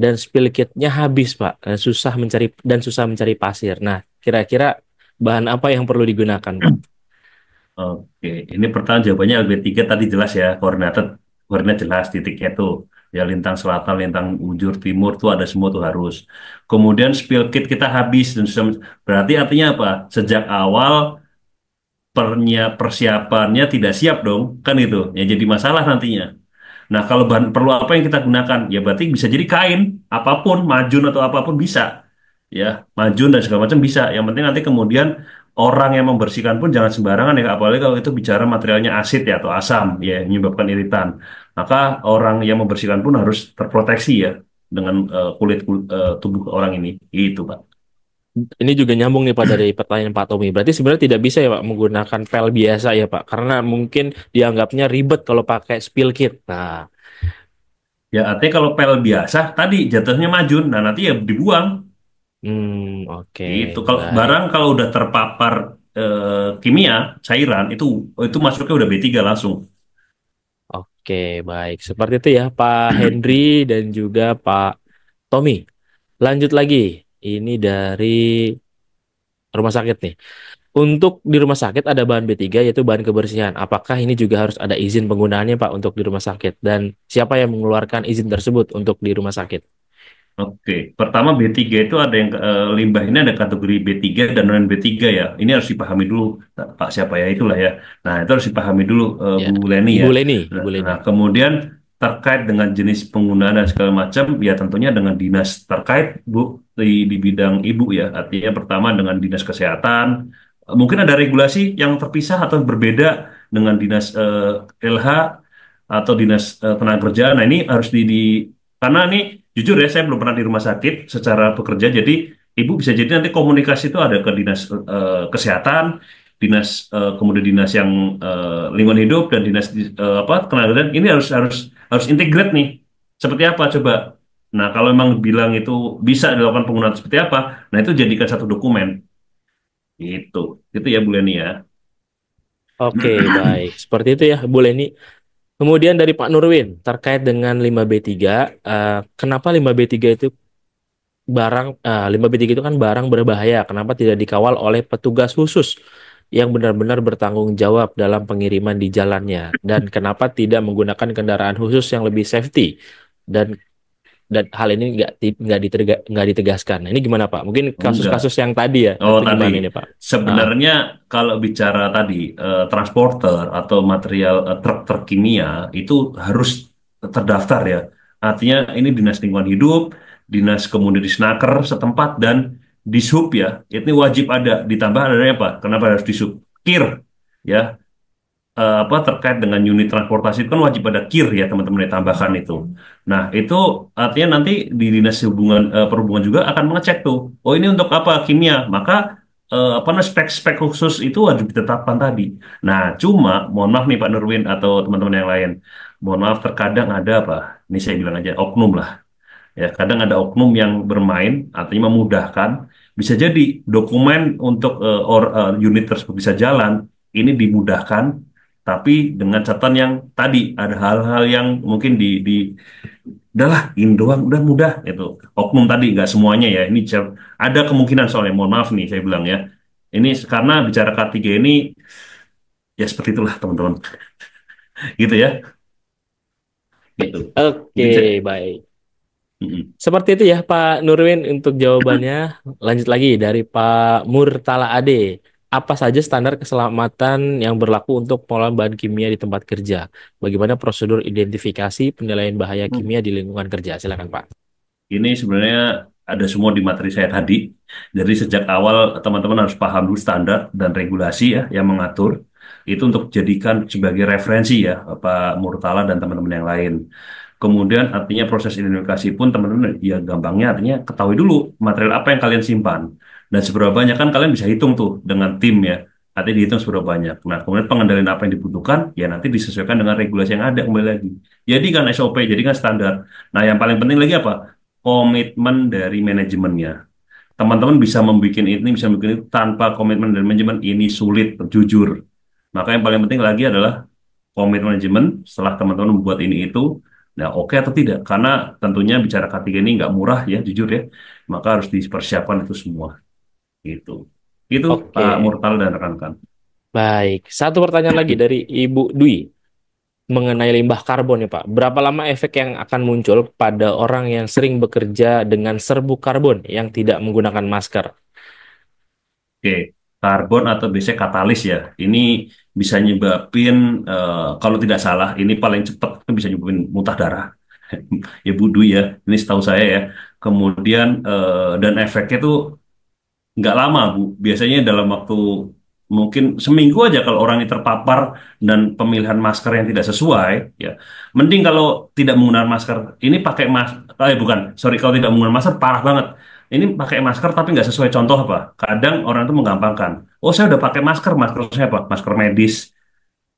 dan spill kitnya habis Pak, susah mencari pasir. Nah, kira-kira bahan apa yang perlu digunakan Pak? Oke, ini pertanyaan jawabannya LB3 tadi jelas ya, koordinat jelas titiknya tuh. Ya lintang selatan, lintang bujur timur tuh ada semua tuh harus. Kemudian spill kit kita habis dan berarti artinya apa? Sejak awal persiapannya tidak siap dong, kan itu. Ya jadi masalah nantinya. Nah, kalau bahan perlu apa yang kita gunakan? Ya berarti bisa jadi kain, apapun, majun atau apapun bisa. Ya, majun dan segala macam bisa. Yang penting nanti kemudian orang yang membersihkan pun jangan sembarangan ya, apalagi kalau itu bicara materialnya asid ya atau asam ya, yang menyebabkan iritan. Maka orang yang membersihkan pun harus terproteksi ya dengan tubuh orang ini. Itu, Pak. Ini juga nyambung nih Pak dari pertanyaan Pak Tommy. Berarti sebenarnya tidak bisa ya Pak menggunakan pel biasa ya Pak, karena mungkin dianggapnya ribet kalau pakai spill kit. Nah, Ya, artinya kalau pel biasa tadi jatuhnya majun, nah nanti ya dibuang. oke, Itu kalau baik. barang kalau udah terpapar kimia cairan itu masuknya udah B3 langsung. Oke, baik. Seperti itu ya Pak Henry dan juga Pak Tommy. Lanjut lagi. Ini dari rumah sakit nih. Untuk di rumah sakit ada bahan B3 yaitu bahan kebersihan. Apakah ini juga harus ada izin penggunaannya Pak untuk di rumah sakit? Dan siapa yang mengeluarkan izin tersebut untuk di rumah sakit? Oke, pertama B3 itu ada yang limbah ini ada kategori B3 dan non B3 ya. Ini harus dipahami dulu Pak siapa ya itulah ya. Nah, itu harus dipahami dulu Ya, Bu Leni ya. Ibu Leni, Nah, Ibu Leni. nah, kemudian terkait dengan jenis penggunaan dan segala macam, ya tentunya dengan dinas terkait, Bu, di bidang Ibu ya. Artinya pertama dengan dinas kesehatan, mungkin ada regulasi yang terpisah atau berbeda dengan dinas LH atau dinas tenaga kerja. Nah ini harus karena ini jujur ya saya belum pernah di rumah sakit secara bekerja, jadi Ibu bisa jadi nanti komunikasi itu ada ke dinas kesehatan, dinas kemudian dinas yang lingkungan hidup dan dinas apa tenaga kerja. Ini harus integrate nih. Seperti apa coba? Nah kalau memang bilang itu bisa dilakukan penggunaan seperti apa, nah itu jadikan satu dokumen. Itu ya Bu Leni ya. Oke, baik. Seperti itu ya, Bu Leni. Kemudian dari Pak Nurwin, terkait dengan 5B3, kenapa 5B3 itu 5B3 itu kan barang berbahaya, kenapa tidak dikawal oleh petugas khusus yang benar-benar bertanggung jawab dalam pengiriman di jalannya? Dan kenapa tidak menggunakan kendaraan khusus yang lebih safety? Dan hal ini nggak ditegaskan. Nah, ini gimana Pak? Mungkin Enggak. kasus-kasus yang tadi ya, Oh itu tadi, gimana ini Pak? Ah, sebenarnya kalau bicara tadi transporter atau material truk-truk kimia itu harus terdaftar ya. Artinya ini dinas lingkungan hidup, dinas kemudian disnaker setempat dan dishub ya. Ini wajib ada. Ditambah adanya apa? Kenapa harus dishub? KIR ya. Apa terkait dengan unit transportasi itu kan wajib ada KIR ya teman-teman ditambahkan itu. Nah itu artinya nanti di dinas perhubungan juga akan mengecek tuh. Oh ini untuk apa kimia? Maka apa namanya spek-spek khusus itu wajib ditetapkan tadi. Nah cuma mohon maaf nih Pak Nurwin atau teman-teman yang lain. Mohon maaf terkadang ada apa? Ini saya bilang aja oknum lah. Ya, kadang ada oknum yang bermain, artinya memudahkan. Bisa jadi dokumen untuk unit tersebut bisa jalan, ini dimudahkan, tapi dengan catatan yang tadi ada hal-hal yang mungkin udahlah, ini doang, udah mudah itu. Oknum tadi nggak semuanya ya. Ini ada kemungkinan soalnya, mohon maaf nih saya bilang ya. Ini karena bicara K3 ini ya seperti itulah teman-teman, gitu ya, gitu. oke, Jadi baik. mm-mm. Seperti itu ya Pak Nurwin untuk jawabannya. Lanjut lagi dari Pak Murtala Ade. Apa saja standar keselamatan yang berlaku untuk pengolahan bahan kimia di tempat kerja? Bagaimana prosedur identifikasi penilaian bahaya kimia di lingkungan kerja? Silakan Pak. Ini sebenarnya ada semua di materi saya tadi. Jadi sejak awal teman-teman harus paham dulu standar dan regulasi ya yang mengatur. Itu untuk jadikan sebagai referensi ya Pak Murtala dan teman-teman yang lain. Kemudian artinya proses identifikasi pun teman-teman ya gampangnya artinya ketahui dulu material apa yang kalian simpan. Dan seberapa banyak kan kalian bisa hitung tuh dengan tim ya. Artinya dihitung seberapa banyak. Nah kemudian pengendalian apa yang dibutuhkan ya nanti disesuaikan dengan regulasi yang ada kembali lagi. Jadi kan SOP, jadi kan standar. Nah yang paling penting lagi apa? Komitmen dari manajemennya. Teman-teman bisa membuat ini, bisa membuat itu tanpa komitmen dari manajemen, ini sulit, jujur. Maka yang paling penting lagi adalah komitmen manajemen setelah teman-teman membuat ini itu, nah oke atau tidak. Karena tentunya bicara K3 ini nggak murah ya, jujur ya. Maka harus dipersiapkan itu semua. Gitu. Itu Pak Oke, Murtal dan rekan-rekan. baik. Satu pertanyaan lagi dari Ibu Dwi mengenai limbah karbon ya Pak. Berapa lama efek yang akan muncul pada orang yang sering bekerja dengan serbuk karbon yang tidak menggunakan masker? Oke, karbon atau biasanya katalis ya. Ini bisa nyebabin, kalau tidak salah, ini paling cepat itu bisa nyebabin muntah darah. Ya Dwi ya, ini setahu saya ya. Kemudian dan efeknya tuh nggak lama Bu. Biasanya dalam waktu mungkin seminggu aja kalau orang ini terpapar dan pemilihan masker yang tidak sesuai, ya. Mending kalau tidak menggunakan masker, ini pakai bukan, sorry kalau tidak menggunakan masker parah banget. Ini pakai masker tapi nggak sesuai contoh apa? Kadang orang itu menggampangkan. Oh saya udah pakai masker, masker saya apa? Masker medis.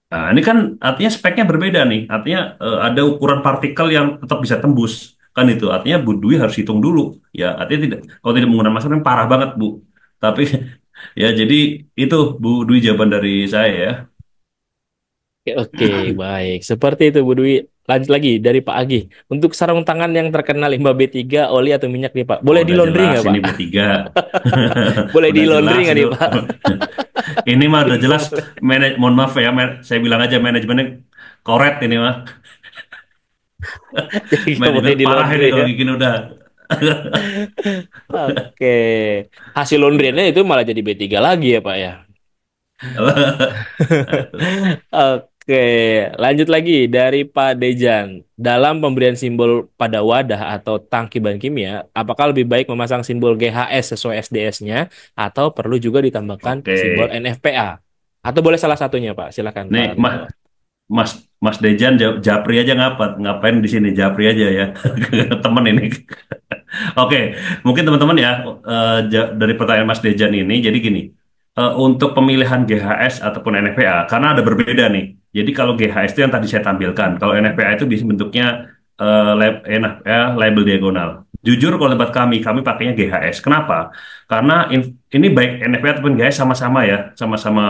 Nah, ini kan artinya speknya berbeda nih. Artinya ada ukuran partikel yang tetap bisa tembus. Kan itu. Artinya Bu Dwi harus hitung dulu. Ya, artinya tidak. Kalau tidak menggunakan masker kan parah banget, Bu. Tapi ya jadi itu Bu Dwi jawaban dari saya ya. Oke, oke, baik. Seperti itu, Bu Dwi. Lanjut lagi dari Pak Agi. Untuk sarung tangan yang terkena limbah B3, oli atau minyak nih, Pak. Oh, Boleh di udah laundry jelas nggak, ini Pak? B3. Boleh di Udah laundry jelas nggak itu. nih, Pak? Ini mah udah jelas. Mohon maaf ya, saya bilang aja manajemennya koret ini mah. Jadi nggak boleh Manajemen di parah laundry ini kalau ya. bikin udah. Oke. Hasil laundrynya itu malah jadi B3 lagi ya, Pak ya. Nah, itu. Oke. Oke, lanjut lagi dari Pak Dejan. Dalam pemberian simbol pada wadah atau tangki bahan kimia, apakah lebih baik memasang simbol GHS sesuai SDS-nya atau perlu juga ditambahkan Oke, simbol NFPA? Atau boleh salah satunya, Pak? Silakan, nih Pak Tito. Mas Mas Dejan Japri aja ngapain di sini Japri aja ya temen ini. Oke, mungkin teman-teman ya dari pertanyaan Mas Dejan ini, jadi gini, untuk pemilihan GHS ataupun NFPA, karena ada berbeda nih. Jadi kalau GHS itu yang tadi saya tampilkan, kalau NFPA itu bisa bentuknya NFPA label diagonal. Jujur kalau tempat kami pakainya GHS. Kenapa? Karena ini baik NFPA ataupun GHS sama-sama ya, sama-sama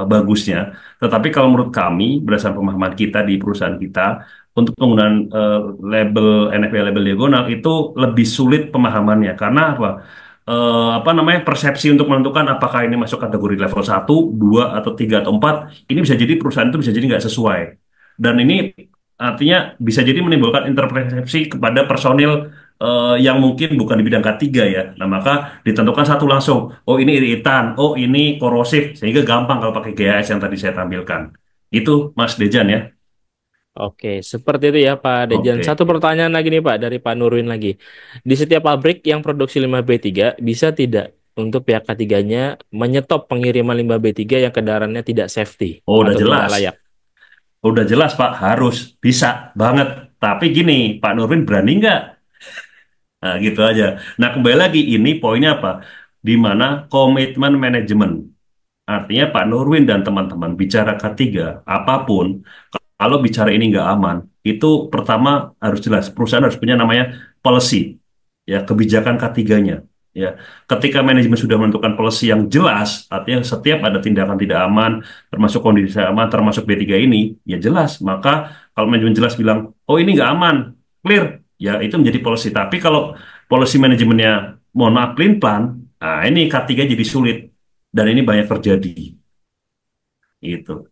bagusnya. Tetapi kalau menurut kami, berdasarkan pemahaman kita di perusahaan kita, untuk penggunaan label NFPA label diagonal itu lebih sulit pemahamannya karena apa namanya persepsi untuk menentukan apakah ini masuk kategori level 1, 2, atau 3, atau 4 ini bisa jadi perusahaan itu bisa jadi nggak sesuai dan ini artinya bisa jadi menimbulkan interpretasi kepada personil yang mungkin bukan di bidang K3 ya. Nah, maka ditentukan satu langsung. Oh, ini iritan, oh ini korosif sehingga gampang kalau pakai GHS yang tadi saya tampilkan. Itu Mas Dejan ya. Oke, seperti itu ya Pak Dejan. Oke. Satu pertanyaan lagi nih Pak dari Pak Nurwin lagi. Di setiap pabrik yang produksi limbah B3, bisa tidak untuk pihak ketiganya menyetop pengiriman limbah B3 yang kedarannya tidak safety Oh, udah atau tidak jelas. layak? Udah jelas Pak, harus, bisa banget. Tapi gini, Pak Nurwin berani nggak? Nah, gitu aja. Nah, kembali lagi, ini poinnya apa? Di mana komitmen manajemen. Artinya Pak Nurwin dan teman-teman bicara K3, apapun, kalau bicara ini nggak aman, itu pertama harus jelas. Perusahaan harus punya namanya policy, ya kebijakan K3-nya. Ya, ketika manajemen sudah menentukan policy yang jelas, artinya setiap ada tindakan tidak aman, termasuk kondisi tidak aman, termasuk B3 ini, ya jelas. Maka kalau manajemen jelas bilang, oh ini nggak aman, clear, ya itu menjadi policy. Tapi kalau policy manajemennya, mohon maaf, plan, nah ini K3 jadi sulit. Dan ini banyak terjadi. Itu.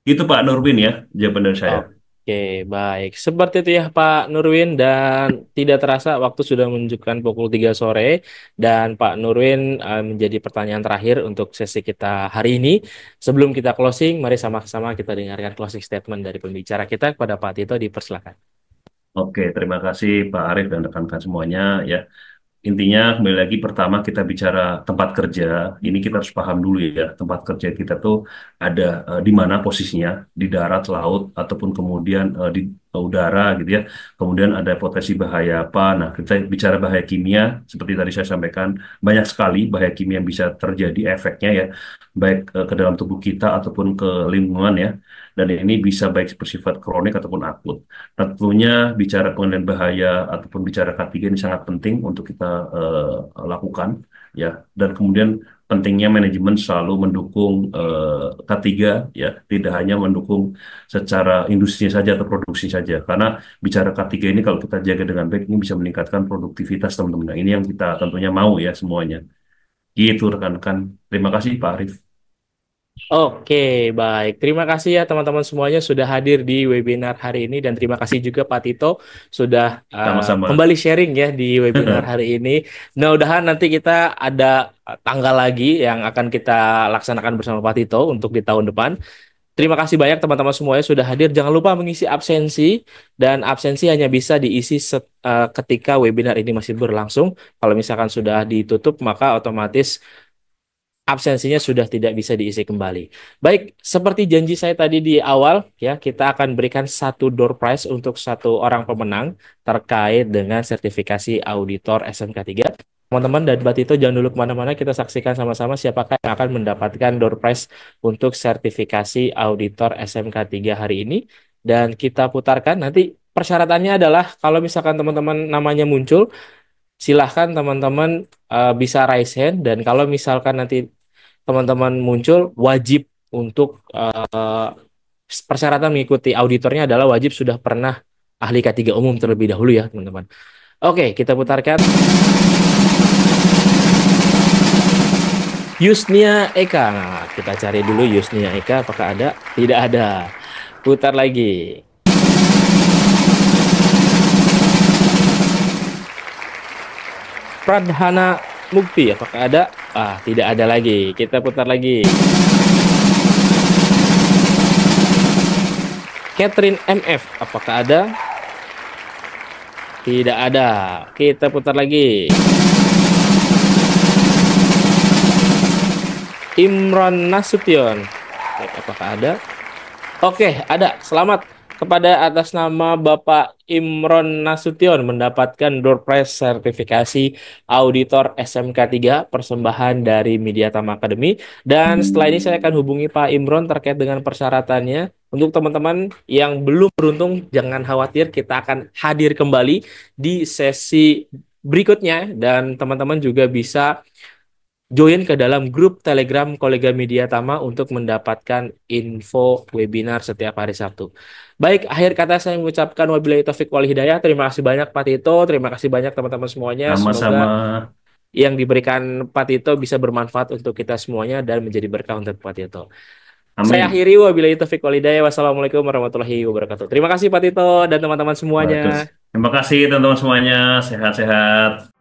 Itu Pak Nurwin ya, jawaban dari saya. Oke, baik. Seperti itu ya Pak Nurwin dan tidak terasa waktu sudah menunjukkan pukul 3 sore dan Pak Nurwin menjadi pertanyaan terakhir untuk sesi kita hari ini. Sebelum kita closing, mari sama-sama kita dengarkan closing statement dari pembicara kita kepada Pak Tito, dipersilakan. Oke, terima kasih Pak Arief dan rekan-rekan semuanya ya. Intinya kembali lagi pertama kita bicara tempat kerja, ini kita harus paham dulu ya, tempat kerja kita tuh ada di mana posisinya, di darat, laut, ataupun kemudian di udara gitu ya. Kemudian ada potensi bahaya apa. Nah, kita bicara bahaya kimia, seperti tadi saya sampaikan, banyak sekali bahaya kimia yang bisa terjadi efeknya ya, baik ke dalam tubuh kita ataupun ke lingkungan ya. Dan ini bisa baik bersifat kronik ataupun akut. Tentunya bicara pengendalian bahaya ataupun bicara K3 ini sangat penting untuk kita lakukan ya. Dan kemudian pentingnya manajemen selalu mendukung K3 ya, tidak hanya mendukung secara industrinya saja atau produksi saja. Karena bicara K3 ini kalau kita jaga dengan baik ini bisa meningkatkan produktivitas teman-teman. Nah, ini yang kita tentunya mau ya semuanya. Gitu rekan-rekan. Terima kasih Pak Arief. Oke, baik. Terima kasih ya teman-teman semuanya sudah hadir di webinar hari ini dan terima kasih juga Pak Tito sudah Sama-sama. kembali sharing ya di webinar hari ini. Mudah-mudahan nanti kita ada tanggal lagi yang akan kita laksanakan bersama Pak Tito untuk di tahun depan. Terima kasih banyak teman-teman semuanya sudah hadir. Jangan lupa mengisi absensi dan absensi hanya bisa diisi ketika webinar ini masih berlangsung. Kalau misalkan sudah ditutup maka otomatis absensinya sudah tidak bisa diisi kembali. Baik, seperti janji saya tadi di awal, ya kita akan berikan satu door prize untuk satu orang pemenang terkait dengan sertifikasi auditor SMK3. Teman-teman dan Mbak Tito jangan dulu kemana-mana, kita saksikan sama-sama siapakah yang akan mendapatkan door prize untuk sertifikasi auditor SMK3 hari ini. Dan kita putarkan, nanti persyaratannya adalah kalau misalkan teman-teman namanya muncul, silahkan teman-teman bisa raise hand dan kalau misalkan nanti teman-teman muncul wajib untuk persyaratan mengikuti auditornya adalah wajib sudah pernah ahli K3 umum terlebih dahulu ya teman-teman. Oke, kita putarkan. Yusnia Eka. Nah, kita cari dulu Yusnia Eka apakah ada? Tidak ada. Putar lagi. Pradhana Mukti, apakah ada? Tidak ada lagi. Kita putar lagi. Catherine MF, apakah ada? Tidak ada. Kita putar lagi. Imron Nasution, apakah ada? Oke, ada. Selamat kepada atas nama Bapak Imron Nasution mendapatkan door prize sertifikasi auditor SMK 3 persembahan dari Mediatama Academy. Dan setelah ini saya akan hubungi Pak Imron terkait dengan persyaratannya. Untuk teman-teman yang belum beruntung, jangan khawatir, kita akan hadir kembali di sesi berikutnya dan teman-teman juga bisa join ke dalam grup Telegram Kolega Media Tama untuk mendapatkan info webinar setiap hari Sabtu. Baik, akhir kata saya mengucapkan wabillahi taufik wal hidayah. Terima kasih banyak Pak Tito, terima kasih banyak teman-teman semuanya. Sama-sama. Semoga yang diberikan Pak Tito bisa bermanfaat untuk kita semuanya dan menjadi berkah untuk Pak Tito. Saya Amin. akhiri wabillahi taufik wal hidayah. Wassalamualaikum warahmatullahi wabarakatuh. Terima kasih Pak Tito dan teman-teman semuanya. Terima kasih teman-teman semuanya. Sehat-sehat.